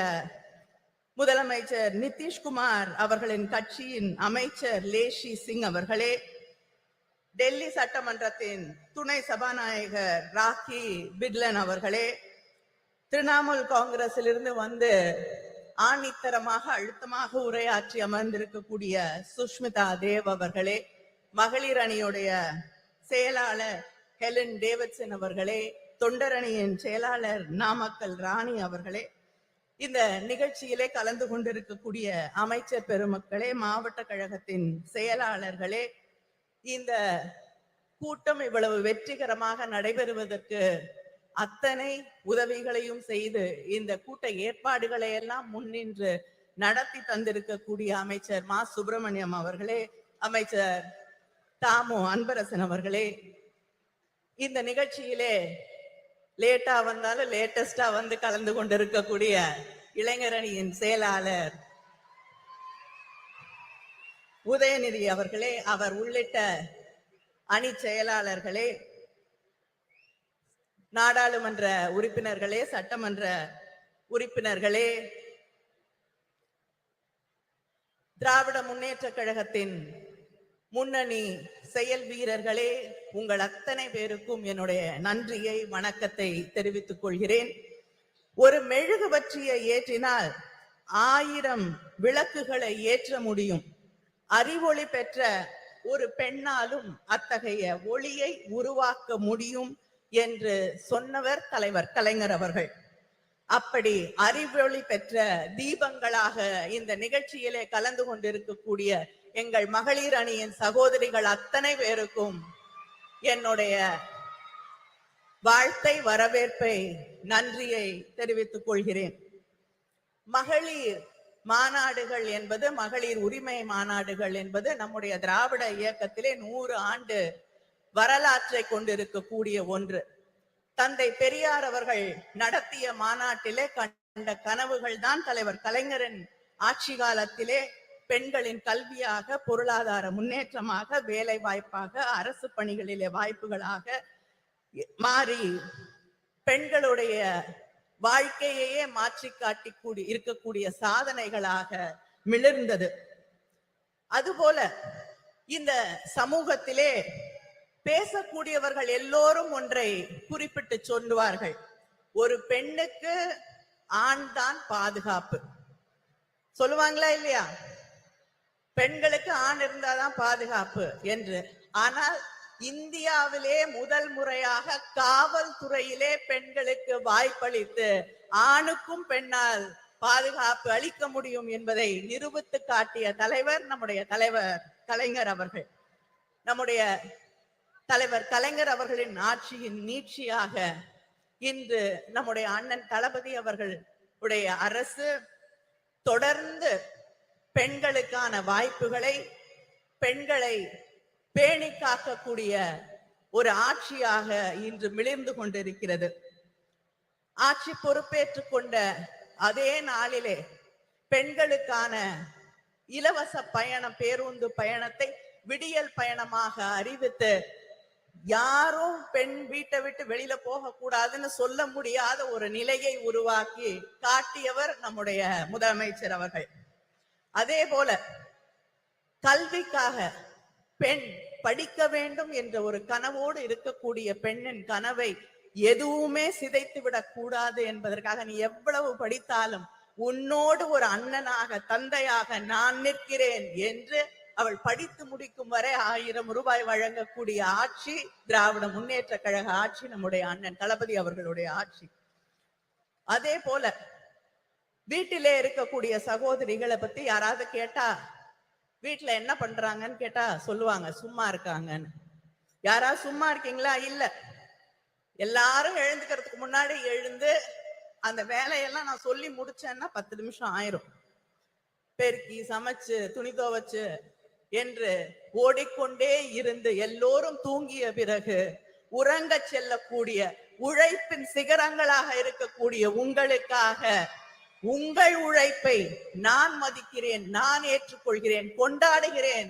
முதலமைச்சர் நிதிஷ்குமார் அவர்களின் கட்சியின் அமைச்சர் லேஷி சிங் அவர்களே, டெல்லி சட்டமன்றத்தின் துணை சபாநாயகர் ராக்கி பிட்லன் அவர்களே, திரிணாமுல் காங்கிரஸில் இருந்து வந்து ஆணித்தரமாக அழுத்தமாக உரையாற்றி அமர்ந்திருக்கக்கூடிய சுஷ்மிதா தேவ் அவர்களே, மகளிர் அணியுடைய செயலாளர் ஹெலன் டேவிட்சன் அவர்களே, தொண்டரணியின் செயலாளர் நாமக்கல் ராணி அவர்களே, இந்த நிகழ்ச்சியிலே கலந்து கொண்டிருக்கக்கூடிய அமைச்சர் பெருமக்களே, மாவட்ட கழகத்தின் செயலாளர்களே, இந்த கூட்டம் இவ்வளவு வெற்றிகரமாக நடைபெறுவதற்கு அத்தனை உதவிகளையும் செய்து இந்த கூட்ட ஏற்பாடுகளை எல்லாம் முன்னின்று நடத்தி தந்திருக்கக்கூடிய அமைச்சர் மா சுப்பிரமணியம் அவர்களே, அமைச்சர் தாமு அன்பரசன் அவர்களே, இந்த நிகழ்ச்சியிலே லேட்டா வந்தாலும் லேட்டஸ்டா வந்து கலந்து கொண்டிருக்கக்கூடிய இளைஞரணியின் செயலாளர் உதயநிதி அவர்களே, அவர் உள்ளிட்ட அணி செயலாளர்களே, நாடாளுமன்ற உறுப்பினர்களே, சட்டமன்ற உறுப்பினர்களே, திராவிட முன்னேற்ற கழகத்தின் முன்னணி செயல் வீரர்களே, உங்கள் அத்தனை பேருக்கும் என்னுடைய நன்றியை வணக்கத்தை தெரிவித்துக் கொள்கிறேன். ஒரு மெழுகுவர்த்தியை ஏற்றினால் 1000 விளக்குகளை ஏற்ற முடியும். அறிவொளி பெற்ற ஒரு பெண்ணாலும் அத்தகைய ஒளியை உருவாக்க முடியும் என்று சொன்னவர் தலைவர் கலைஞர் அவர்கள். அப்படி அறிவொளி பெற்ற தீபங்களாக இந்த நிகழ்ச்சியிலே கலந்து கொண்டிருக்கக்கூடிய எங்கள் மகளிர் அணியின் சகோதரிகள் அத்தனை பேருக்கும் என்னுடைய வாழ்த்தை, வரவேற்பை, நன்றியை தெரிவித்துக் கொள்கிறேன். மகளிர் மாநாடுகள் என்பது, மகளிர் உரிமை மாநாடுகள் என்பது நம்முடைய திராவிட இயக்கத்திலே 100 ஆண்டு வரலாற்றை கொண்டிருக்கக்கூடிய ஒன்று. தந்தை பெரியார் அவர்கள் நடத்திய மாநாட்டிலே கண்ட கனவுகள் தான் தலைவர் கலைஞரின் ஆட்சி காலத்திலே பெண்களின் கல்வியாக, பொருளாதார முன்னேற்றமாக, வேலை வாய்ப்பாக, அரசு பணிகளிலே வாய்ப்புகளாக மாறி பெண்களுடைய வாழ்க்கையையே மாற்றி காட்டி இருக்கக்கூடிய சாதனைகளாக மிளிர்ந்தது. அதுபோல இந்த சமூகத்திலே பேசக்கூடியவர்கள் எல்லோரும் ஒன்றை குறிப்பிட்டு சொல்லுவார்கள், ஒரு பெண்ணுக்கு ஆண் தான் பாதுகாப்பு. சொல்லுவாங்களா இல்லையா? பெண்களுக்கு ஆண் இருந்தாதான் பாதுகாப்பு என்று. ஆனால் இந்தியாவிலே முதல் முறையாக காவல்துறையிலே பெண்களுக்கு வாய்ப்பளித்து ஆணுக்கும் பெண்ணால் பாதுகாப்பு அளிக்க முடியும் என்பதை நிரூபித்து காட்டிய தலைவர் நம்முடைய தலைவர் கலைஞர் அவர்கள். நம்முடைய தலைவர் கலைஞர் அவர்களின் ஆட்சியின் நீட்சியாக இன்று நம்முடைய அண்ணன் தளபதி அவர்களுடைய அரசு தொடர்ந்து பெண்களுக்கான வாய்ப்புகளை, பெண்களை பேணி காக்கக்கூடிய ஒரு ஆட்சியாக இன்று மிளிர்ந்து கொண்டிருக்கிறது. ஆட்சி பொறுப்பேற்றுக் கொண்ட அதே நாளிலே பெண்களுக்கான இலவச பயணம், பேருந்து பயணத்தை விடியல் பயணமாக அறிவித்து யாரும் பெண் வீட்டை விட்டு வெளியில போக கூடாதுன்னு சொல்ல முடியாத ஒரு நிலையை உருவாக்கி காட்டியவர் நம்முடைய முதலமைச்சர் அவர்கள். அதே போல கல்விக்காக பெண் படிக்க வேண்டும் என்ற ஒரு கனவோடு இருக்கக்கூடிய பெண்ணின் கனவை எதுவுமே சிதைத்து விடக் கூடாது என்பதற்காக நீ எவ்வளவு படித்தாலும் உன்னோடு ஒரு அண்ணனாக, தந்தையாக நான் நிற்கிறேன் என்று அவள் படித்து முடிக்கும் வரை 1000 ரூபாய் வழங்கக்கூடிய ஆட்சி திராவிட முன்னேற்ற கழக ஆட்சி, நம்முடைய அண்ணன் தளபதி அவர்களுடைய ஆட்சி. அதே போல வீட்டிலே இருக்கக்கூடிய சகோதரிகளை பத்தி யாராவது கேட்டா வீட்டுல என்ன பண்றாங்கன்னு கேட்டா சொல்லுவாங்க சும்மா இருக்காங்கன்னு. யாராவது சும்மா இருக்கீங்களா? இல்ல. எல்லாரும் எழுந்துக்கிறதுக்கு முன்னாடி எழுந்து அந்த வேலையெல்லாம் நான் சொல்லி முடிச்சேன்னா 10 நிமிஷம் ஆயிரும். பெருக்கி சமைச்சு துணி துவைச்சு என்று ஓடிக்கொண்டே இருந்து எல்லோரும் தூங்கிய பிறகு உறங்க செல்லக்கூடிய உழைப்பின் சிகரங்களாக இருக்கக்கூடிய உங்களுக்காக உங்கள் உழைப்பை நான் மதிக்கிறேன், நான் ஏற்றுக்கொள்கிறேன், கொண்டாடுகிறேன்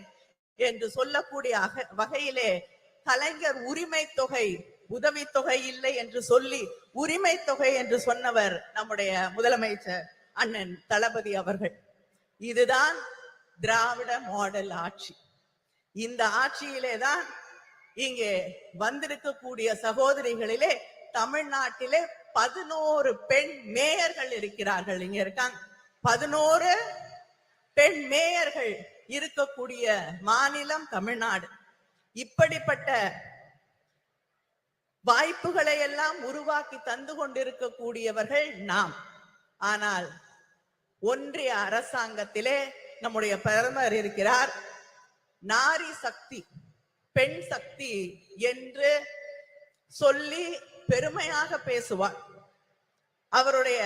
என்று சொல்லக்கூடிய வகையிலே கலைஞர் உரிமை தொகை உதவித்தொகை இல்லை என்று சொல்லி உரிமை தொகை என்று சொன்னவர் நம்முடைய முதலமைச்சர் அண்ணன் தளபதி அவர்கள். இதுதான் திராவிட மாடல் ஆட்சி. இந்த ஆட்சியிலே தான் இங்கே வந்திருக்கக்கூடிய சகோதரிகளிலே தமிழ்நாட்டிலே 11 பெண் மேயர்கள் இருக்கிறார்கள். இங்க இருக்காங்க 11 பெண் மேயர்கள் இருக்கக்கூடிய மாநிலம் தமிழ்நாடு. இப்படிப்பட்ட வாய்ப்புகளை எல்லாம் உருவாக்கி தந்து கொண்டிருக்கக்கூடியவர்கள் நாம். ஆனால் ஒன்றிய அரசாங்கத்திலே நம்முடைய பிரதமர் இருக்கிறார். நாரி சக்தி, பெண் சக்தி என்று சொல்லி பெருமையாக பேசுவார். அவருடைய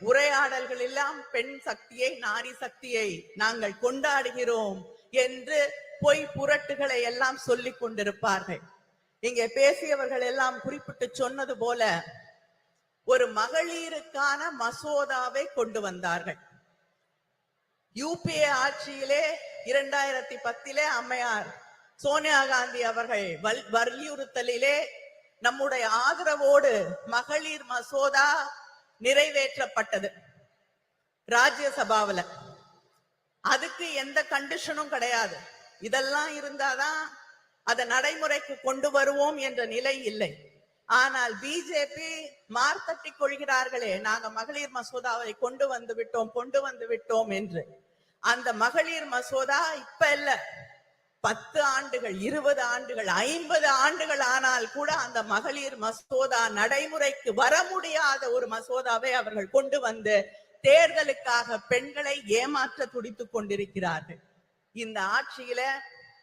உரையாடல்கள் எல்லாம் பெண் சக்தியை, நாரி சக்தியை நாங்கள் கொண்டாடுகிறோம் என்று பொய் புரட்டுகளை எல்லாம் சொல்லிக் கொண்டிருப்பார்கள். இங்கே பேசியவர்கள் எல்லாம் குறிப்பிட்டு சொன்னது போல ஒரு மகளிருக்கான மசோதாவை கொண்டு வந்தார்கள். யூபிஏ ஆட்சியிலே 2010 அம்மையார் சோனியா காந்தி அவர்கள் வலியுறுத்தலிலே நம்முடைய ஆதரவோடு மகளிர் மசோதா நிறைவேற்றப்பட்டது ராஜ்யசபாவில். அதுக்கு எந்த கண்டிஷனும் கிடையாது. இதெல்லாம் இருந்தாதான் அதை நடைமுறைக்கு கொண்டு வருவோம் என்ற நிலை இல்லை. ஆனால் பிஜேபி மார்த்தட்டி கொள்கிறார்களே, நாங்க மகளிர் மசோதாவை கொண்டு வந்து விட்டோம் என்று. அந்த மகளிர் மசோதா இப்ப இல்ல, 10 ஆண்டுகள், 20 ஆண்டுகள், 50 ஆண்டுகள் ஆனால் கூட அந்த மகளிர் மசோதா நடைமுறைக்கு வர முடியாத ஒரு மசோதாவை அவர்கள் கொண்டு வந்து தேர்தலுக்காக பெண்களை ஏமாற்ற துடித்துக் கொண்டிருக்கிறார்கள். இந்த ஆட்சியில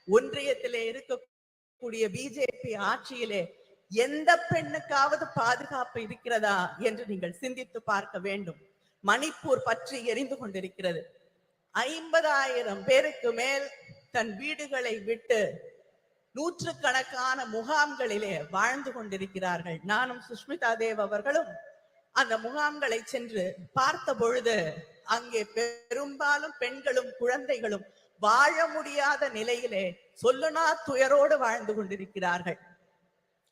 ஒன்றியத்திலே இருக்கக்கூடிய பிஜேபி ஆட்சியிலே எந்த பெண்ணுக்காவது பாதுகாப்பு இருக்கிறதா என்று நீங்கள் சிந்தித்து பார்க்க வேண்டும். மணிப்பூர் பற்றி எரிந்து கொண்டிருக்கிறது. 50,000 பேருக்கு மேல் தன் வீடுகளை விட்டு நூற்றுக்கணக்கான முகாம்களிலே வாழ்ந்து கொண்டிருக்கிறார்கள். நானும் சுஷ்மிதா தேவ் அவர்களும் அந்த முகாம்களை சென்று பார்த்த பொழுது அங்கே பெரும்பாலும் பெண்களும் குழந்தைகளும் வாழ முடியாத நிலையிலே சொல்லுனா துயரோடு வாழ்ந்து கொண்டிருக்கிறார்கள்.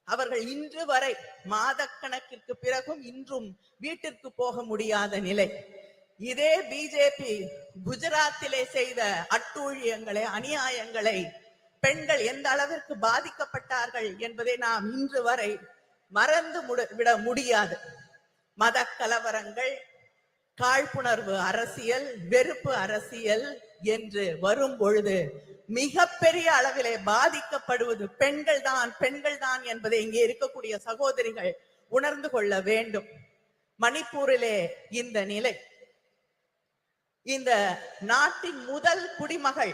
அவர்கள் இன்று வரை மாதக்கணக்கிற்கு பிறகும் இன்றும் வீட்டிற்கு போக முடியாத நிலை. இதே பிஜேபி குஜராத்திலே செய்த அட்டூழியங்களை, அநியாயங்களை, பெண்கள் எந்த அளவிற்கு பாதிக்கப்பட்டார்கள் என்பதை நாம் இன்று வரை மறந்து விட முடியாது. மத கலவரங்கள், காழ்ப்புணர்வு அரசியல், வெறுப்பு அரசியல் என்று வரும் பொழுது மிகப்பெரிய அளவிலே பாதிக்கப்படுவது பெண்கள் தான் என்பதை இங்கே இருக்கக்கூடிய சகோதரிகள் உணர்ந்து கொள்ள வேண்டும். மணிப்பூரிலே இந்த நிலை. இந்த நாட்டின் முதல் குடிமகள்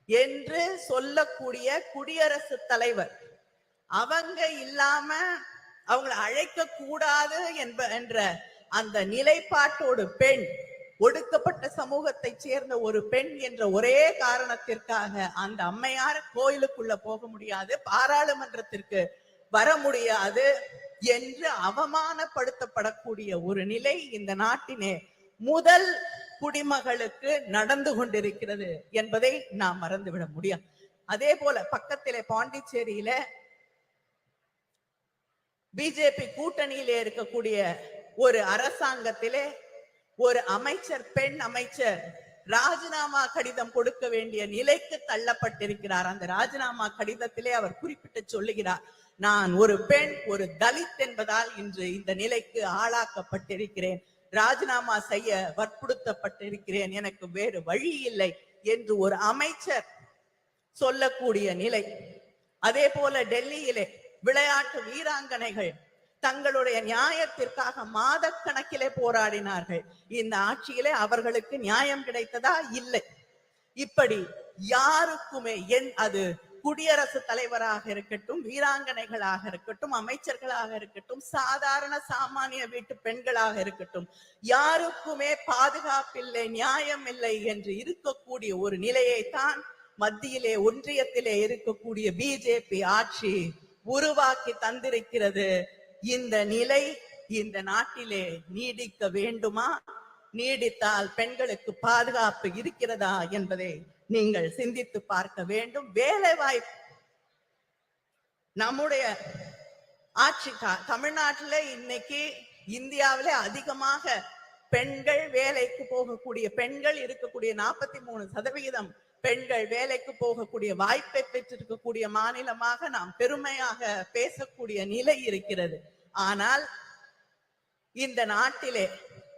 என்று சொல்லக்கூடிய குடியரசுத் தலைவர் அவங்க இல்லாம அவங்களை அழைக்க கூடாது என்ற அந்த நிலைப்பாட்டோடு பெண், ஒடுக்கப்பட்ட சமூகத்தை சேர்ந்த ஒரு பெண் என்ற ஒரே காரணத்திற்காக அந்த அம்மையார் கோயிலுக்குள்ள போக முடியாது, பாராளுமன்றத்திற்கு வர முடியாது என்று அவமானப்படுத்தப்படக்கூடிய ஒரு நிலை இந்த நாட்டினே முதல் குடிமகளுக்கு நடந்து கொண்டிருக்கிறது என்பதை நாம் மறந்துவிட முடியாது. அதே போல பக்கத்திலே பாண்டிச்சேரியில பிஜேபி கூட்டணியிலே இருக்கக்கூடிய ஒரு அரசாங்கத்திலே ஒரு அமைச்சர், பெண் அமைச்சர் ராஜினாமா கடிதம் கொடுக்க வேண்டிய நிலைக்கு தள்ளப்பட்டிருக்கிறார். அந்த ராஜினாமா கடிதத்திலே அவர் குறிப்பிட்டு சொல்லுகிறார், நான் ஒரு பெண், ஒரு தலித் என்பதால் இன்று இந்த நிலைக்கு ஆளாக்கப்பட்டிருக்கிறேன், ராஜினாமா செய்ய வற்புறுத்தப்பட்டிருக்கிறேன், எனக்கு வேறு வழி இல்லை என்று ஒரு அமைச்சர் சொல்லக்கூடிய நிலை. அதே போல டெல்லியிலே விளையாட்டு வீராங்கனைகள் தங்களுடைய நியாயத்திற்காக மாதக்கணக்கிலே போராடினார்கள். இந்த ஆட்சியிலே அவர்களுக்கு நியாயம் கிடைத்ததா? இல்லை. இப்படி யாருக்குமே அது குடியரசுத் தலைவராக இருக்கட்டும், வீராங்கனைகளாக இருக்கட்டும், அமைச்சர்களாக இருக்கட்டும், சாதாரண சாமானிய வீட்டு பெண்களாக இருக்கட்டும், யாருக்குமே பாதுகாப்பில்லை, நியாயம் இல்லை என்று இருக்கக்கூடிய ஒரு நிலையைத்தான் மத்தியிலே ஒன்றியத்திலே இருக்கக்கூடிய பிஜேபி ஆட்சி உருவாக்கி தந்திருக்கிறது. இந்த நிலை இந்த நாட்டிலே நீடிக்க வேண்டுமா? நீடித்தால் பெண்களுக்கு பாதுகாப்பு இருக்கிறதா என்பதை நீங்கள் சிந்தித்து பார்க்க வேண்டும். வேலை வாய்ப்பு நம்முடைய ஆட்சி தமிழ்நாட்டில் இன்னைக்கு இந்தியாவிலே அதிகமாக பெண்கள் வேலைக்கு போகக்கூடிய பெண்கள் இருக்கக்கூடிய 43% பெண்கள் வேலைக்கு போகக்கூடிய வாய்ப்பை பெற்றிருக்கக்கூடிய மாநிலமாக நாம் பெருமையாக பேசக்கூடிய நிலை இருக்கிறது. ஆனால் இந்த நாட்டிலே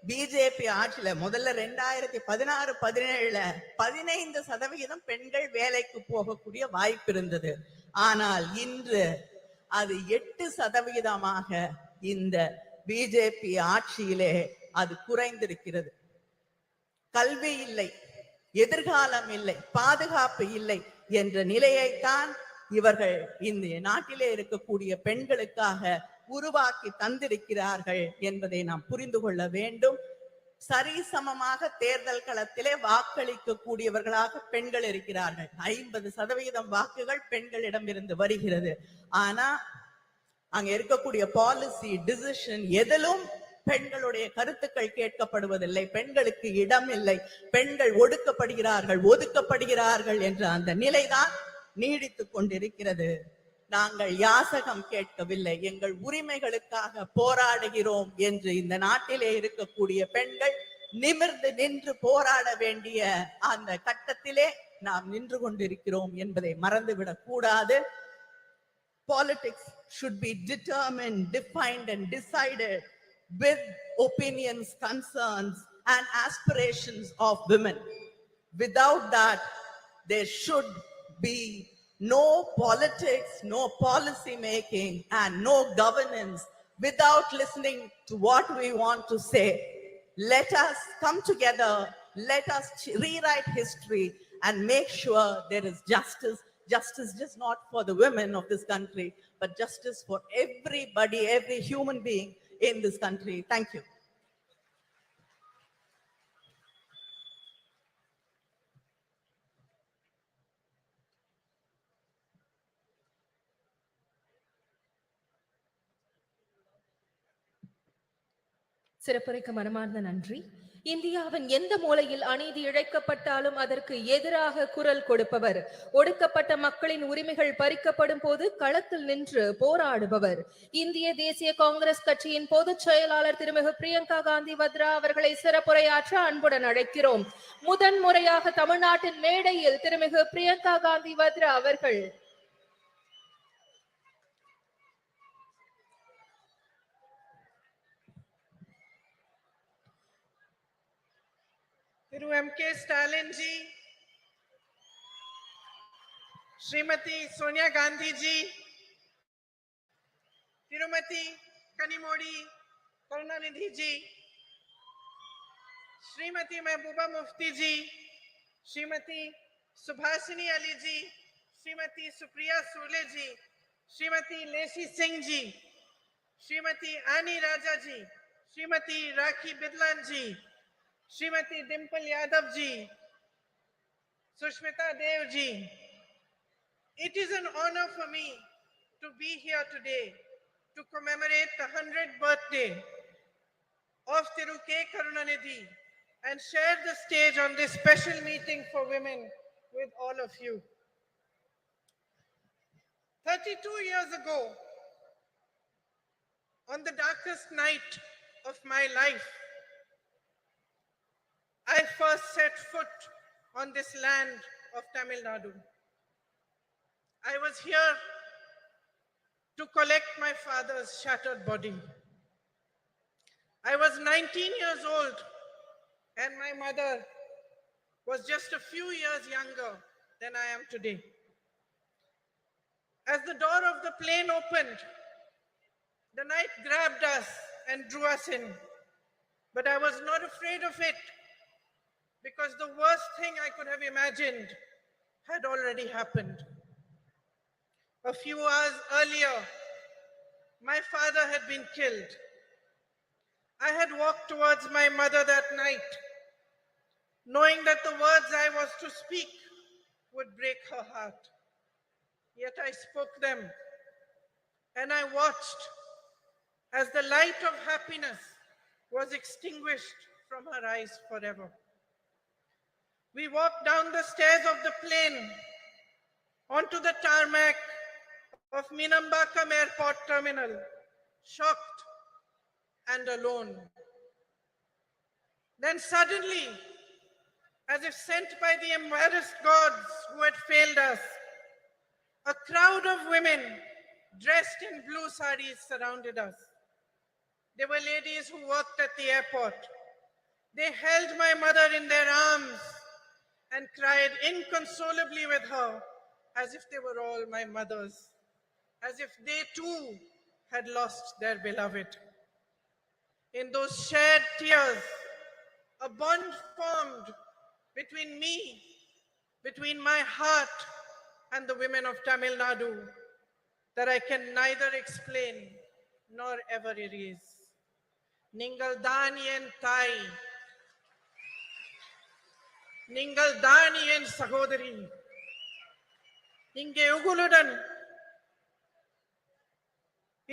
பிஜேபி ஆட்சியில முதல்ல 2016-17 15% பெண்கள் வேலைக்கு போகக்கூடிய வாய்ப்பு இருந்தது. ஆனால் இன்று அது 8% இந்த பிஜேபி ஆட்சியிலே அது குறைந்திருக்கிறது. கல்வி இல்லை, எதிர்காலம் இல்லை, பாதுகாப்பு இல்லை என்ற நிலையைத்தான் இவர்கள் இந்த நாட்டிலே இருக்கக்கூடிய பெண்களுக்காக உருவாக்கி தந்திருக்கிறார்கள் என்பதை நாம் புரிந்து கொள்ள வேண்டும். சரிசமமாக தேர்தல் களத்திலே வாக்களிக்க கூடியவர்களாக பெண்கள் இருக்கிறார்கள். 50% வாக்குகள் பெண்களிடம் இருந்து வருகிறது. ஆனா அங்க இருக்கக்கூடிய பாலிசி டிசிஷன் எதிலும் பெண்களுடைய கருத்துக்கள் கேட்கப்படுவதில்லை. பெண்களுக்கு இடம் இல்லை, பெண்கள் ஒதுக்கப்படுகிறார்கள் என்ற அந்த நிலைதான் நீடித்துக் கொண்டிருக்கிறது. நாங்கள் யாசகம் கேட்கவில்லை, எங்கள் உரிமைகளுக்காக போராடுகிறோம் என்று இந்த நாட்டிலே இருக்கக்கூடிய பெண்கள் நிமிர்ந்து நின்று போராட வேண்டிய அந்த கட்டத்திலே நாம் நின்று கொண்டிருக்கிறோம் என்பதை மறந்துவிடக் கூடாது. Politics should be determined, defined and decided with opinions, concerns and aspirations of women. Without that, there should be no politics, no policy making and no governance without listening to what we want to say. Let us come together, let us rewrite history and make sure there is justice. Justice just not for the women of this country, but justice for everybody, every human being in this country. Thank you. சிறப்புரைக்கு மனமார்ந்த நன்றி. இந்தியாவின் எந்த மூலையில் அநீதி இழைக்கப்பட்டாலும் அதற்கு எதிராக குரல் கொடுப்பவர், ஒடுக்கப்பட்ட மக்களின் உரிமைகள் பறிக்கப்படும் போது களத்தில் நின்று போராடுபவர். இந்திய தேசிய காங்கிரஸ் கட்சியின் பொதுச் செயலாளர் திருமிகு பிரியங்கா காந்தி வத்ரா அவர்களை சிறப்புரையாற்ற அன்புடன் அழைக்கிறோம். முதன் முறையாக தமிழ்நாட்டின் மேடையில் திருமிகு பிரியங்கா காந்தி வத்ரா அவர்கள். Thiru M.K. Stalin ji, Srimati Sonia Gandhi ji, Tirumati Kanimodi Karunanidhi ji, Srimati Mehbooba Mufti ji, Srimati Subhasini Ali ji, Srimati Supriya Sule ji, Srimati Lesi Singh ji, Srimati Ani Raja ji, Srimati Rakhi Bidlan ji, Srimati Dimple Yadav ji, Sushmita Dev ji. It is an honor for me to be here today to commemorate the 100th birthday of Thiru K. Karunanidhi and share the stage on this special meeting for women with all of you. 32 years ago, on the darkest night of my life, I first set foot on this land of Tamil Nadu. I was here to collect my father's shattered body. I was 19 years old and my mother was just a few years younger than I am today. As the door of the plane opened, the night grabbed us and drew us in. But I was not afraid of it, because the worst thing I could have imagined had already happened. A few hours earlier, my father had been killed. I had walked towards my mother that night, knowing that the words I was to speak would break her heart. Yet I spoke them, and I watched as the light of happiness was extinguished from her eyes forever. We walked down the stairs of the plane onto the tarmac of Minambakam Airport Terminal, shocked and alone. Then suddenly, as if sent by the embarrassed gods who had failed us, a crowd of women dressed in blue saris surrounded us. They were ladies who worked at the airport. They held my mother in their arms and cried inconsolably with her as if they were all my mothers, as if they too had lost their beloved. In those shared tears, a bond formed between me, between my heart and the women of Tamil Nadu that I can neither explain nor ever erase. Ningal தான் என் தாய், நீங்கள் தான் என் சகோதரி. இங்கே உங்களுடன்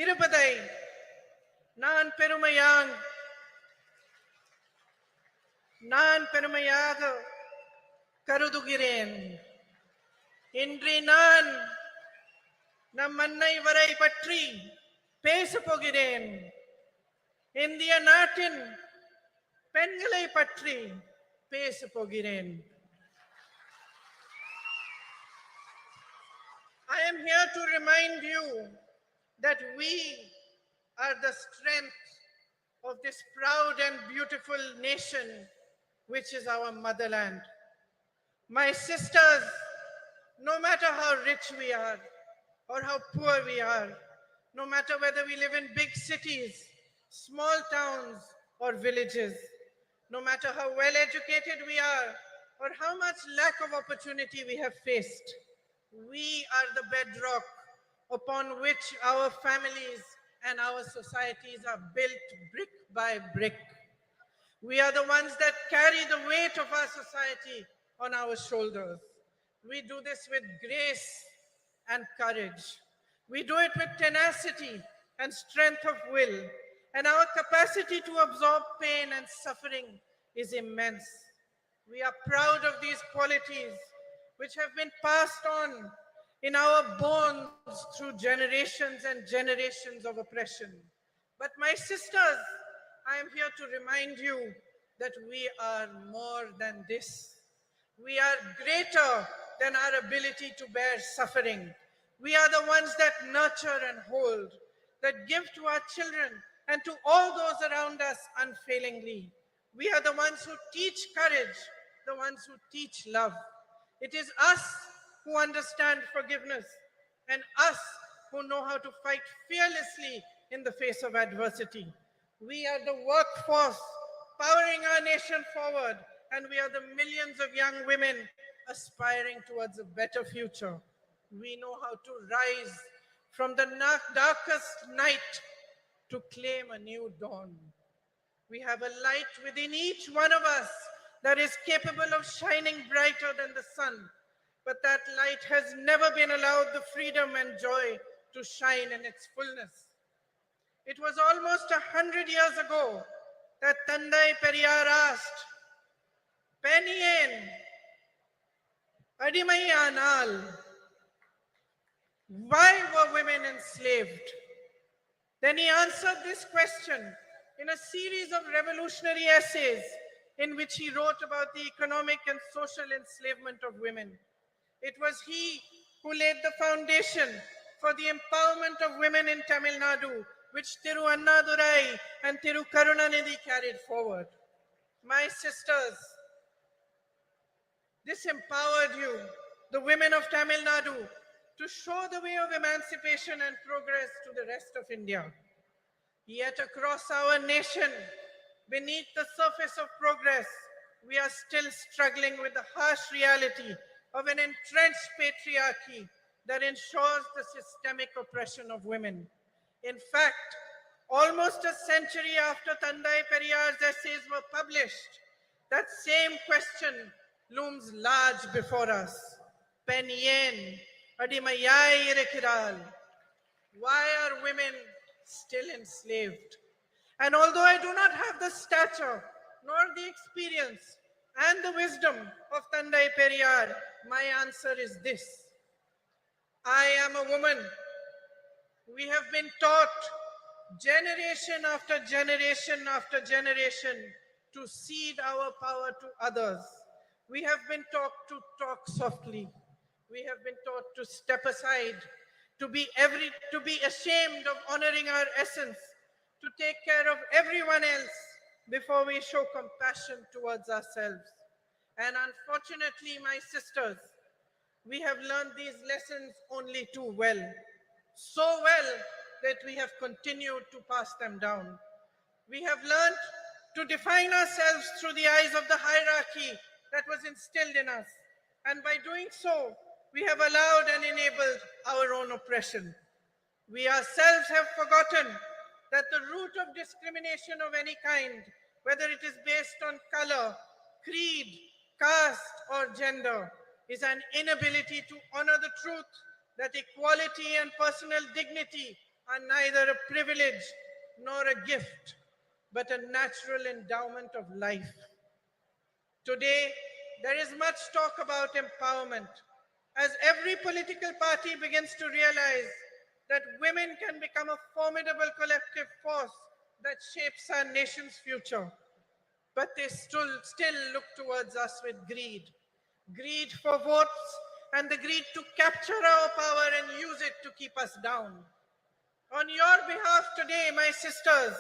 இருப்பதை நான் பெருமையாக கருதுகிறேன். இன்று நான் நம் அன்னை வரை பற்றி பேசப் போகிறேன். இந்திய நாட்டின் பெண்களை பற்றி பேசப் போகிறேன். I am here to remind you that we are the strength of this proud and beautiful nation, which is our motherland. My sisters, no matter how rich we are or how poor we are, no matter whether we live in big cities, small towns, or villages, no matter how well educated we are or how much lack of opportunity we have faced, we are the bedrock upon which our families and our societies are built brick by brick. We are the ones that carry the weight of our society on our shoulders. We do this with grace and courage. We do it with tenacity and strength of will, and our capacity to absorb pain and suffering is immense. We are proud of these qualities which have been passed on in our bones through generations and generations of oppression. But my sisters, I am here to remind you that we are more than this. We are greater than our ability to bear suffering. We are the ones that nurture and hold, that give to our children and to all those around us unfailingly. We are the ones who teach courage, the ones who teach love. It is us who understand forgiveness and us who know how to fight fearlessly in the face of adversity. We are the workforce powering our nation forward, and we are the millions of young women aspiring towards a better future. We know how to rise from the darkest night to claim a new dawn. We have a light within each one of us that is capable of shining brighter than the sun, but that light has never been allowed the freedom and joy to shine in its fullness. It was almost 100 years ago that Tandai Periyar asked, Penien, Adimayanal, why were women enslaved? Then he answered this question in a series of revolutionary essays in which he wrote about the economic and social enslavement of women. It was he who laid the foundation for the empowerment of women in Tamil Nadu, which Thiru Annadurai and Thiru Karunanidhi carried forward. My sisters, this empowered you, the women of Tamil Nadu, to show the way of emancipation and progress to the rest of India. Yet across our nation, beneath the surface of progress, we are still struggling with the harsh reality of an entrenched patriarchy that ensures the systemic oppression of women. In fact, almost a century after Tandai Periyar's essays were published, that same question looms large before us. Pen yen, adimayai irekiral. Why are women still enslaved? And although I do not have the stature nor the experience and the wisdom of Tandai Periyar, my answer is this. I am a woman. We have been taught generation after generation after generation to cede our power to others. We have been taught to talk softly. We have been taught to step aside, to be ashamed of honoring our essence, to take care of everyone else before we show compassion towards ourselves. And unfortunately, my sisters, we have learned these lessons only too well. So well that we have continued to pass them down. We have learned to define ourselves through the eyes of the hierarchy that was instilled in us. And by doing so, we have allowed and enabled our own oppression. We ourselves have forgotten that the root of discrimination of any kind, whether it is based on color, creed, caste, or gender, is an inability to honor the truth that equality and personal dignity are neither a privilege nor a gift, but a natural endowment of life. Today, there is much talk about empowerment, as every political party begins to realize that women can become a formidable collective force that shapes our nation's future. But they still look towards us with greed. Greed for votes and the greed to capture our power and use it to keep us down. On your behalf today, my sisters,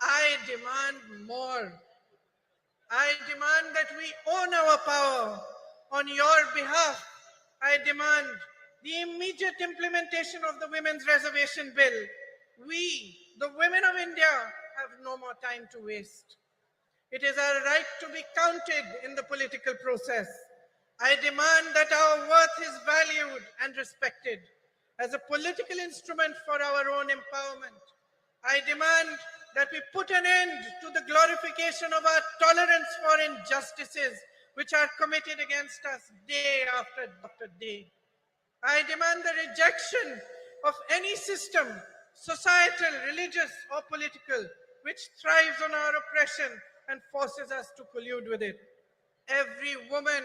I demand more. I demand that we own our power. On your behalf, I demand the immediate implementation of the Women's Reservation Bill. We, the women of India, have no more time to waste. It is our right to be counted in the political process. I demand that our worth is valued and respected as a political instrument for our own empowerment. I demand that we put an end to the glorification of our tolerance for injustices which are committed against us day after day. I demand the rejection of any system, societal, religious, or political, which thrives on our oppression and forces us to collude with it. Every woman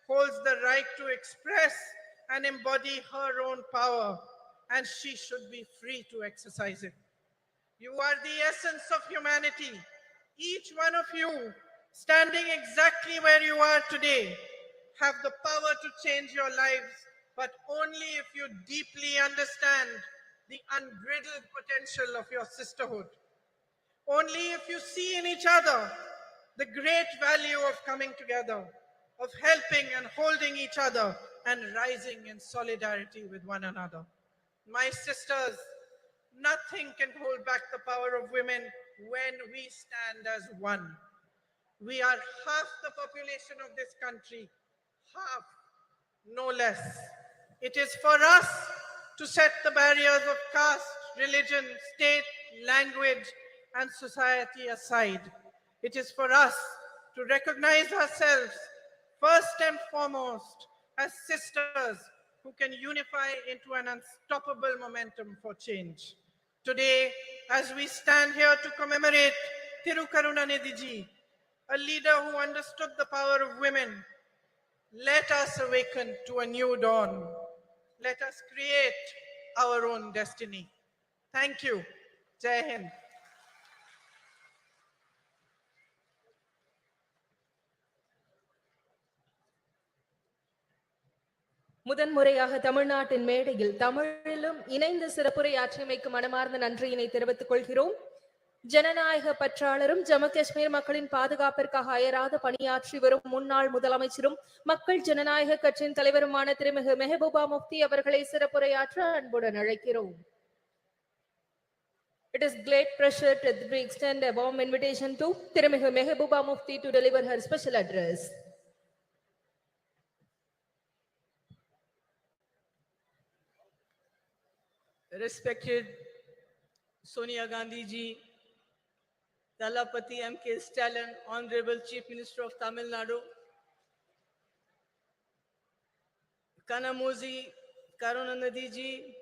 holds the right to express and embody her own power, and she should be free to exercise it. You are the essence of humanity. Each one of you, standing exactly where you are today, have the power to change your lives, but only if you deeply understand the unbridled potential of your sisterhood. Only if you see in each other the great value of coming together, of helping and holding each other, and rising in solidarity with one another. My sisters, nothing can hold back the power of women when we stand as one. We are half the population of this country, half, no less. It is for us to set the barriers of caste, religion, state, language, and society aside. It is for us to recognize ourselves first and foremost as sisters who can unify into an unstoppable momentum for change. Today, as we stand here to commemorate Thirukarunanidhi, a leader who understood the power of women, let us awaken to a new dawn. Let us create our own destiny. Thank you. Jai Hind. முதன்முறையாக தமிழ்நாட்டின் மேடையில் தமிழிலும் இணைந்து சிறப்புரையாற்றியமைக்கு மனமார்ந்த நன்றியினை தெரிவித்துக் கொள்கிறோம். ஜனநாயக பற்றாளரும் ஜம்மு காஷ்மீர் மக்களின் பாதுகாப்பிற்காக அயராத பணியாற்றி வரும் முன்னாள் முதலமைச்சரும் மக்கள் ஜனநாயக கட்சியின் தலைவருமான திருமிகு மெஹபூபா முஃப்தி அவர்களை சிறப்புரையாற்ற அன்புடன் அழைக்கிறோம். It is great pleasure to extend a warm invitation to திருமிகு Mehbooba Mufti to deliver her special address. respected Sonia Gandhi ji, Dalapati M.K. Stalin, Honorable Chief Minister of Tamil Nadu, Kanamozi Karunanidhi ji,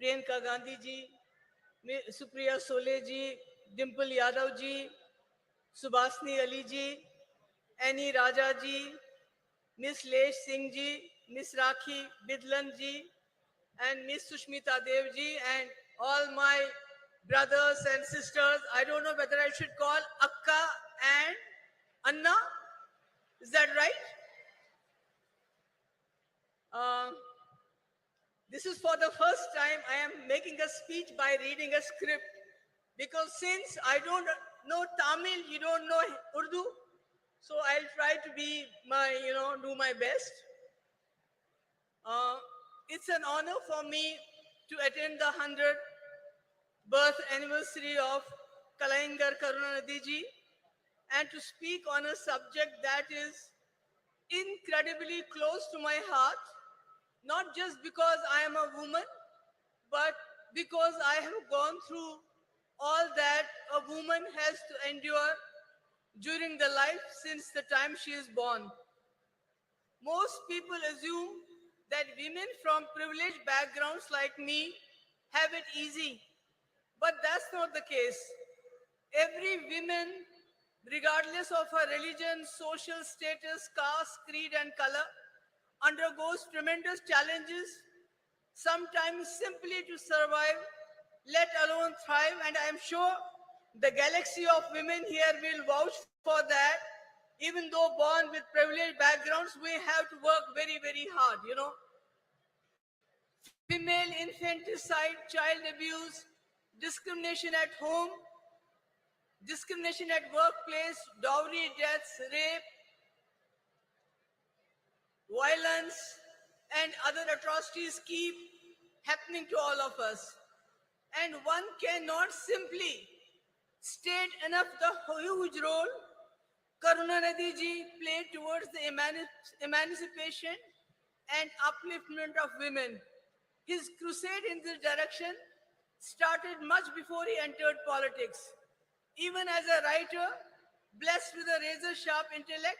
Priyanka Gandhi ji, Supriya Sule ji, Dimple Yadav ji, Subhasni Ali ji, Annie Raja ji, Miss Lesh Singh ji, Miss Rakhi Bidlan ji, and Miss Sushmita Dev ji, and all my brothers and sisters. I don't know whether I should call Akka and Anna. Is that right? This is for the first time I am making a speech by reading a script, because since I don't know Tamil, you don't know Urdu, so I'll try to be do my best. It's an honor for me to attend the 100th birth anniversary of Kalaingar Karunanidhi ji and to speak on a subject that is incredibly close to my heart, not just because I am a woman, but because I have gone through all that a woman has to endure during the life since the time she is born. Most people assume that women from privileged backgrounds like me have it easy, but that's not the case. Every woman, regardless of her religion, social status, caste, creed, and color, undergoes tremendous challenges, sometimes simply to survive, let alone thrive. And I am sure the galaxy of women here will vouch for that. Even though born with privileged backgrounds, we have to work very, very hard, Female infanticide, child abuse, discrimination at home, discrimination at workplace, dowry deaths, rape, violence, and other atrocities keep happening to all of us. And one cannot simply state enough the huge role Karunanidhi ji played towards the emancipation and upliftment of women. His crusade in this direction started much before he entered politics. Even as a writer, blessed with a razor-sharp intellect,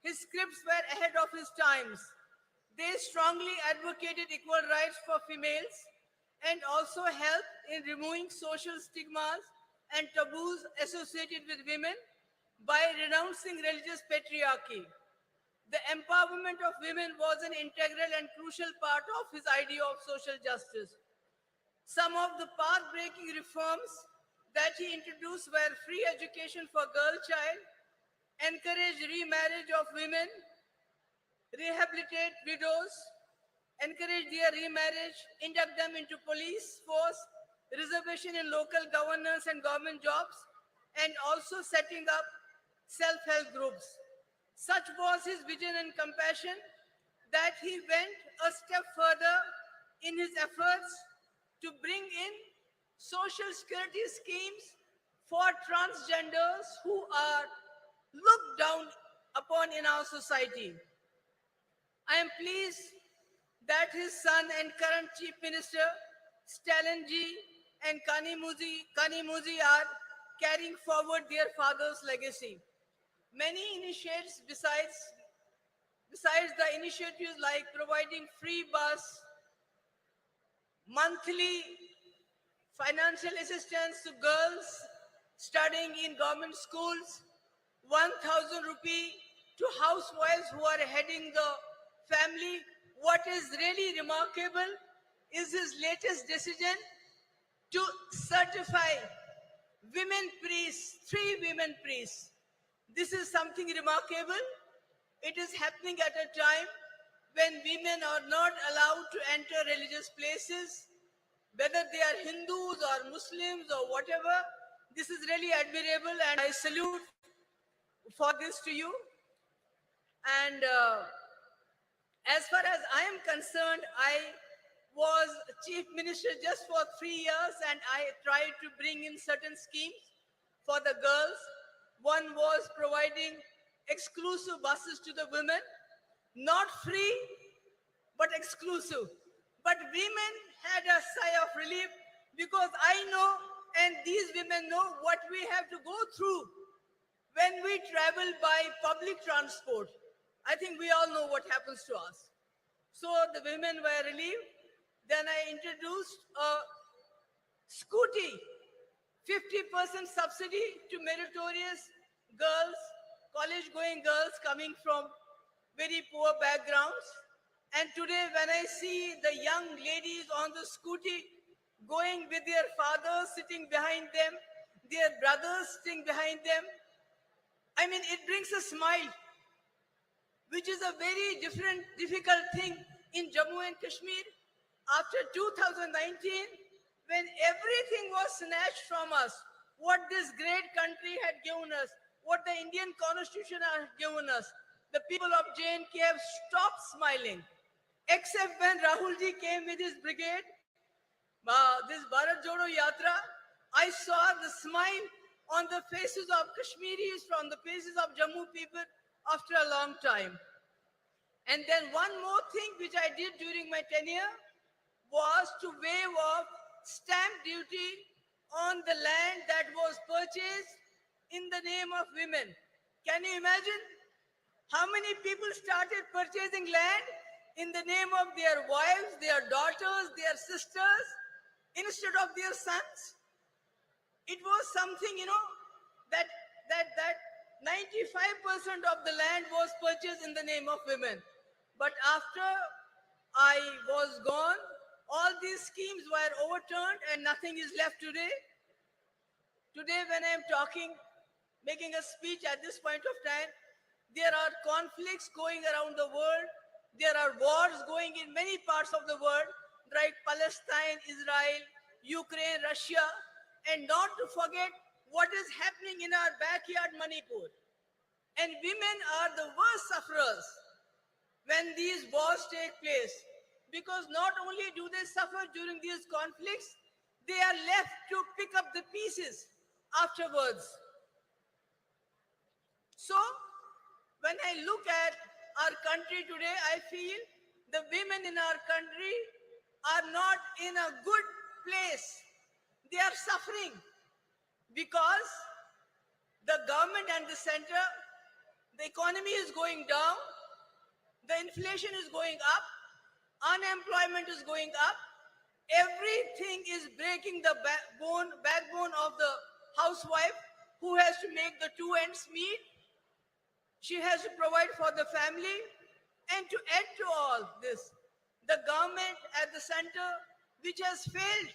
his scripts were ahead of his times. They strongly advocated equal rights for females and also helped in removing social stigmas and taboos associated with women by renouncing religious patriarchy. The empowerment of women was an integral and crucial part of his idea of social justice. Some of the path-breaking reforms that he introduced were free education for girl child, encourage remarriage of women, rehabilitate widows, encourage their remarriage, induct them into police force, reservation in local governance and government jobs, and also setting up self-help groups. Such was his vision and compassion that he went a step further in his efforts to bring in social security schemes for transgenders who are looked down upon in our society. I am pleased that his son and current Chief Minister, Stalin ji and Kanimuzi are carrying forward their father's legacy. Many initiatives besides the initiatives like providing free bus, monthly financial assistance to girls studying in government schools, 1,000 rupee to housewives who are heading the family. What is really remarkable is his latest decision to certify women priests, 3 women priests. This is something remarkable. It is happening at a time when women are not allowed to enter religious places, whether they are Hindus or Muslims or whatever. This is really admirable, and I salute for this to you. And as far as I am concerned, I was Chief Minister just for 3 years, and I tried to bring in certain schemes for the girls. One was providing exclusive buses to the women, not free, but exclusive. But women had a sigh of relief because I know and these women know what we have to go through when we travel by public transport. I think we all know what happens to us. So the women were relieved. Then I introduced a scooty, 50% subsidy to meritorious girls, college-going girls coming from very poor backgrounds. And today when I see the young ladies on the scooty going with their fathers sitting behind them, their brothers sitting behind them, I mean, it brings a smile, which is a very difficult thing in Jammu and Kashmir after 2019, when everything was snatched from us, what this great country had given us, what the Indian Constitution had given us. The people of J&K have stopped smiling, except when Rahulji came with his brigade, this Bharat Jodo Yatra, I saw the smile on the faces of Kashmiris, from the faces of Jammu people after a long time. And then one more thing which I did during my tenure was to waive off stamp duty on the land that was purchased in the name of women. Can you imagine how many people started purchasing land in the name of their wives, their daughters, their sisters, instead of their sons? It was something, that 95% of the land was purchased in the name of women. But after I was gone, all these schemes were overturned and nothing is left today. Today, when I am talking, making a speech at this point of time, there are conflicts going around the world. There are wars going in many parts of the world, like Palestine, Israel, Ukraine, Russia, and not to forget what is happening in our backyard, Manipur. And women are the worst sufferers when these wars take place, because not only do they suffer during these conflicts, they are left to pick up the pieces afterwards. So, when I look at our country today, I feel the women in our country are not in a good place. They are suffering because the government and the center, the economy is going down, the inflation is going up, unemployment is going up, everything is breaking the backbone of the housewife who has to make the two ends meet. She has to provide for the family. And to add to all this, the government at the center, which has failed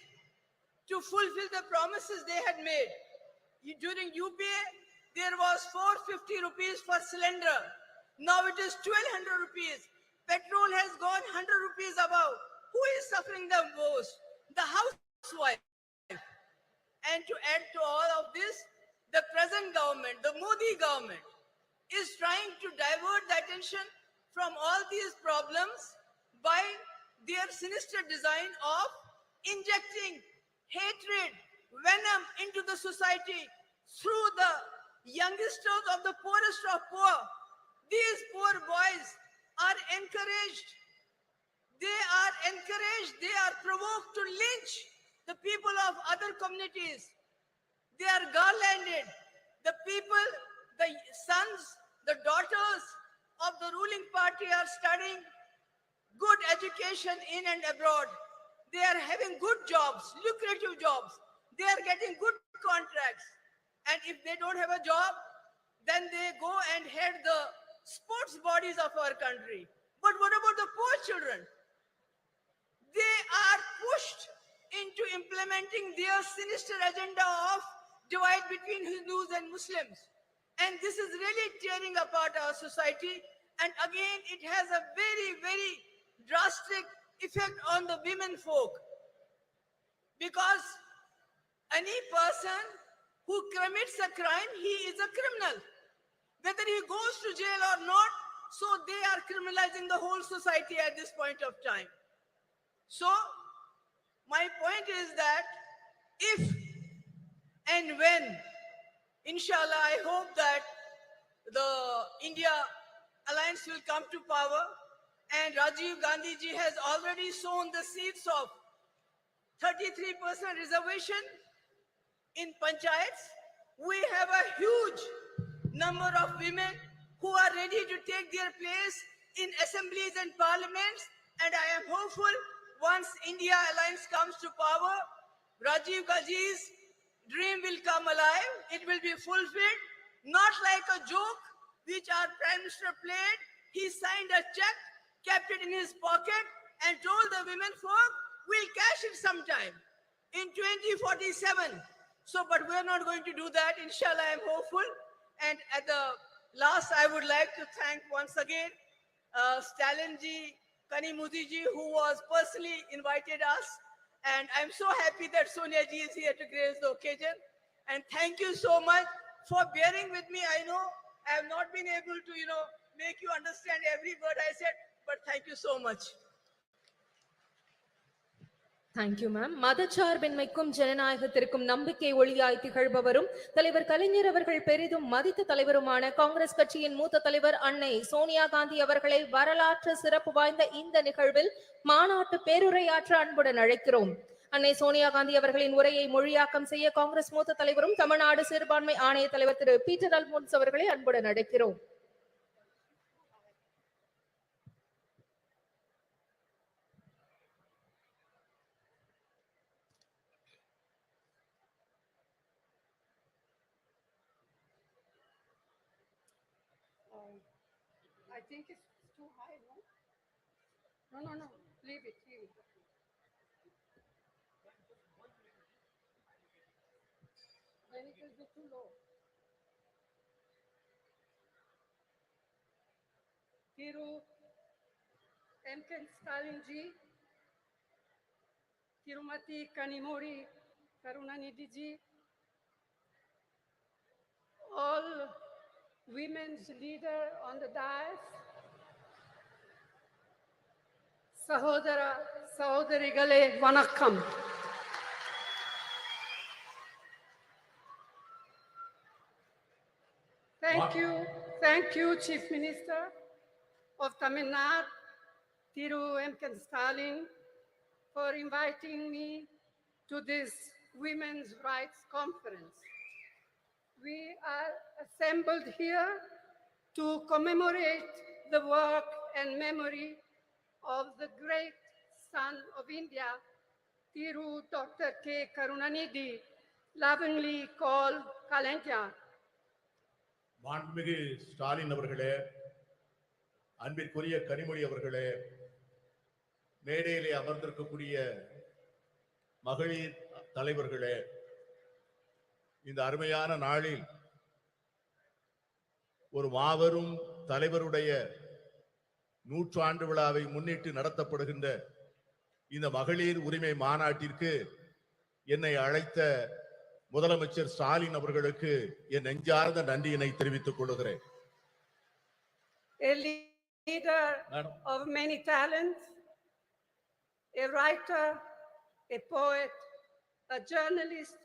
to fulfill the promises they had made. During UPA, there was 450 rupees for cylinder. Now it is 1200 rupees. Petrol has gone 100 rupees above. Who is suffering the most? The housewife. And to add to all of this, the present government, the Modi government, is trying to divert the attention from all these problems by their sinister design of injecting hatred, venom into the society through the youngsters of the poorest of poor. These poor boys are encouraged. They are provoked to lynch the people of other communities. They are garlanded. The people, the sons, the daughters of the ruling party are studying good education in and abroad. They are having good jobs, lucrative jobs. They are getting good contracts. And if they don't have a job, then they go and head the sports bodies of our country. But what about the poor children? They are pushed into implementing their sinister agenda of divide between Hindus and Muslims. And this is really tearing apart our society. And again, it has a very, very drastic effect on the women folk. Because any person who commits a crime, he is a criminal. Whether he goes to jail or not, so they are criminalizing the whole society at this point of time. So, my point is that if and when, inshallah, I hope that the India Alliance will come to power, and Rajiv Gandhi ji has already sown the seeds of 33% reservation in panchayats. We have a huge number of women who are ready to take their place in assemblies and parliaments. And I am hopeful once India Alliance comes to power, Rajiv Gaji's dream will come alive. It will be fulfilled, not like a joke which our Prime Minister played. He signed a check, kept it in his pocket, and told the women folk, we'll cash it sometime in 2047. So, but we're not going to do that. Inshallah, I'm hopeful. And at the last, I would like to thank once again Stalinji, Kanimudiji, who was personally invited us. And I'm so happy that Sonia ji is here to grace the occasion. And thank you so much for bearing with me. I know I have not been able to, make you understand every word I said, but thank you so much. Thank you ma'am. மதச்சார்பின்மைக்கும் ஜனநாயகத்திற்கும் நம்பிக்கை ஒளியாய் திகழ்பவரும் தலைவர் கலைஞர் அவர்கள் பெரிதும் மதித்த தலைவருமான காங்கிரஸ் கட்சியின் மூத்த தலைவர் அன்னை சோனியா காந்தி அவர்களை வரலாற்று சிறப்பு வாய்ந்த இந்த நிகழ்வில் மாநாட்டு பேருரையாற்ற அன்புடன் அழைக்கிறோம். அன்னை சோனியா காந்தி அவர்களின் உரையை மொழியாக்கம் செய்ய காங்கிரஸ் மூத்த தலைவரும் தமிழ்நாடு சிறுபான்மை ஆணைய தலைவர் திரு பீட்டர் அல்போன்ஸ் அவர்களை அன்புடன் அழைக்கிறோம். I think it's too high, no? No, leave it. Then it will be too low. Thiru M.K. Stalinji, Tirumati Kanimori Karunanidhi, all women's leader on the dais, Sahodara, Sahodarigale, Vanakkam. Thank you, Chief Minister of Tamil Nadu, Thiru M.K. Stalin, for inviting me to this Women's Rights Conference. We are assembled here to commemorate the work and memory of the great son of India, Thiru Dr. K. Karunanidhi, lovingly called Kalanja. மாண்புமிகு ஸ்டாலின் அவர்களே, அன்பிற்குரிய கனிமொழி அவர்களே, மேடையிலே அமர்ந்திருக்கக்கூடிய மகளிர் தலைவர்களே, இந்த அருமையான நாளில் ஒரு மாபெரும் தலைவருடைய 100 ஆண்டு விழாவை முன்னிட்டு நடத்தப்படுகின்ற இந்த மகளிர் உரிமை மாநாட்டிற்கு என்னை அழைத்த முதலமைச்சர் ஸ்டாலின் அவர்களுக்கு என் நெஞ்சார்ந்த நன்றியினை தெரிவித்துக் கொள்கிறேன். A leader of many talents, a writer, a poet, a journalist,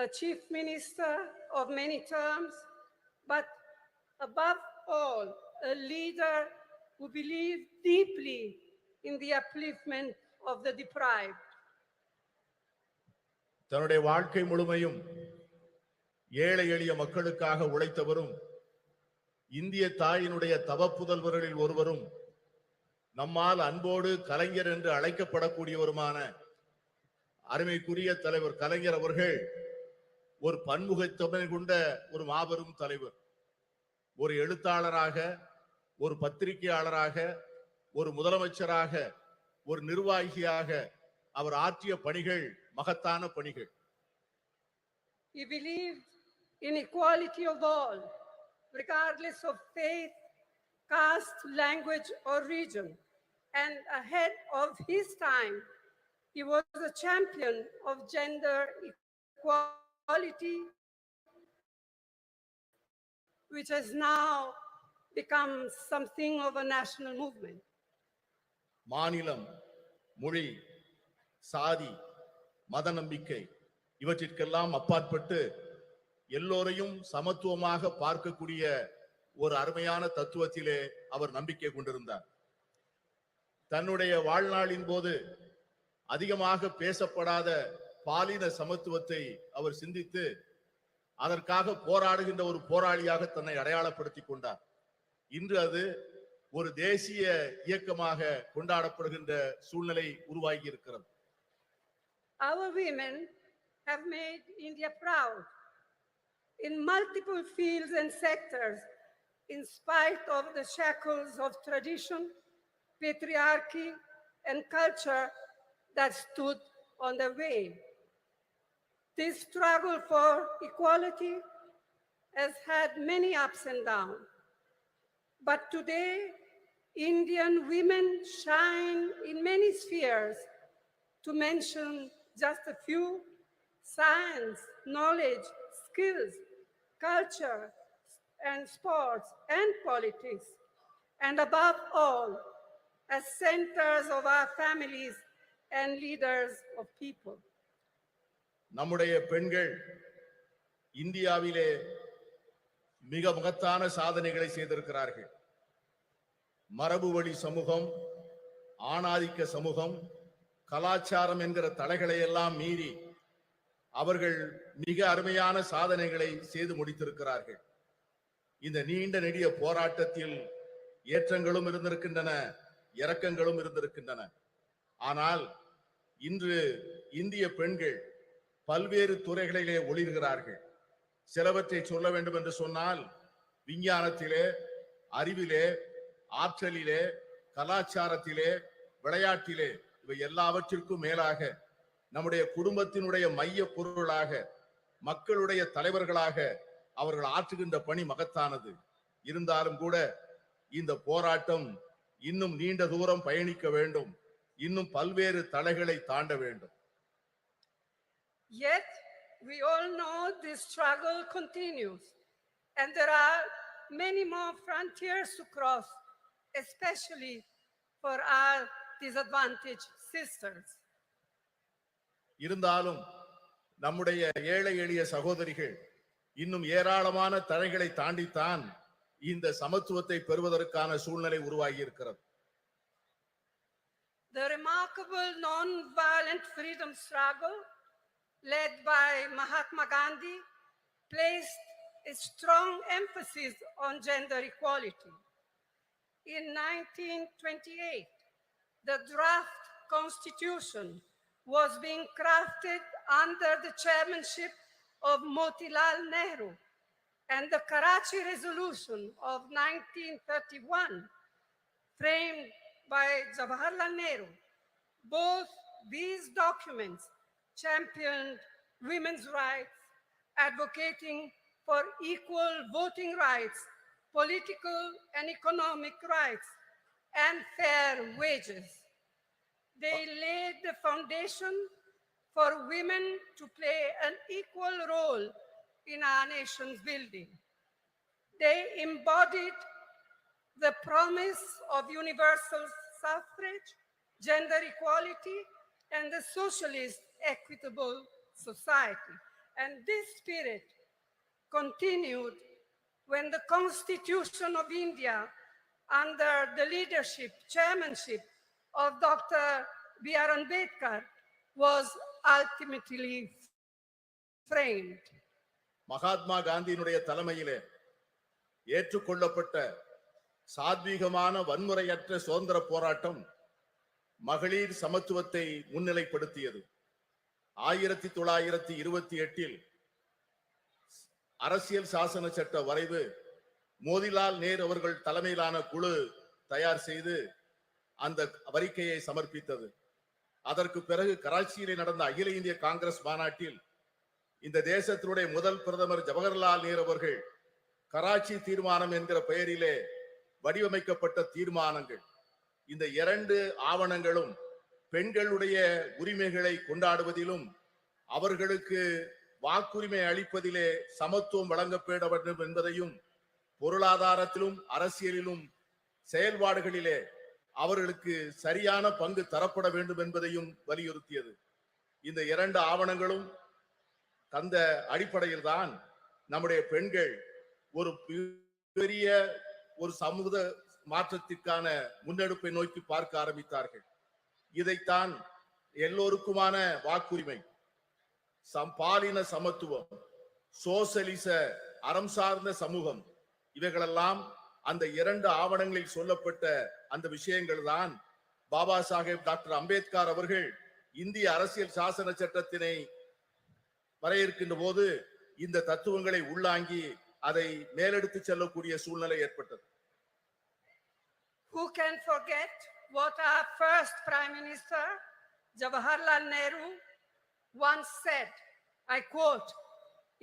a chief minister of many terms, but above all, a leader who believed deeply in the upliftment of the deprived. தன்னுடைய வாழ்க்கை முழுமையும் ஏழை எளிய மக்களுக்காக உழைத்தவரும் இந்திய தாயினுடைய தவப்புதல்வர்களில் ஒருவரும் நம்மால் அன்போடு கலைஞர் என்று அழைக்கப்படக்கூடியவருமான அருமைக்குரிய தலைவர் கலைஞர் அவர்கள் ஒரு பன்முகத்தன்மை கொண்ட ஒரு மாபெரும் தலைவர். ஒரு எழுத்தாளராக, ஒரு பத்திரிகையாளராக, ஒரு முதலமைச்சராக, ஒரு நிர்வாகியாக அவர் ஆற்றிய பணிகள் மகத்தான பணிகள். He believed in equality of all, regardless of faith, caste, language, or region. And ahead of his time, he was a champion of gender equality, which has now become something of a national movement. மாநிலம், மொழி, சாதி, மத நம்பிக்கை இவற்றிற்கெல்லாம் அப்பாற்பட்டு எல்லோரையும் சமத்துவமாக பார்க்கக்கூடிய ஒரு அருமையான தத்துவத்திலே அவர் நம்பிக்கை கொண்டிருந்தார். தன்னுடைய வாழ்நாளின் போது அதிகமாக பேசப்படாத பாலின சமத்துவத்தை அவர் சிந்தித்து அதற்காக போராடுகின்ற ஒரு போராளியாக தன்னை அடையாளப்படுத்திக் கொண்டார். இன்று அது ஒரு தேசிய இயக்கமாக கொண்டாடப்படுகின்ற சூழ்நிலை உருவாகி இருக்கிறது. Our women have made India proud in multiple fields and sectors, in spite of the shackles of tradition, patriarchy, and culture that stood on the way. This struggle for equality has had many ups and downs. But today, Indian women shine in many spheres. To mention just a few: science, knowledge, skills, culture, and sports, and politics. And above all, as centers of our families and leaders of people. நம்முடைய பெண்கள் இந்தியாவிலே மிக மகத்தான சாதனைகளை செய்திருக்கிறார்கள். மரபு வழி சமூகம், ஆணாதிக்க சமூகம், கலாச்சாரம் என்கிற தடைகளை எல்லாம் மீறி அவர்கள் மிக அருமையான சாதனைகளை செய்து முடித்திருக்கிறார்கள். இந்த நீண்ட நெடிய போராட்டத்தில் ஏற்றங்களும் இருந்திருக்கின்றன, இரக்கங்களும் இருந்திருக்கின்றன. ஆனால் இன்று இந்திய பெண்கள் பல்வேறு துறைகளிலே ஒளிர்கிறார்கள். சிலவற்றை சொல்ல வேண்டும் என்று சொன்னால், விஞ்ஞானத்திலே, அறிவிலே, ஆற்றலிலே, கலாச்சாரத்திலே, விளையாட்டிலே, இவை எல்லாவற்றிற்கும் மேலாக நம்முடைய குடும்பத்தினுடைய மைய பொருளாக, மக்களுடைய தலைவர்களாக அவர்கள் ஆற்றுகின்ற பணி மகத்தானது. இருந்தாலும் கூட இந்த போராட்டம் இன்னும் நீண்ட தூரம் பயணிக்க வேண்டும், இன்னும் பல்வேறு தடைகளை தாண்ட வேண்டும். Yet, we all know this struggle continues, and there are many more frontiers to cross, especially for our disadvantaged sisters. இருந்தாலும் நம்முடைய ஏழை எளிய சகோதரிகள் இன்னும் ஏராளமான தடைகளை தாண்டித்தான் இந்த சமத்துவத்தை பெறுவதற்கான சூழ்நிலை உருவாகி இருக்கிறது. The remarkable non-violent freedom struggle led by Mahatma Gandhi placed a strong emphasis on gender equality. In 1928, the draft constitution was being crafted under the chairmanship of Motilal Nehru, and the Karachi Resolution of 1931, framed by Jawaharlal Nehru. Both these documents championed women's rights, advocating for equal voting rights, political and economic rights, and fair wages. They laid the foundation for women to play an equal role in our nation's building. They embodied the promise of universal suffrage, gender equality, and the socialist equitable society. And this spirit continued when the Constitution of India, under the leadership, chairmanship of Dr. B.R. Ambedkar, was ultimately framed. Mahatma காந்தியினுடைய தலைமையிலே ஏற்றுக்கொள்ளப்பட்ட சாத்வீகமான வன்முறையற்ற சுதந்திர போராட்டம் மகளிர் சமத்துவத்தை முன்னிலைப்படுத்தியது. 1928 அரசியல் சாசன சட்ட வரைவு மோதிலால் நேரு அவர்கள் தலைமையிலான குழு தயார் செய்து அந்த அறிக்கையை சமர்ப்பித்தது. அதற்கு பிறகு கராச்சியிலே நடந்த அகில இந்திய காங்கிரஸ் மாநாட்டில் இந்த தேசத்தினுடைய முதல் பிரதமர் ஜவஹர்லால் நேரு அவர்கள் கராச்சி தீர்மானம் என்கிற பெயரிலே வடிவமைக்கப்பட்ட தீர்மானங்கள், இந்த இரண்டு ஆவணங்களும் பெண்களுடைய உரிமைகளை கொண்டாடுவதிலும் அவர்களுக்கு வாக்குரிமை அளிப்பதிலே சமத்துவம் வழங்கப்பட வேண்டும் என்பதையும், பொருளாதாரத்திலும் அரசியலிலும் செயல்பாடுகளிலே அவர்களுக்கு சரியான பங்கு தரப்பட வேண்டும் என்பதையும் வலியுறுத்தியது. இந்த இரண்டு ஆவணங்களும் தந்த அடிப்படையில் தான் நம்முடைய பெண்கள் ஒரு பெரிய ஒரு சமூக மாற்றத்திற்கான முன்னெடுப்பை நோக்கி பார்க்க ஆரம்பித்தார்கள். இதைத்தான் எல்லோருக்குமான வாக்குரிமை, பாலின சமத்துவம், சோசலிச அறம் சார்ந்த சமூகம், இவைகளெல்லாம் அந்த 2 ஆவணங்களில் சொல்லப்பட்ட அந்த விஷயங்கள் தான் பாபா சாஹேப் டாக்டர் அம்பேத்கர் அவர்கள் இந்திய அரசியல் சாசன சட்டத்தினை வரையறுக்கின்ற போது இந்த தத்துவங்களை உள்ளாங்கி அதை மேலெடுத்து செல்லக்கூடிய சூழ்நிலை ஏற்பட்டது. Who can forget what our first Prime Minister, Jawaharlal Nehru, once said, I quote,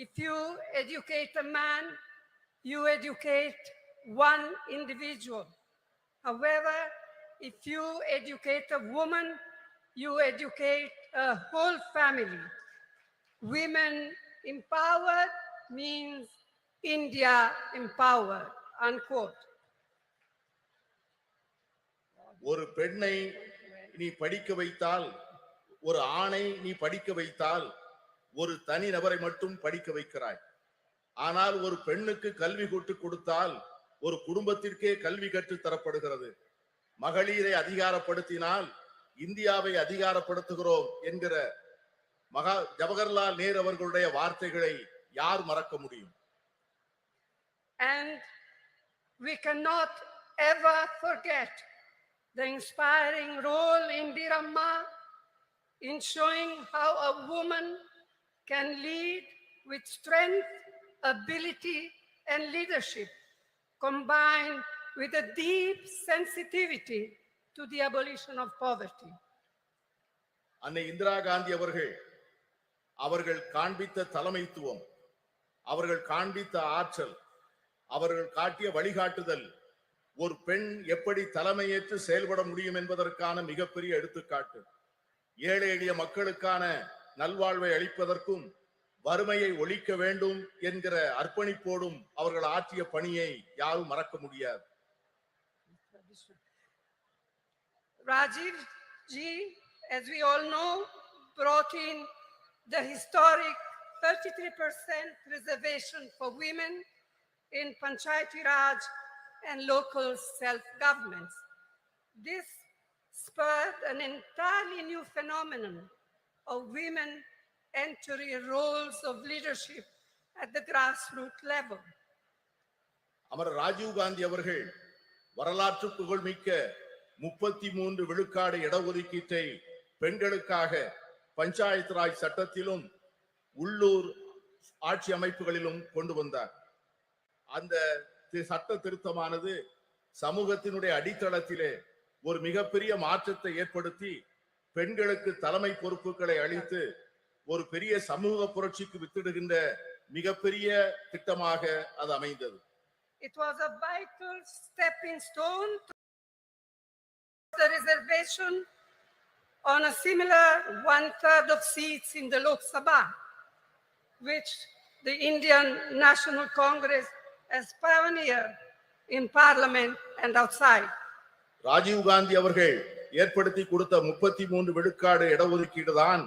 "If you educate a man, you educate one individual. However, if you educate a woman, you educate a whole family. Women empowered means India empowered," unquote. ஒரு பெண்ணை நீ படிக்க வைத்தால், ஒரு ஆணை நீ படிக்க வைத்தால், ஒரு தனி நபரை மட்டும் படிக்க வைக்கிறாய். ஆனால் ஒரு பெண்ணுக்கு கல்வி கற்றுக் கொடுத்தால் ஒரு குடும்பத்திற்கே கல்வி கற்றுத் தரப்படுகிறது. மகளிரை அதிகாரப்படுத்தினால் இந்தியாவை அதிகாரப்படுத்துகிறோம் என்கிற ஜவஹர்லால் நேரு அவர்களுடைய வார்த்தைகளை யார் மறக்க முடியும்? And we cannot ever forget the inspiring role Indira Amma in showing how a woman can lead with strength, ability, and leadership, combined with a deep sensitivity to the abolition of poverty. அன்னை இந்திரா காந்தி அவர்கள் காண்பித்த தலைமைத்துவம், அவர்கள் காண்பித்த ஆற்றல், அவர்கள் காட்டிய வழிகாட்டுதல் ஒரு பெண் எப்படி தலைமையேற்று செயல்பட முடியும் என்பதற்கான மிகப்பெரிய எடுத்துக்காட்டு. ஏழை எளிய மக்களுக்கான நல்வாழ்வை அளிப்பதற்கும் வறுமையை ஒழிக்க வேண்டும் என்கிற அர்ப்பணிப்போடும் அவர்கள் ஆற்றிய பணியை யாரும் மறக்க முடியாது. Rajiv ji, as we all know, brought in the historic 33% reservation for women in Panchayati Raj and local self-governments. This spurred an entirely new phenomenon of women entering roles of leadership at the grassroots level. Amar Rajiv Gandhi அவர்கள் வரலாற்று புகழ்மிக்க 33 விழுக்காடு இடஒதுக்கீட்டை பெண்களுக்காக பஞ்சாயத்து ராஜ் சட்டத்திலும் உள்ளூர் ஆட்சி அமைப்புகளிலும் கொண்டு வந்தார். அந்த சட்ட திருத்தமானது சமூகத்தினுடைய அடித்தளத்திலே ஒரு மிகப்பெரிய மாற்றத்தை ஏற்படுத்தி பெண்களுக்கு தலைமை பொறுப்புகளை அளித்து ஒரு பெரிய சமூக புரட்சிக்கு வித்திடுகின்ற மிகப்பெரிய திட்டமாக அது அமைந்தது. It was a vital stepping stone to the reservation on a similar 1/3 of seats in the Lok Sabha, which the Indian National Congress has pioneered in parliament and outside. Rajiv Gandhi அவர்கள் ஏற்படுத்தி கொடுத்த 33 விழுக்காடு இடஒதுக்கீடு தான்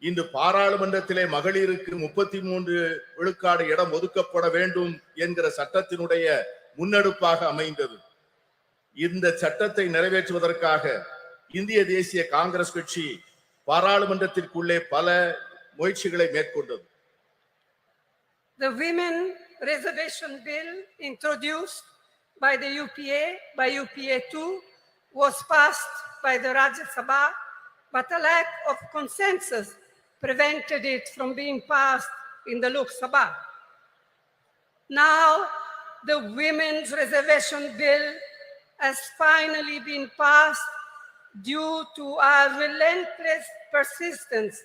இன்று பாராளுமன்றத்திலே மகளிருக்கு 33 விழுக்காடு இடம் ஒதுக்கப்பட வேண்டும் என்கிற சட்டத்தினுடைய முன்னெடுப்பாக அமைந்தது. இந்த சட்டத்தை நிறைவேற்றுவதற்காக இந்திய தேசிய காங்கிரஸ் கட்சி பாராளுமன்றத்திற்குள்ளே பல முயற்சிகளை மேற்கொண்டது. The Women Reservation Bill introduced by the UPA, by UPA 2, was passed by the Rajya Sabha, but a lack of consensus prevented it from being passed in the Lok Sabha. Now, the Women's Reservation Bill has finally been passed due to our relentless persistence,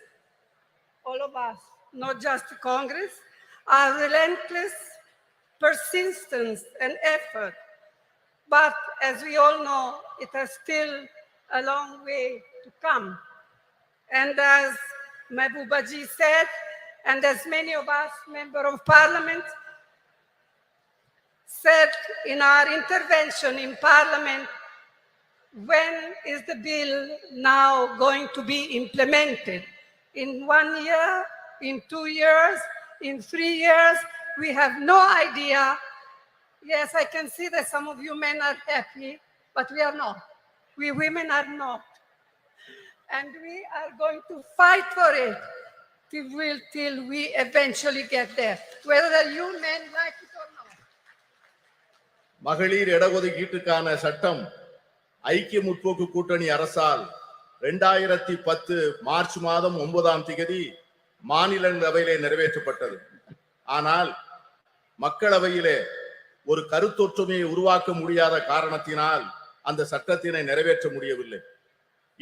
all of us, not just Congress, our relentless persistence and effort. But as we all know, it has still a long way to come. And as Mehbooba ji said, and as many of us, Member of Parliament, said in our intervention in Parliament, when is the bill now going to be implemented? In 1 year, in 2 years, in 3 years? We have no idea. Yes, I can see that some of you men are happy, but we are not. We women are not. and we are going to fight for it till we eventually get there, whether you men like it or not. மகளிர் இடஒதுக்கீட்டுக்கான சட்டம் ஐக்கிய முற்போக்கு கூட்டணி அரசால் 2010 March மாதம் 9ஆம் தேதி மாநிலங்களவையிலே நிறைவேற்றப்பட்டது. ஆனால் மக்களவையிலே ஒரு கருத்தொற்றுமையை உருவாக்க முடியாத காரணத்தினால் அந்த சட்டத்தினை நிறைவேற்ற முடியவில்லை.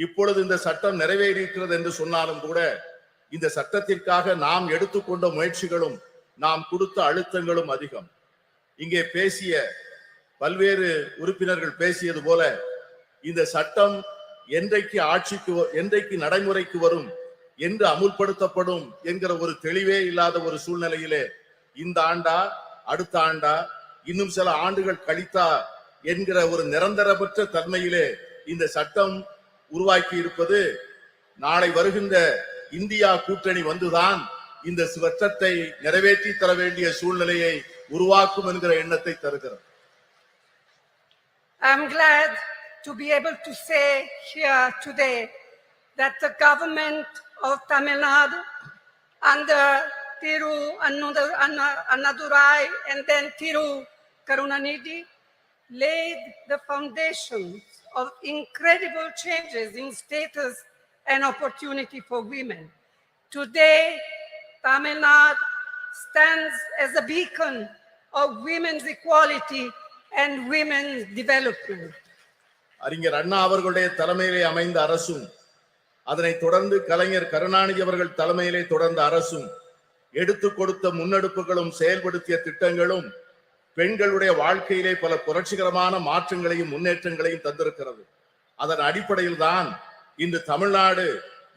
இப்பொழுது இந்த சட்டம் நிறைவேறியிருக்கிறது என்று சொன்னாலும் கூட இந்த சட்டத்திற்காக நாம் எடுத்துக்கொண்ட முயற்சிகளும் நாம் கொடுத்த அழுத்தங்களும் அதிகம். இங்கே பேசிய பல்வேறு உறுப்பினர்கள் பேசியது போல இந்த சட்டம் என்றைக்கு நடைமுறைக்கு வரும் என்று அமுல்படுத்தப்படும் என்கிற ஒரு தெளிவே இல்லாத ஒரு சூழ்நிலையிலே இந்த ஆண்டா அடுத்த ஆண்டா இன்னும் சில ஆண்டுகள் கழித்தா என்கிற ஒரு நிரந்தரமற்ற தன்மையிலே இந்த சட்டம் உருவாக்கி இருப்பது நாளை வருகின்ற இந்தியா கூட்டணி வந்துதான் இந்த சட்டத்தை நிறைவேற்றி தர வேண்டிய சூழ்நிலையை உருவாக்கும் என்கிற எண்ணத்தை தருகிறது. I'm glad to be able to say here today that the government of Tamil Nadu under Thiru Annadurai and then Thiru Karunanidhi laid the foundations of incredible changes in status and opportunity for women. Today, Tamil Nadu stands as a beacon of women's equality and women's development. அறிஞர் அண்ணா அவர்களுடைய தலைமையிலே அமைந்த அரசும் அதனை தொடர்ந்து கலைஞர் கருணாநிதி அவர்கள் தலைமையிலே தொடர்ந்த அரசும் எடுத்து கொடுத்த முன்னெடுப்புகளும் செயல்படுத்திய திட்டங்களும் பெண்களுடைய வாழ்க்கையிலே பல புரட்சிகரமான மாற்றங்களையும் முன்னேற்றங்களையும் தந்திருக்கிறது. அதன் அடிப்படையில் தான் இன்று தமிழ்நாடு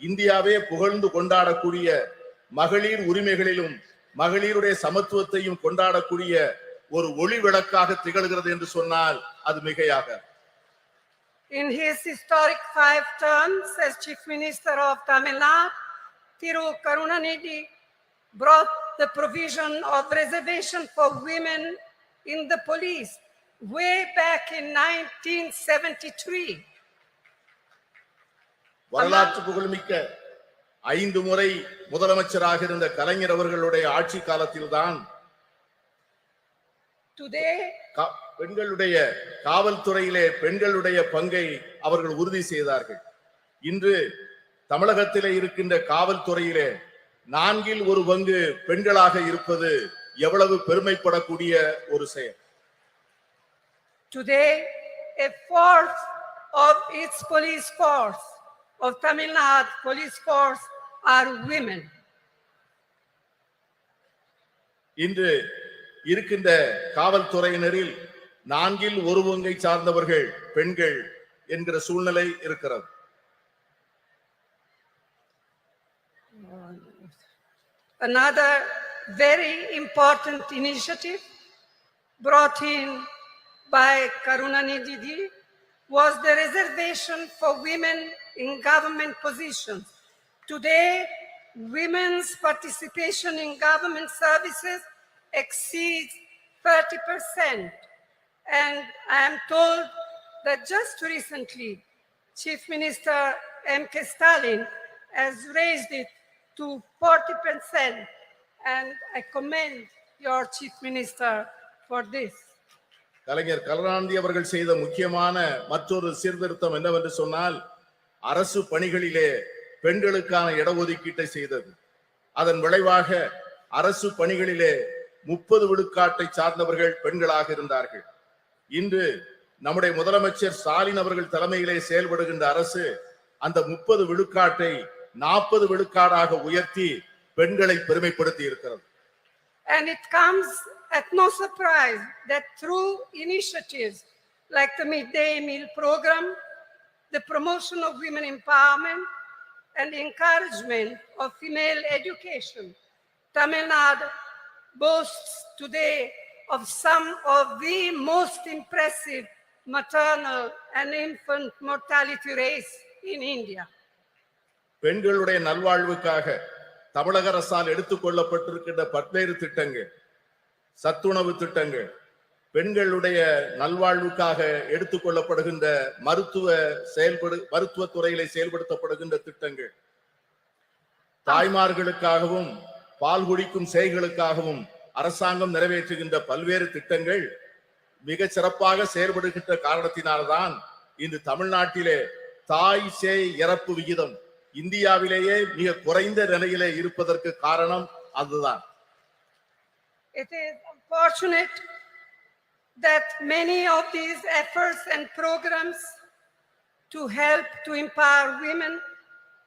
இந்தியாவே புகழ்ந்து கொண்டாடக்கூடிய மகளிர் உரிமைகளிலும் மகளிருடைய சமத்துவத்தையும் கொண்டாடக்கூடிய ஒரு ஒளி விளக்காக திகழ்கிறது என்று சொன்னால் அது மிகையாக. In his historic 5 terms as Chief Minister of Tamil Nadu, Thiru Karunanidhi brought the provision of reservation for women in the police way back in 1973. வரலாற்று புகழ்மிக்க 5 முறை முதலமைச்சராக இருந்த கலைஞர் அவர்களுடைய ஆட்சி காலத்தில்தான் பெண்களுடைய காவல்துறையிலே பெண்களுடைய பங்கை அவர்கள் உறுதி செய்தார்கள். இன்று தமிழகத்திலே இருக்கின்ற காவல்துறையிலே 4 1 பங்கு பெண்களாக இருப்பது எவ்வளவு பெருமைப்படக்கூடிய ஒரு செயல். Today, a fourth of its police force, of Tamil Nadu police force, are women. இன்று இருக்கின்ற காவல்துறையினரில் 4 1 பங்கை சார்ந்தவர்கள் பெண்கள் என்கிற சூழ்நிலை இருக்கிறது. Another very important initiative brought in by Karunanidhi was the reservation for women in government positions. Today, women's participation in government services exceeds 30%. And I am told that just recently, Chief Minister M.K. Stalin has raised it to 40%. And I commend your Chief Minister for this. கலைஞர் கருணாநிதி அவர்கள் செய்த முக்கியமான மற்றொரு சீர்திருத்தம் என்னவென்று சொன்னால் அரசு பணிகளிலே பெண்களுக்கான இடஒதுக்கீட்டை செய்தது. அதன் விளைவாக அரசு பணிகளிலே 30 விழுக்காட்டை சார்ந்தவர்கள் பெண்களாக இருந்தார்கள். இன்று நம்முடைய முதலமைச்சர் ஸ்டாலின் அவர்கள் தலைமையிலே செயல்படுகின்ற அரசு அந்த 30 விழுக்காட்டை 40 விழுக்காடாக உயர்த்தி பெண்களை பெருமைப்படுத்தி இருக்கிறது. And it comes at no surprise that through initiatives like the midday meal program, the promotion of women empowerment, and encouragement of female education, Tamil Nadu boasts today of some of the most impressive maternal and infant mortality rates in India. பெண்களுடைய நல்வாழ்வுக்காக தமிழக அரசால் எடுத்துக்கொள்ளப்பட்டிருக்கின்ற பல்வேறு திட்டங்கள், சத்துணவு திட்டங்கள், பெண்களுடைய நல்வாழ்வுக்காக எடுத்துக்கொள்ளப்படுகின்ற மருத்துவ துறையிலே செயல்படுத்தப்படுகின்ற திட்டங்கள், தாய்மார்களுக்காகவும் பால் குடிக்கும் சேய்களுக்காகவும் அரசாங்கம் நிறைவேற்றுகின்ற பல்வேறு திட்டங்கள் மிக சிறப்பாக செயல்படுகின்ற காரணத்தினால்தான் இன்று தமிழ்நாட்டிலே தாய் சேய் இறப்பு விகிதம் இந்தியாவிலேயே மிக குறைந்த நிலையிலே இருப்பதற்கு காரணம் அதுதான். It is unfortunate that many of these efforts and programs to help to empower women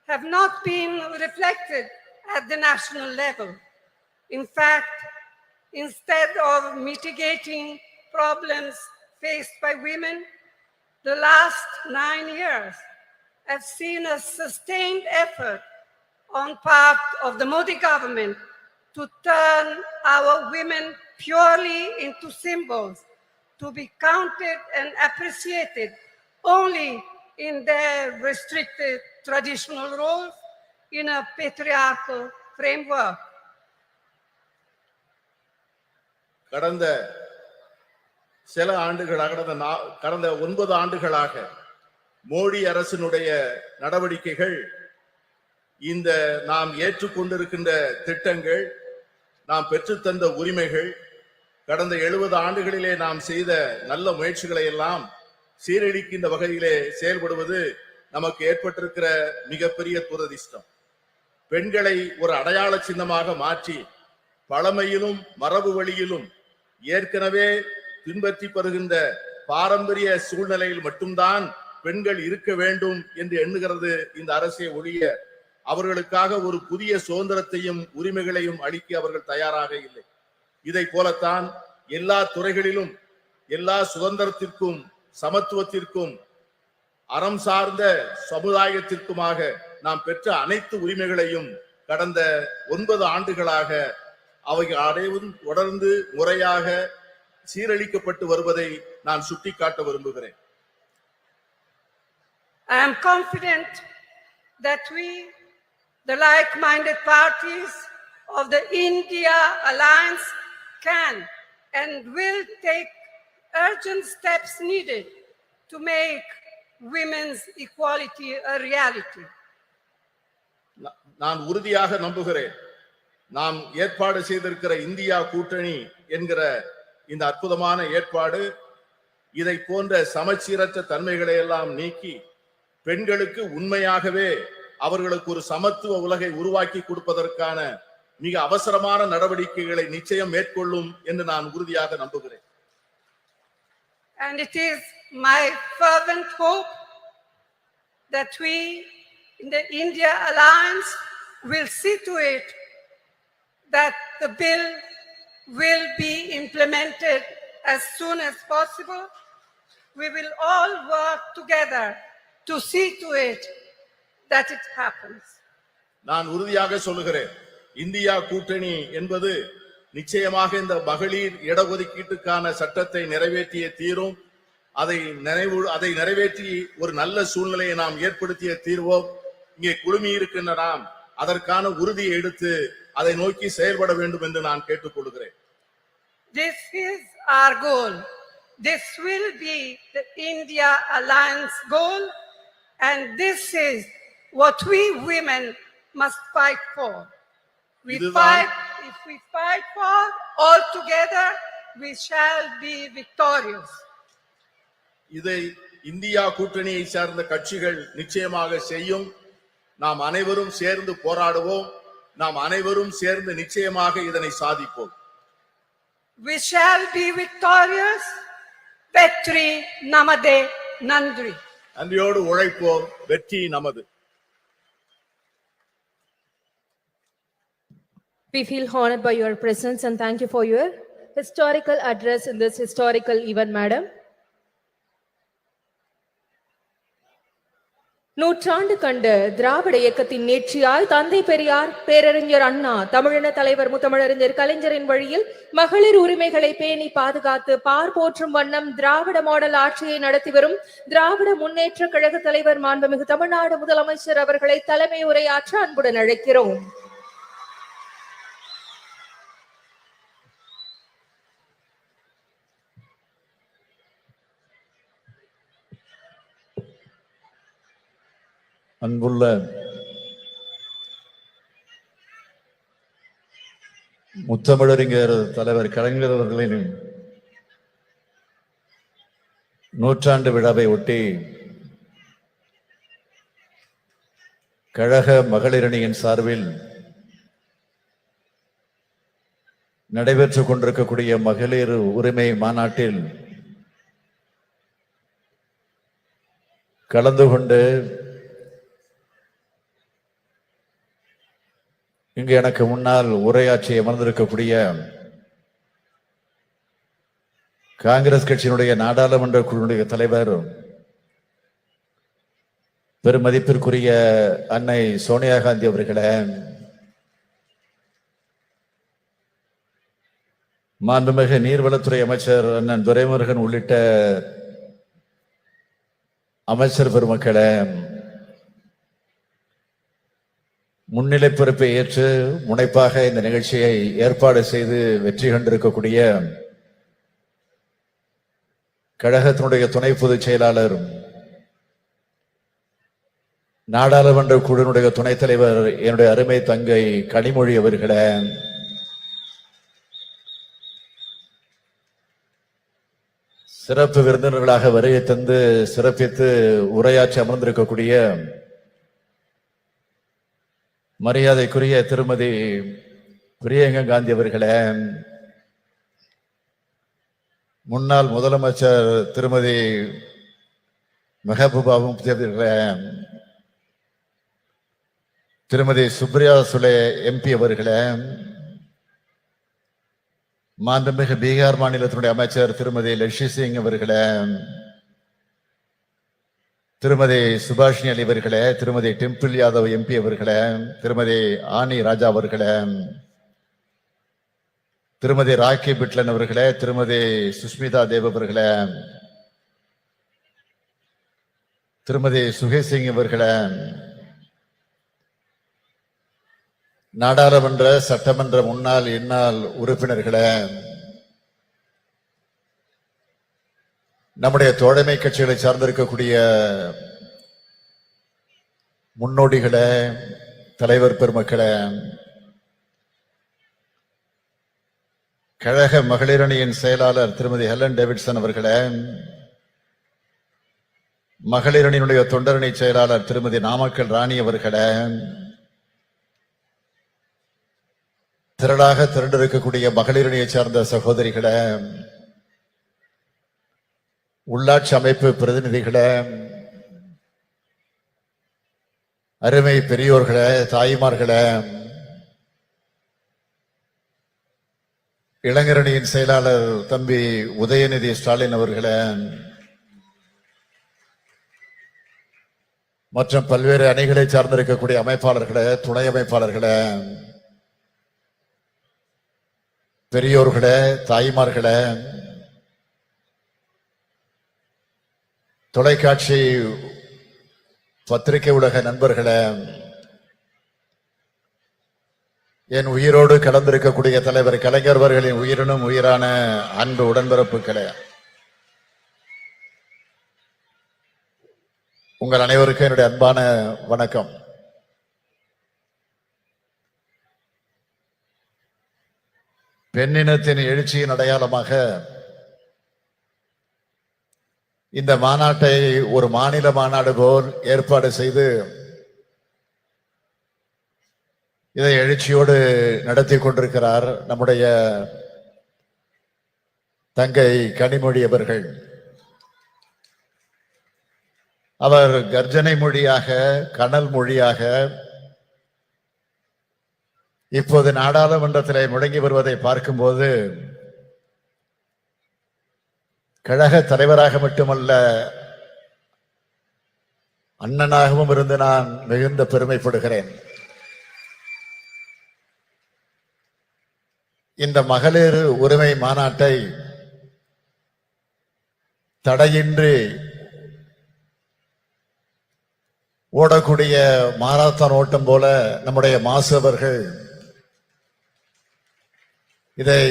have not been reflected at the national level. In fact, instead of mitigating problems faced by women, the last 9 years have seen a sustained effort on part of the Modi government to turn our women purely into symbols, to be counted and appreciated only in their restricted traditional roles in a patriarchal framework. கடந்த சில ஆண்டுகளாக கடந்த 9 ஆண்டுகளாக மோடி அரசினுடைய நடவடிக்கைகள், இந்த நாம் ஏற்றுக்கொண்டிருக்கின்ற திட்டங்கள், நாம் பெற்றுத்தந்த உரிமைகள், கடந்த 70 ஆண்டுகளிலே நாம் செய்த நல்ல முயற்சிகளை எல்லாம் சீரழிக்கின்ற வகையிலே செயல்படுவது நமக்கு ஏற்பட்டிருக்கிற மிகப்பெரிய துரதிர்ஷ்டம். பெண்களை ஒரு அடையாள சின்னமாக மாற்றி பழமையிலும் மரபு வழியிலும் ஏற்கனவே பின்பற்றி வருகின்ற பாரம்பரிய சூழ்நிலையில் மட்டும்தான் பெண்கள் இருக்க வேண்டும் என்று எண்ணுகிறது இந்த அரசை ஒழிய அவர்களுக்காக ஒரு புதிய சுதந்திரத்தையும் உரிமைகளையும் அளிக்க அவர்கள் தயாராக இல்லை. இதை போலத்தான் எல்லா துறைகளிலும் எல்லா சுதந்திரத்திற்கும் சமத்துவத்திற்கும் அறம் சார்ந்த சமுதாயத்திற்குமாக நாம் பெற்ற அனைத்து உரிமைகளையும் கடந்த 9 ஆண்டுகளாக அவைகள் அனைவரும் தொடர்ந்து முறையாக சீரழிக்கப்பட்டு வருவதை நான் சுட்டிக்காட்ட விரும்புகிறேன். I am confident that we, the like-minded parties of the India Alliance, can and will take urgent steps needed to make women's equality a reality. நான் உறுதியாக நம்புகிறேன், நாம் ஏற்பாடு செய்திருக்கிற இந்தியா கூட்டணி என்கிற இந்த அற்புதமான ஏற்பாடு இதை போன்ற சமச்சீரற்ற தன்மைகளை எல்லாம் நீக்கி பெண்களுக்கு உண்மையாகவே அவர்களுக்கு ஒரு சமத்துவ உலகை உருவாக்கி கொடுப்பதற்கான மிக அவசரமான நடவடிக்கைகளை நிச்சயம் மேற்கொள்ளும் என்று நான் உறுதியாக நம்புகிறேன். And it is my fervent hope that we in the India Alliance will see to it that the bill will be implemented as soon as possible. We will all work together to see to it that it happens. நான் உறுதியாக சொல்லுகிறேன், India கூட்டணி என்பது நிச்சயமாக இந்த மகளிர் இடஒதுக்கீட்டுக்கான சட்டத்தை நிறைவேற்றிய தீரும். அதை நிறைவேற்றி ஒரு நல்ல சூழ்நிலையை நாம் ஏற்படுத்திய தீர்வோம். இங்கே குழுமி இருக்கின்ற நாம் அதற்கான உறுதியை எடுத்து அதை நோக்கி செயல்பட வேண்டும் என்று நான் கேட்டுக்கொள்கிறேன். This is our goal. This will be the India Alliance goal, and this is what we women must fight for. If we fight for all together, we shall be victorious. இதை இந்தியா கூட்டணியை சார்ந்த கட்சிகள் நிச்சயமாக செய்யும். நாம் அனைவரும் சேர்ந்து போராடுவோம். நாம் அனைவரும் சேர்ந்து நிச்சயமாக இதனை சாதிப்போம். We shall be victorious. Vetri namade nandri. நன்றியோடு உழைப்போம், வெற்றி நமது. We feel honored by your presence and thank you for your historical address in this historical event, madam. நூற்றாண்டு கண்ட திராவிட இயக்கத்தின் நீட்சியாய் தந்தை பெரியார், பேரறிஞர் அண்ணா, தமிழின தலைவர் முத்தமிழறிஞர் கலைஞரின் வழியில் மகளிர் உரிமைகளை பேணி பாதுகாத்து பார் போற்றும் வண்ணம் திராவிட மாடல் ஆட்சியை நடத்தி வரும் திராவிட முன்னேற்ற கழக தலைவர் மாண்புமிகு தமிழ்நாடு முதலமைச்சர் அவர்களை தலைமை உரையாற்ற அன்புடன் அழைக்கிறோம். அன்புள்ள முத்தமிழறிஞர் தலைவர் கலைஞர் அவர்களின் 100ஆண்டு விழாவை ஒட்டி கழக மகளிரணியின் சார்பில் நடைபெற்றுக் கொண்டிருக்கக்கூடிய மகளிர் உரிமை மாநாட்டில் கலந்து கொண்டு இங்கு எனக்கு முன்னால் உரையாற்றி அமர்ந்திருக்கக்கூடிய காங்கிரஸ் கட்சியினுடைய நாடாளுமன்ற குழுவினுடைய தலைவர் பெருமதிப்பிற்குரிய அன்னை சோனியா காந்தி அவர்களே, மாண்புமிகு நீர்வளத்துறை அமைச்சர் அண்ணன் துரைமுருகன் உள்ளிட்ட அமைச்சர் பெருமக்களே, முன்னிலை பொறுப்பை ஏற்று முனைப்பாக இந்த நிகழ்ச்சியை ஏற்பாடு செய்து வெற்றி கண்டிருக்கக்கூடிய கழகத்தினுடைய துணை பொதுச் செயலாளர், நாடாளுமன்ற குழுவினுடைய துணைத் தலைவர் என்னுடைய அருமை தங்கை கனிமொழி அவர்களே, சிறப்பு விருந்தினர்களாக வருகை தந்து சிறப்பித்து உரையாற்றி அமர்ந்திருக்கக்கூடிய மரியாதைக்குரிய திருமதி பிரியங்கா காந்தி அவர்களே, முன்னாள் முதலமைச்சர் திருமதி மெஹபூபா முஃப்தி அவர்களே, திருமதி சுப்ரியா சுலே எம்பி அவர்களே, மாண்புமிகு பீகார் மாநிலத்தினுடைய அமைச்சர் திருமதி லட்சி சிங் அவர்களே, திருமதி சுபாஷினி அலி அவர்களே, திருமதி டிம்பிள் யாதவ் எம்பி அவர்களே, திருமதி ஆனி ராஜா அவர்களே, திருமதி ராக்கி பிட்லன் அவர்களே, திருமதி சுஷ்மிதா தேவ் அவர்களே, திருமதி சுகேஷ் சிங் அவர்களே, நாடாளுமன்ற சட்டமன்ற முன்னாள் இந்நாள் உறுப்பினர்களே, நம்முடைய தோழமை கட்சிகளை சார்ந்திருக்கக்கூடிய முன்னோடிகளே, தலைவர் பெருமக்களே, கழக மகளிரணியின் செயலாளர் திருமதி ஹெலன் டேவிட்சன் அவர்களே, மகளிரணியினுடைய தொண்டரணி செயலாளர் திருமதி நாமக்கல் ராணி அவர்களே, திரளாக திரண்டிருக்கக்கூடிய மகளிரணியை சார்ந்த சகோதரிகளே, உள்ளாட்சி அமைப்பு பிரதிநிதிகளே, அருமை பெரியோர்களே, தாய்மார்களே, இளைஞரணியின் செயலாளர் தம்பி உதயநிதி ஸ்டாலின் அவர்களே, மற்றும் பல்வேறு அணிகளை சார்ந்திருக்கக்கூடிய அமைப்பாளர்களே, துணை அமைப்பாளர்களே, பெரியோர்களே, தாய்மார்களே, தொலைக்காட்சி பத்திரிகை உலக நண்பர்களே, என் உயிரோடு கலந்திருக்கக்கூடிய தலைவர் கலைஞர் அவர்களின் உயிரினும் உயிரான அன்பு உடன்பிறப்புகளே, உங்கள் அனைவருக்கும் என்னுடைய அன்பான வணக்கம். பெண்ணினத்தின் எழுச்சியின் அடையாளமாக இந்த மாநாட்டை ஒரு மாநில மாநாடு போல் ஏற்பாடு செய்து இதை எழுச்சியோடு நடத்தி கொண்டிருக்கிறார் நம்முடைய தங்கை கனிமொழி அவர்கள். அவர் கர்ஜனை மொழியாக, கனல் மொழியாக இப்போது நாடாளுமன்றத்திலே முழங்கி வருவதை பார்க்கும்போது கழக தலைவராக மட்டுமல்ல, அண்ணனாகவும் இருந்து நான் மிகுந்த பெருமைப்படுகிறேன். இந்த மகளிர் உரிமை மாநாட்டை தடையின்றி ஓடக்கூடிய மாரத்தான் ஓட்டம் போல நம்முடைய மாசு அவர்கள் இதை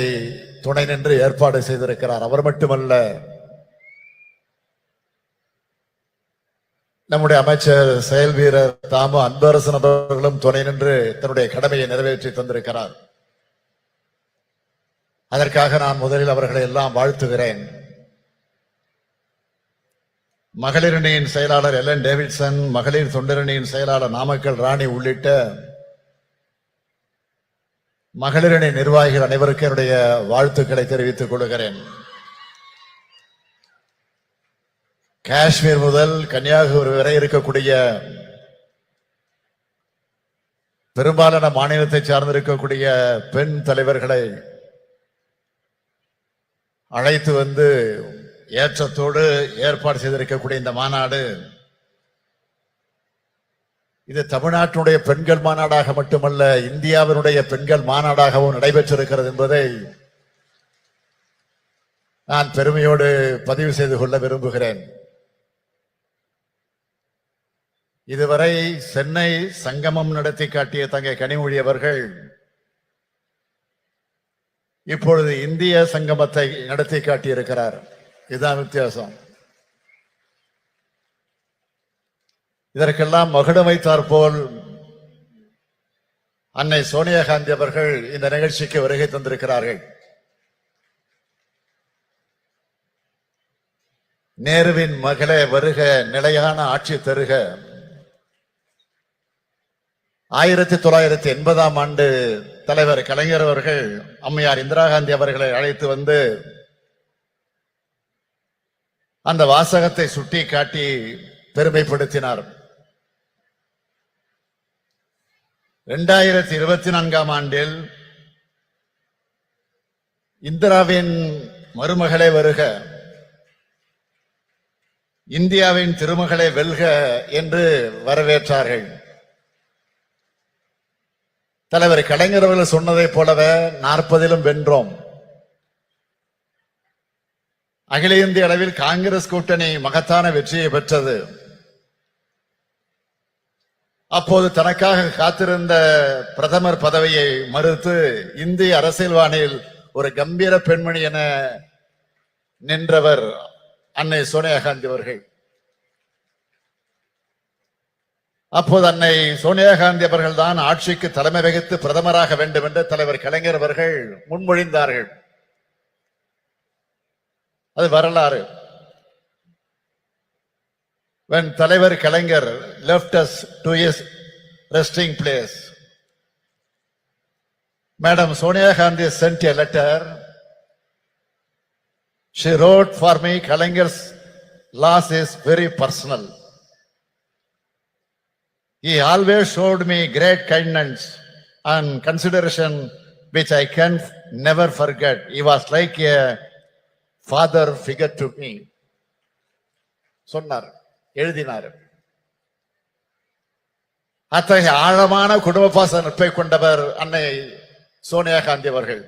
துணை நின்று ஏற்பாடு செய்திருக்கிறார். அவர் மட்டுமல்ல, நம்முடைய அமைச்சர் செயல் வீரர் தாமு அன்பரசன் அவர்களும் துணை நின்று தன்னுடைய கடமையை நிறைவேற்றி தந்திருக்கிறார். அதற்காக நான் முதலில் அவர்களை எல்லாம் வாழ்த்துகிறேன். மகளிரணியின் செயலாளர் எல்என் டேவிட்சன், மகளிர் தொண்டரணியின் செயலாளர் நாமக்கல் ராணி உள்ளிட்ட மகளிரணி நிர்வாகிகள் அனைவருக்கும் என்னுடைய வாழ்த்துக்களை தெரிவித்துக் கொள்கிறேன். காஷ்மீர் முதல் கன்னியாகுமரி வரை இருக்கக்கூடிய பெரும்பாலான மாநிலத்தை சார்ந்திருக்கக்கூடிய பெண் தலைவர்களை அழைத்து வந்து ஏற்றத்தோடு ஏற்பாடு செய்திருக்கக்கூடிய இந்த மாநாடு இது தமிழ்நாட்டினுடைய பெண்கள் மாநாடாக மட்டுமல்ல, இந்தியாவினுடைய பெண்கள் மாநாடாகவும் நடைபெற்றிருக்கிறது என்பதை நான் பெருமையோடு பதிவு செய்து கொள்ள விரும்புகிறேன். இதுவரை சென்னை சங்கமம் நடத்தி காட்டிய தங்கை கனிமொழி அவர்கள் இப்பொழுது இந்திய சங்கமத்தை நடத்தி காட்டியிருக்கிறார். இதுதான் வித்தியாசம். இதற்கெல்லாம் மகுடம் வைத்தார் போல் அன்னை சோனியா காந்தி அவர்கள் இந்த நிகழ்ச்சிக்கு வருகை தந்திருக்கிறார்கள். நேருவின் மகளே வருக, நிலையான ஆட்சி தருக. 1980ஆம் ஆண்டு தலைவர் கலைஞர் அவர்கள் அம்மையார் இந்திரா காந்தி அவர்களை அழைத்து வந்து அந்த வாசகத்தை சுட்டி காட்டி பெருமைப்படுத்தினார். 2024ஆம் ஆண்டில் இந்திராவின் மருமகளே வருக, இந்தியாவின் திருமகளே வெல்க என்று வரவேற்றார்கள். தலைவர் கலைஞர் அவர்கள் சொன்னதைப் போலவே 40லும் வென்றோம். அகில இந்திய அளவில் காங்கிரஸ் கூட்டணி மகத்தான வெற்றியை பெற்றது. அப்போது தனக்காக காத்திருந்த பிரதமர் பதவியை மறுத்து இந்திய அரசியல்வானில் ஒரு கம்பீர பெண்மணி என நின்றவர் அன்னை சோனியா காந்தி அவர்கள். அப்போது அன்னை சோனியா காந்தி அவர்கள் தான் ஆட்சிக்கு தலைமை வகித்து பிரதமராக வேண்டும் என்று தலைவர் கலைஞர் அவர்கள் முன்மொழிந்தார்கள். அது வரலாறு. When தலைவர் கலைஞர் left us to his resting place, Madam Sonia Gandhi sent a letter. She wrote for me, Kalaignar's loss is very personal. He always showed me great kindness and consideration which I can never forget. He was like a father figure to me. சொன்னார், எழுதினார். அத்தகைய ஆழமான குடும்ப பாச நட்பை கொண்டவர் அன்னை சோனியா காந்தி அவர்கள்.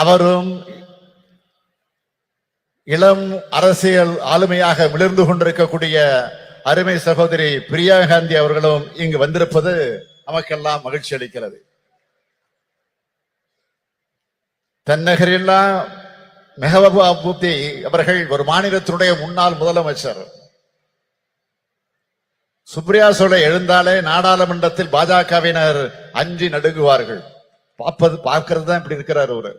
அவரும் இளம் அரசியல் ஆளுமையாக மிளர்ந்து கொண்டிருக்கக்கூடிய அருமை சகோதரி பிரியா காந்தி அவர்களும் இங்கு வந்திருப்பது நமக்கெல்லாம் மகிழ்ச்சி அளிக்கிறது. தென்னகரில்லா மெஹபூபா முஃப்தி அவர்கள் ஒரு மாநிலத்தினுடைய முன்னாள் முதலமைச்சர். சுப்ரியா சோலை எழுந்தாலே நாடாளுமன்றத்தில் பாஜகவினர் அஞ்சி நடுங்குவார்கள். பார்க்கிறது தான் இப்படி இருக்கிறார். ஒரு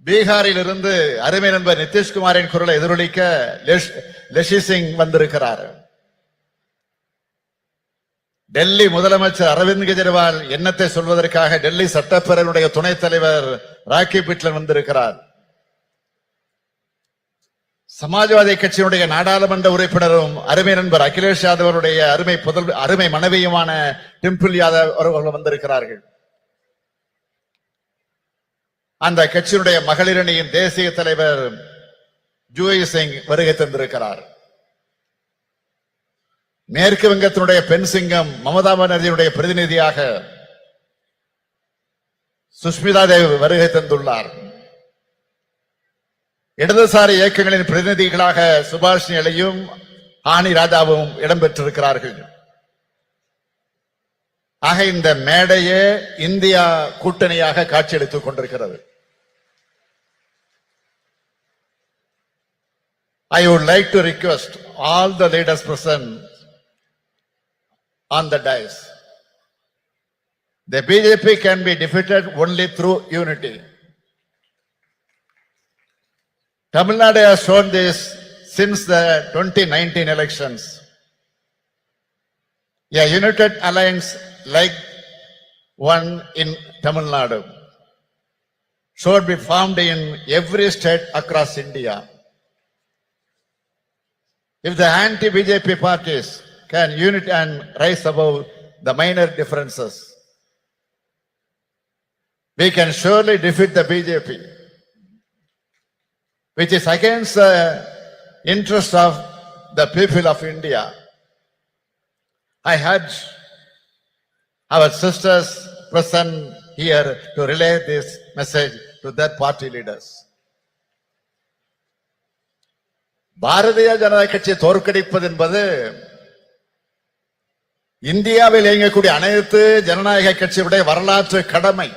பீகாரில் இருந்து அருமை நண்பர் நிதிஷ்குமாரின் குரலை எதிரொலிக்க லெஷி சிங் வந்திருக்கிறார். டெல்லி முதலமைச்சர் அரவிந்த் கெஜ்ரிவால் எண்ணத்தை சொல்வதற்காக டெல்லி சட்டப்பேரவையுடைய துணைத் தலைவர் ராக்கி பிட்லன் வந்திருக்கிறார். சமாஜ்வாதி கட்சியினுடைய நாடாளுமன்ற உறுப்பினரும் அருமை நண்பர் அகிலேஷ் யாதவருடைய அருமை மனைவியுமான டிம்பிள் யாதவ் அவர்கள் வந்திருக்கிறார்கள். அந்த கட்சியினுடைய மகளிரணியின் தேசிய தலைவர் ஜூயி சிங் வருகை தந்திருக்கிறார். மேற்கு வங்கத்தினுடைய பெண் சிங்கம் மமதா பானர்ஜியுடைய பிரதிநிதியாக சுஷ்மிதா தேவ் வருகை தந்துள்ளார். இடதுசாரி இயக்கங்களின் பிரதிநிதிகளாக சுபாஷினி அலியும் ஆனி ராஜாவும் இடம்பெற்றிருக்கிறார்கள். ஆக இந்த மேடையே இந்தியா கூட்டணியாக காட்சியளித்துக் கொண்டிருக்கிறது. I would like to request all the leaders present on the dais. The BJP can be defeated only through unity. Tamil Nadu has shown this since the 2019 elections. A united alliance like one in Tamil Nadu should be formed in every state across India. If the anti-BJP parties can unite and rise above the minor differences, we can surely defeat the BJP, which is against the interest of the people of India. I urge our sisters present here to relay this message to their party leaders. Bharatiya Janata கட்சியை தோற்கடிப்பது என்பது இந்தியாவில் இயங்கக்கூடிய அனைத்து ஜனநாயக கட்சியுடைய வரலாற்று கடமை.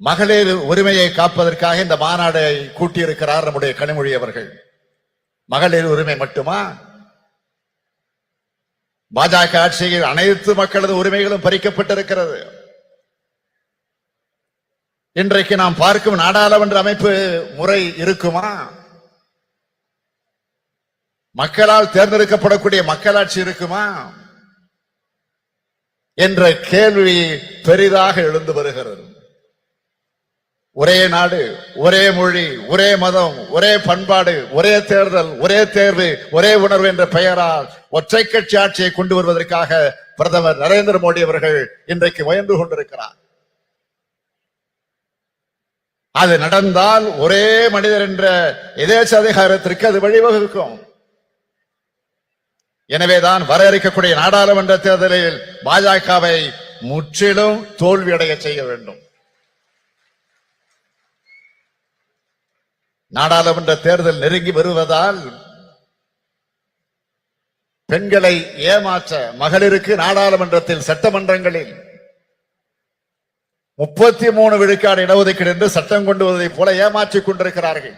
மகளிர் உரிமையை காப்பதற்காக இந்த மாநாடை கூட்டியிருக்கிறார் நம்முடைய கனிமொழி அவர்கள். மகளிர் உரிமை மட்டுமா? பாஜக ஆட்சியில் அனைத்து மக்களது உரிமைகளும் பறிக்கப்பட்டிருக்கிறது. இன்றைக்கு நாம் பார்க்கும் நாடாளுமன்ற அமைப்பு முறை இருக்குமா? மக்களால் தேர்ந்தெடுக்கப்படக்கூடிய மக்களாட்சி இருக்குமா என்ற கேள்வி பெரிதாக எழுந்து வருகிறது. ஒரே நாடு, ஒரே மொழி, ஒரே மதம், ஒரே பண்பாடு, ஒரே தேர்தல், ஒரே தேர்வு, ஒரே உணர்வு என்ற பெயரால் ஒற்றை கட்சி ஆட்சியை கொண்டு வருவதற்காக பிரதமர் நரேந்திர மோடி அவர்கள் இன்றைக்கு முயன்று கொண்டிருக்கிறார். அது நடந்தால் ஒரே மனிதர் என்ற எதேச்ச அதிகாரத்திற்கு அது வழிவகுக்கும். எனவேதான் வர இருக்கக்கூடிய நாடாளுமன்ற தேர்தலில் பாஜகவை முற்றிலும் தோல்வியடைய செய்ய வேண்டும். நாடாளுமன்ற தேர்தல் நெருங்கி வருவதால் பெண்களை ஏமாற்ற மகளிருக்கு நாடாளுமன்றத்தில் சட்டமன்றங்களில் 33 விழுக்காடு இடஒதுக்கீடு என்று சட்டம் கொண்டு வருவதை போல ஏமாற்றிக் கொண்டிருக்கிறார்கள்.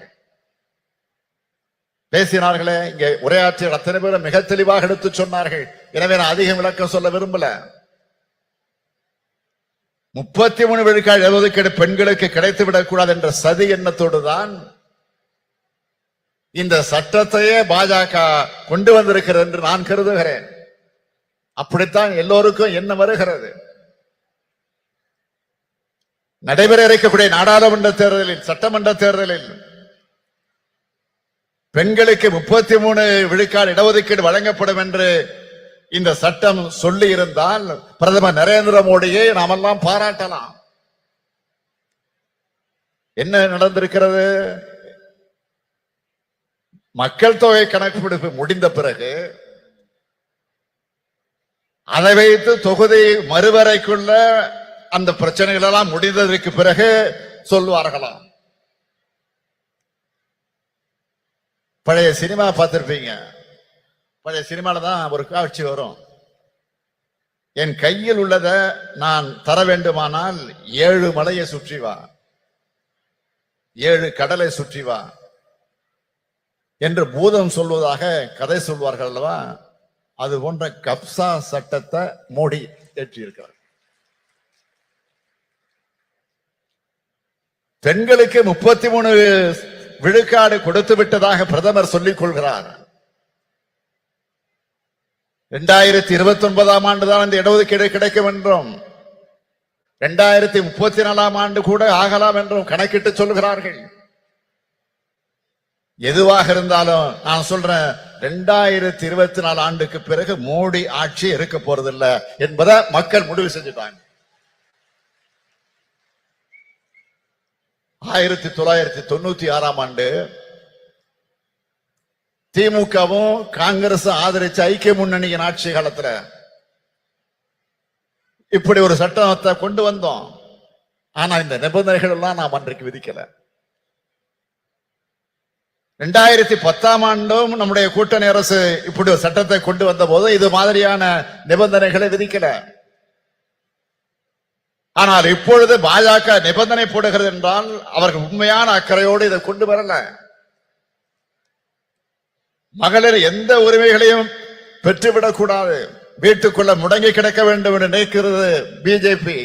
பேசினார்களே, இங்கே உரையாற்றிய அத்தனை பேரும் மிக தெளிவாக எடுத்து சொன்னார்கள். எனவே நான் அதிகம் விளக்கம் சொல்ல விரும்பல. 33 விழுக்காடு இடஒதுக்கீடு பெண்களுக்கு கிடைத்துவிடக் கூடாது என்ற சதி எண்ணத்தோடு தான் இந்த சட்டத்தையே பாஜக கொண்டு வந்திருக்கிறது என்று நான் கருதுகிறேன். அப்படித்தான் எல்லோருக்கும் என்ன வருகிறது. நடைபெற இருக்கக்கூடிய நாடாளுமன்ற தேர்தலில், சட்டமன்ற தேர்தலில் பெண்களுக்கு 33 விழுக்காடு இடஒதுக்கீடு வழங்கப்படும் என்று இந்த சட்டம் சொல்லி இருந்தால் பிரதமர் நரேந்திர மோடியை நாமெல்லாம் பாராட்டலாம். என்ன நடந்திருக்கிறது? மக்கள் தொகை கணக்கெடுப்பு முடிந்த பிறகு அதை வைத்து தொகுதி மறுவரைக்குள்ள அந்த பிரச்சனைகள் எல்லாம் முடிந்ததற்கு பிறகு சொல்வார்களாம். பழைய சினிமா பார்த்திருப்பீங்க. பழைய சினிமால தான் ஒரு காட்சி வரும். என் கையில் உள்ளதை நான் தர வேண்டுமானால் 7 மலையை சுற்றி வா, 7 கடலை சுற்றி வா என்று பூதம் சொல்வதாக கதை சொல்வார்கள் அல்லவா? அது போன்ற கப்சா சட்டத்தை மோடி ஏற்றியிருக்கிறார். பெண்களுக்கு 33 விழுக்காடு கொடுத்து விட்டதாக பிரதமர் சொல்லிக் கொள்கிறார். 2029ஆம் ஆண்டுதான் இந்த இடஒதுக்கீடு கிடைக்கும் என்றும் 2034ஆம் ஆண்டு கூட ஆகலாம் என்றும் கணக்கிட்டு சொல்கிறார்கள். எதுவாக இருந்தாலும் நான் சொல்றேன், 2024 ஆண்டுக்கு பிறகு மோடி ஆட்சி இருக்க போறதில்லை என்பதை மக்கள் முடிவு செஞ்சுட்டாங்க. 1996ஆம் ஆண்டு திமுகவும் காங்கிரஸ் ஆதரிச்ச ஐக்கிய முன்னணியின் ஆட்சி காலத்துல இப்படி ஒரு சட்டத்தை கொண்டு வந்தோம். ஆனா இந்த நிபந்தனைகள் எல்லாம் நாம் அன்றைக்கு விதிக்கல. 2010ஆம் ஆண்டும் நம்முடைய கூட்டணி அரசு இப்படி ஒரு சட்டத்தை கொண்டு வந்த போது இது மாதிரியான நிபந்தனைகளை விதிக்கல. ஆனால் இப்பொழுது பாஜக நிபந்தனை போடுகிறது என்றால் அவர்கள் உண்மையான அக்கறையோடு இதை கொண்டு வரல. மகளிர் எந்த உரிமைகளையும் பெற்றுவிடக் கூடாது, வீட்டுக்குள்ள முடங்கி கிடக்க வேண்டும் என்று நினைக்கிறது பிஜேபி.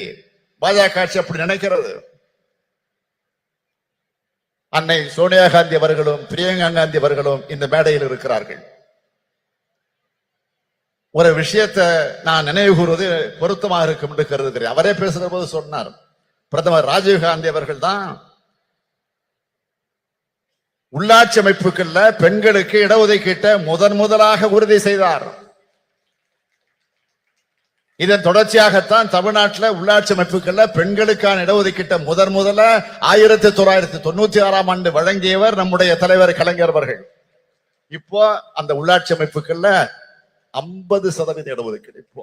பாஜக ஆட்சி அப்படி நினைக்கிறது. அன்னை சோனியா காந்தி அவர்களும் பிரியங்கா காந்தி அவர்களும் இந்த மேடையில் இருக்கிறார்கள். ஒரு விஷயத்தை நான் நினைவு கூறுவது பொருத்தமாக இருக்கும் என்று கருதுகிறேன். அவரே பேசுகிற போது சொன்னார், பிரதமர் ராஜீவ் காந்தி அவர்கள் தான் உள்ளாட்சி அமைப்புகள்ல பெண்களுக்கு இடஒதுக்கீட்டை முதலாக உறுதி செய்தார். இதன் தொடர்ச்சியாகத்தான் தமிழ்நாட்டில் உள்ளாட்சி அமைப்புகள்ல பெண்களுக்கான இடஒதுக்கீட்டை முதல்ல 1996ஆம் ஆண்டு வழங்கியவர் நம்முடைய தலைவர் கலைஞர் அவர்கள். இப்போ அந்த உள்ளாட்சி அமைப்புகள்ல 50% இடஒதுக்கீடு இப்போ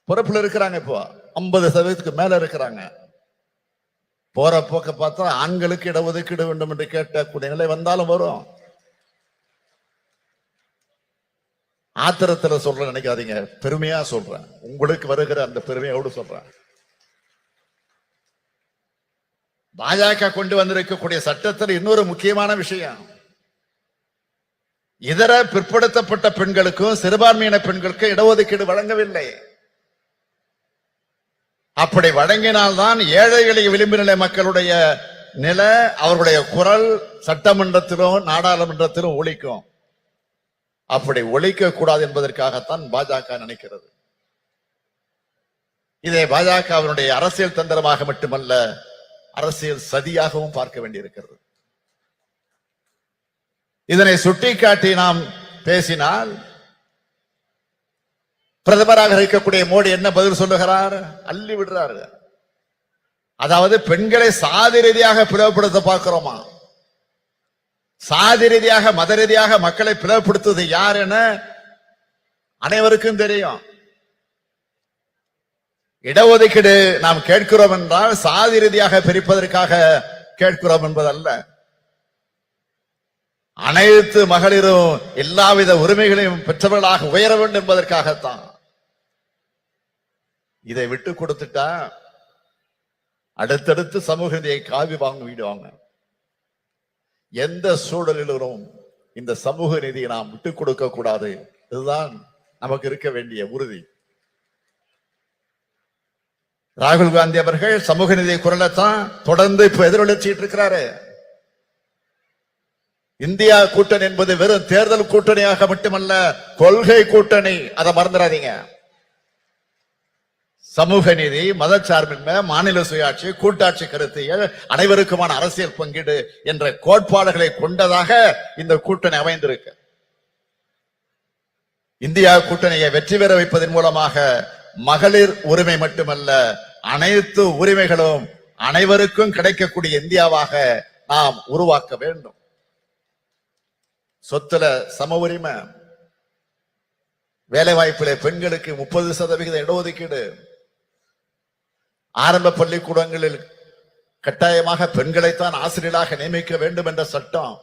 பொறுப்புல இருக்கிறாங்க. இப்போ 50%க்கு மேல இருக்கிறாங்க. போற போக்க பார்த்தா ஆண்களுக்கு இடஒதுக்கீடு வேண்டும் என்று கேட்கக்கூடிய நிலை வந்தாலும் வரும். ஆத்திரத்துல சொல்ற நினைக்காதீங்க, பெருமையா சொல்றேன். உங்களுக்கு வருகிற அந்த பெருமையோடு சொல்றேன். பாஜக கொண்டு வந்திருக்கக்கூடிய சட்டத்தில் இன்னொரு முக்கியமான விஷயம், இதர பிற்படுத்தப்பட்ட பெண்களுக்கும் சிறுபான்மையின பெண்களுக்கும் இடஒதுக்கீடு வழங்கவில்லை. அப்படி வழங்கினால்தான் ஏழை எளிய விளிம்பு நிலை மக்களுடைய நிலை, அவர்களுடைய குரல் சட்டமன்றத்திலும் நாடாளுமன்றத்திலும் ஒலிக்கும். அப்படி ஒலிக்க கூடாது என்பதற்காகத்தான் பாஜக நினைக்கிறது. இதை பாஜகவினுடைய அரசியல் தந்திரமாக மட்டுமல்ல, அரசியல் சதியாகவும் பார்க்க வேண்டியிருக்கிறது. இதனை சுட்டிக்காட்டி நாம் பேசினால் பிரதமராக இருக்கக்கூடிய மோடி என்ன பதில் சொல்லுகிறார்? அள்ளி விடுறாரு. அதாவது பெண்களை சாதி ரீதியாக பிளவுபடுத்த பார்க்கிறோமா? சாதி ரீதியாக மத ரீதியாக மக்களை பிளவுபடுத்துவது யார் என அனைவருக்கும் தெரியும். இடஒதுக்கீடு நாம் கேட்கிறோம் என்றால் சாதி ரீதியாக பிரிப்பதற்காக கேட்கிறோம் என்பதல்ல. அனைத்து மகளிரும் எல்லாவித உரிமைகளையும் பெற்றவர்களாக உயர வேண்டும் என்பதற்காகத்தான். இதை விட்டு கொடுத்துட்டா அடுத்தடுத்து சமூக நீதியை காவி வாங்கிடுவாங்க. எந்த சூழலிலும் இந்த சமூக நீதியை நாம் விட்டுக் கொடுக்க கூடாது. இதுதான் நமக்கு இருக்க வேண்டிய உறுதி. ராகுல் காந்தி அவர்கள் சமூக நீதி குரலைத்தான் தொடர்ந்து இப்ப எதிரொலிச்சிட்டு இருக்கிறாரு. இந்தியா கூட்டணி என்பது வெறும் தேர்தல் கூட்டணியாக மட்டுமல்ல, கொள்கை கூட்டணி. அதை மறந்துடாதீங்க. சமூக நீதி, மதச்சார்பின்மை, மாநில சுயாட்சி, கூட்டாட்சி கருத்தியல், அனைவருக்குமான அரசியல் பங்கீடு என்ற கோட்பாடுகளை கொண்டதாக இந்த கூட்டணி அமைந்திருக்கு. இந்தியா கூட்டணியை வெற்றி பெற வைப்பதன் மூலமாக மகளிர் உரிமை மட்டுமல்ல, அனைத்து உரிமைகளும் அனைவருக்கும் கிடைக்கக்கூடிய இந்தியாவாக நாம் உருவாக்க வேண்டும். சொத்துல சம உரிமை, வேலை வாய்ப்பிலே பெண்களுக்கு 30% இடஒதுக்கீடு, ஆரம்ப பள்ளிக்கூடங்களில் கட்டாயமாக பெண்களைத்தான் ஆசிரியராக நியமிக்க வேண்டும் என்ற சட்டம்,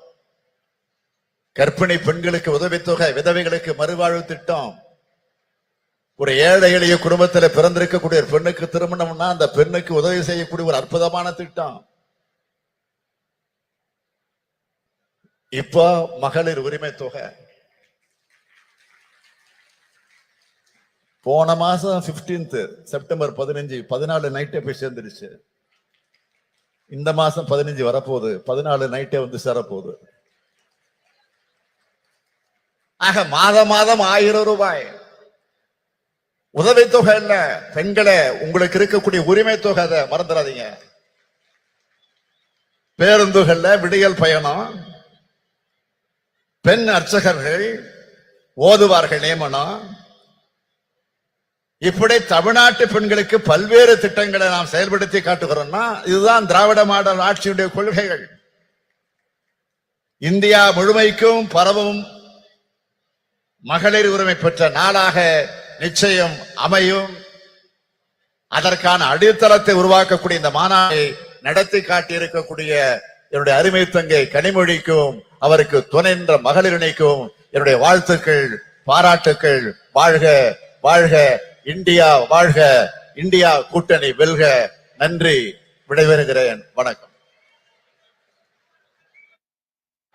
கர்ப்பிணி பெண்களுக்கு உதவித்தொகை, விதவைகளுக்கு மறுவாழ்வு திட்டம், ஒரு ஏழை எளிய குடும்பத்தில் பிறந்திருக்கக்கூடிய ஒரு பெண்ணுக்கு திருமணம்னா அந்த பெண்ணுக்கு உதவி செய்யக்கூடிய ஒரு அற்புதமான திட்டம். இப்போ மகளிர் உரிமை தொகை போன மாசம் 15 செப்டம்பர் 14 நைட்டே போய் சேர்ந்துருச்சு. இந்த மாசம் 15 வரப்போகுது, 14 நைட்டே வந்து சேரப்போகுது. ஆக மாதம் 1000 ரூபாய் உதவித்தொகை இல்ல, பெண்களே உங்களுக்கு இருக்கக்கூடிய உரிமை தொகை, அதை மறந்துடாதீங்க. பேருந்துகள்ல விடியல் பயணம், பெண் அர்ச்சகர்கள், ஓதுவார்கள் நியமனம், இப்படி தமிழ்நாட்டு பெண்களுக்கு பல்வேறு திட்டங்களை நாம் செயல்படுத்தி காட்டுகிறோம்னா இதுதான் திராவிட மாடல் ஆட்சியுடைய கொள்கைகள். இந்தியா முழுமைக்கும் பரவும் மகளிர் உரிமை பெற்ற நாடாக நிச்சயம் அமையும். அதற்கான அடித்தளத்தை உருவாக்கக்கூடிய இந்த மாநாட்டை நடத்தி காட்டி இருக்கக்கூடிய என்னுடைய அருமை தங்கை கனிமொழிக்கும் அவருக்கு துணைன்ற மகளிரணிக்கும் என்னுடைய வாழ்த்துக்கள், பாராட்டுக்கள். வாழ்க வாழ்க இந்தியா வாழ்க, இந்தியா கூட்டணி வெல்க. நன்றி, விடைபெறுகிறேன். வணக்கம்.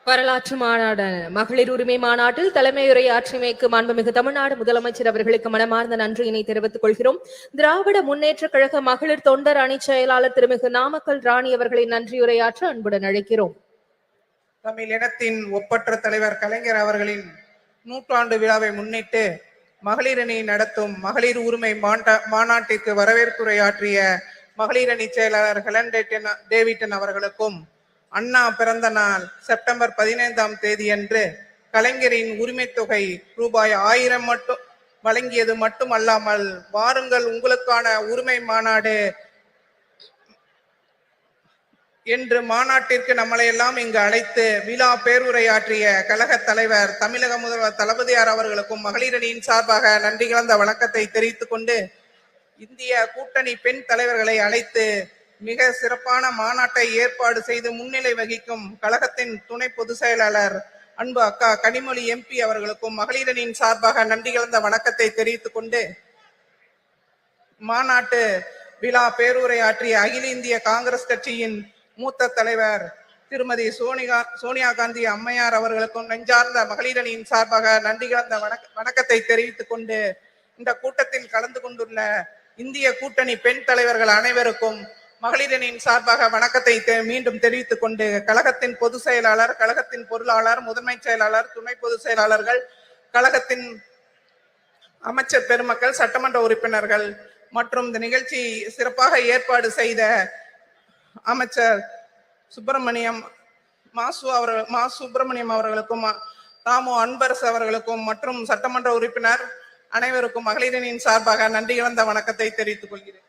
வரலாற்று மாநாடு மகளிர் உரிமை மாநாட்டில் தலைமையுரையாற்றியமைக்கு மாண்புமிகு தமிழ்நாடு முதலமைச்சர் அவர்களுக்கு மனமார்ந்த நன்றியினை தெரிவித்துக் கொள்கிறோம். திராவிட முன்னேற்ற கழக மகளிர் தொண்டர் அணி செயலாளர் திருமிகு நாமக்கல் ராணி அவர்களை நன்றியுரையாற்ற அன்புடன் அழைக்கிறோம். தமிழ் இனத்தின் ஒப்பற்ற தலைவர் கலைஞர் அவர்களின் 100ஆண்டு விழாவை முன்னிட்டு மகளிர் அணி நடத்தும் மகளிர் உரிமை மாநாட்டிற்கு வரவேற்புரையாற்றிய மகளிர் அணி செயலாளர் ஹெலன் டேவிட்டன் அவர்களுக்கும் அண்ணா பிறந்த நாள் செப்டம்பர் 15ஆம் தேதியன்று கலைஞரின் உரிமை தொகை ரூபாய் 1000 மட்டும் வழங்கியது மட்டுமல்லாமல் வாருங்கள் உங்களுக்கான உரிமை மாநாடு என்று மாநாட்டிற்கு நம்மளை எல்லாம் இங்கு அழைத்து விழா பேருரையாற்றிய கழக தலைவர் தமிழக முதல்வர் தளபதியார் அவர்களுக்கும் மகளிர் அணியின் சார்பாக நன்றி கலந்த வணக்கத்தை தெரிவித்துக் கொண்டு இந்திய கூட்டணி பெண் தலைவர்களை அழைத்து மிக சிறப்பான மாநாட்டை ஏற்பாடு செய்து முன்னிலை வகிக்கும் கழகத்தின் துணை பொதுச் செயலாளர் அன்பு அக்கா கனிமொழி எம்பி அவர்களுக்கும் மகளிர் அணியின் சார்பாக நன்றி கலந்த வணக்கத்தை தெரிவித்துக் கொண்டு மாநாட்டு விழா பேருரையாற்றிய அகில இந்திய காங்கிரஸ் கட்சியின் மூத்த தலைவர் திருமதி சோனியா காந்தி அம்மையார் அவர்களுக்கும் நெஞ்சார்ந்த மகளிர் அணியின் சார்பாக நன்றி கலந்த வணக்கத்தை தெரிவித்துக் கொண்டு இந்த கூட்டத்தில் கலந்து கொண்டுள்ள இந்திய கூட்டணி பெண் தலைவர்கள் அனைவருக்கும் மகளிர் அணியின் சார்பாக வணக்கத்தை மீண்டும் தெரிவித்துக் கொண்டு கழகத்தின் பொதுச் செயலாளர், கழகத்தின் பொருளாளர், முதன்மை செயலாளர், துணை பொதுச் செயலாளர்கள், கழகத்தின் அமைச்சர் பெருமக்கள், சட்டமன்ற உறுப்பினர்கள் மற்றும் இந்த நிகழ்ச்சி சிறப்பாக ஏற்பாடு செய்த அமைச்சர் மா சுப்பிரமணியம் அவர்களுக்கும், தாமு அன்பரசு அவர்களுக்கும் மற்றும் சட்டமன்ற உறுப்பினர் அனைவருக்கும் மகளிர் அணியின் சார்பாக நன்றி கலந்த வணக்கத்தை தெரிவித்துக் கொள்கிறேன்.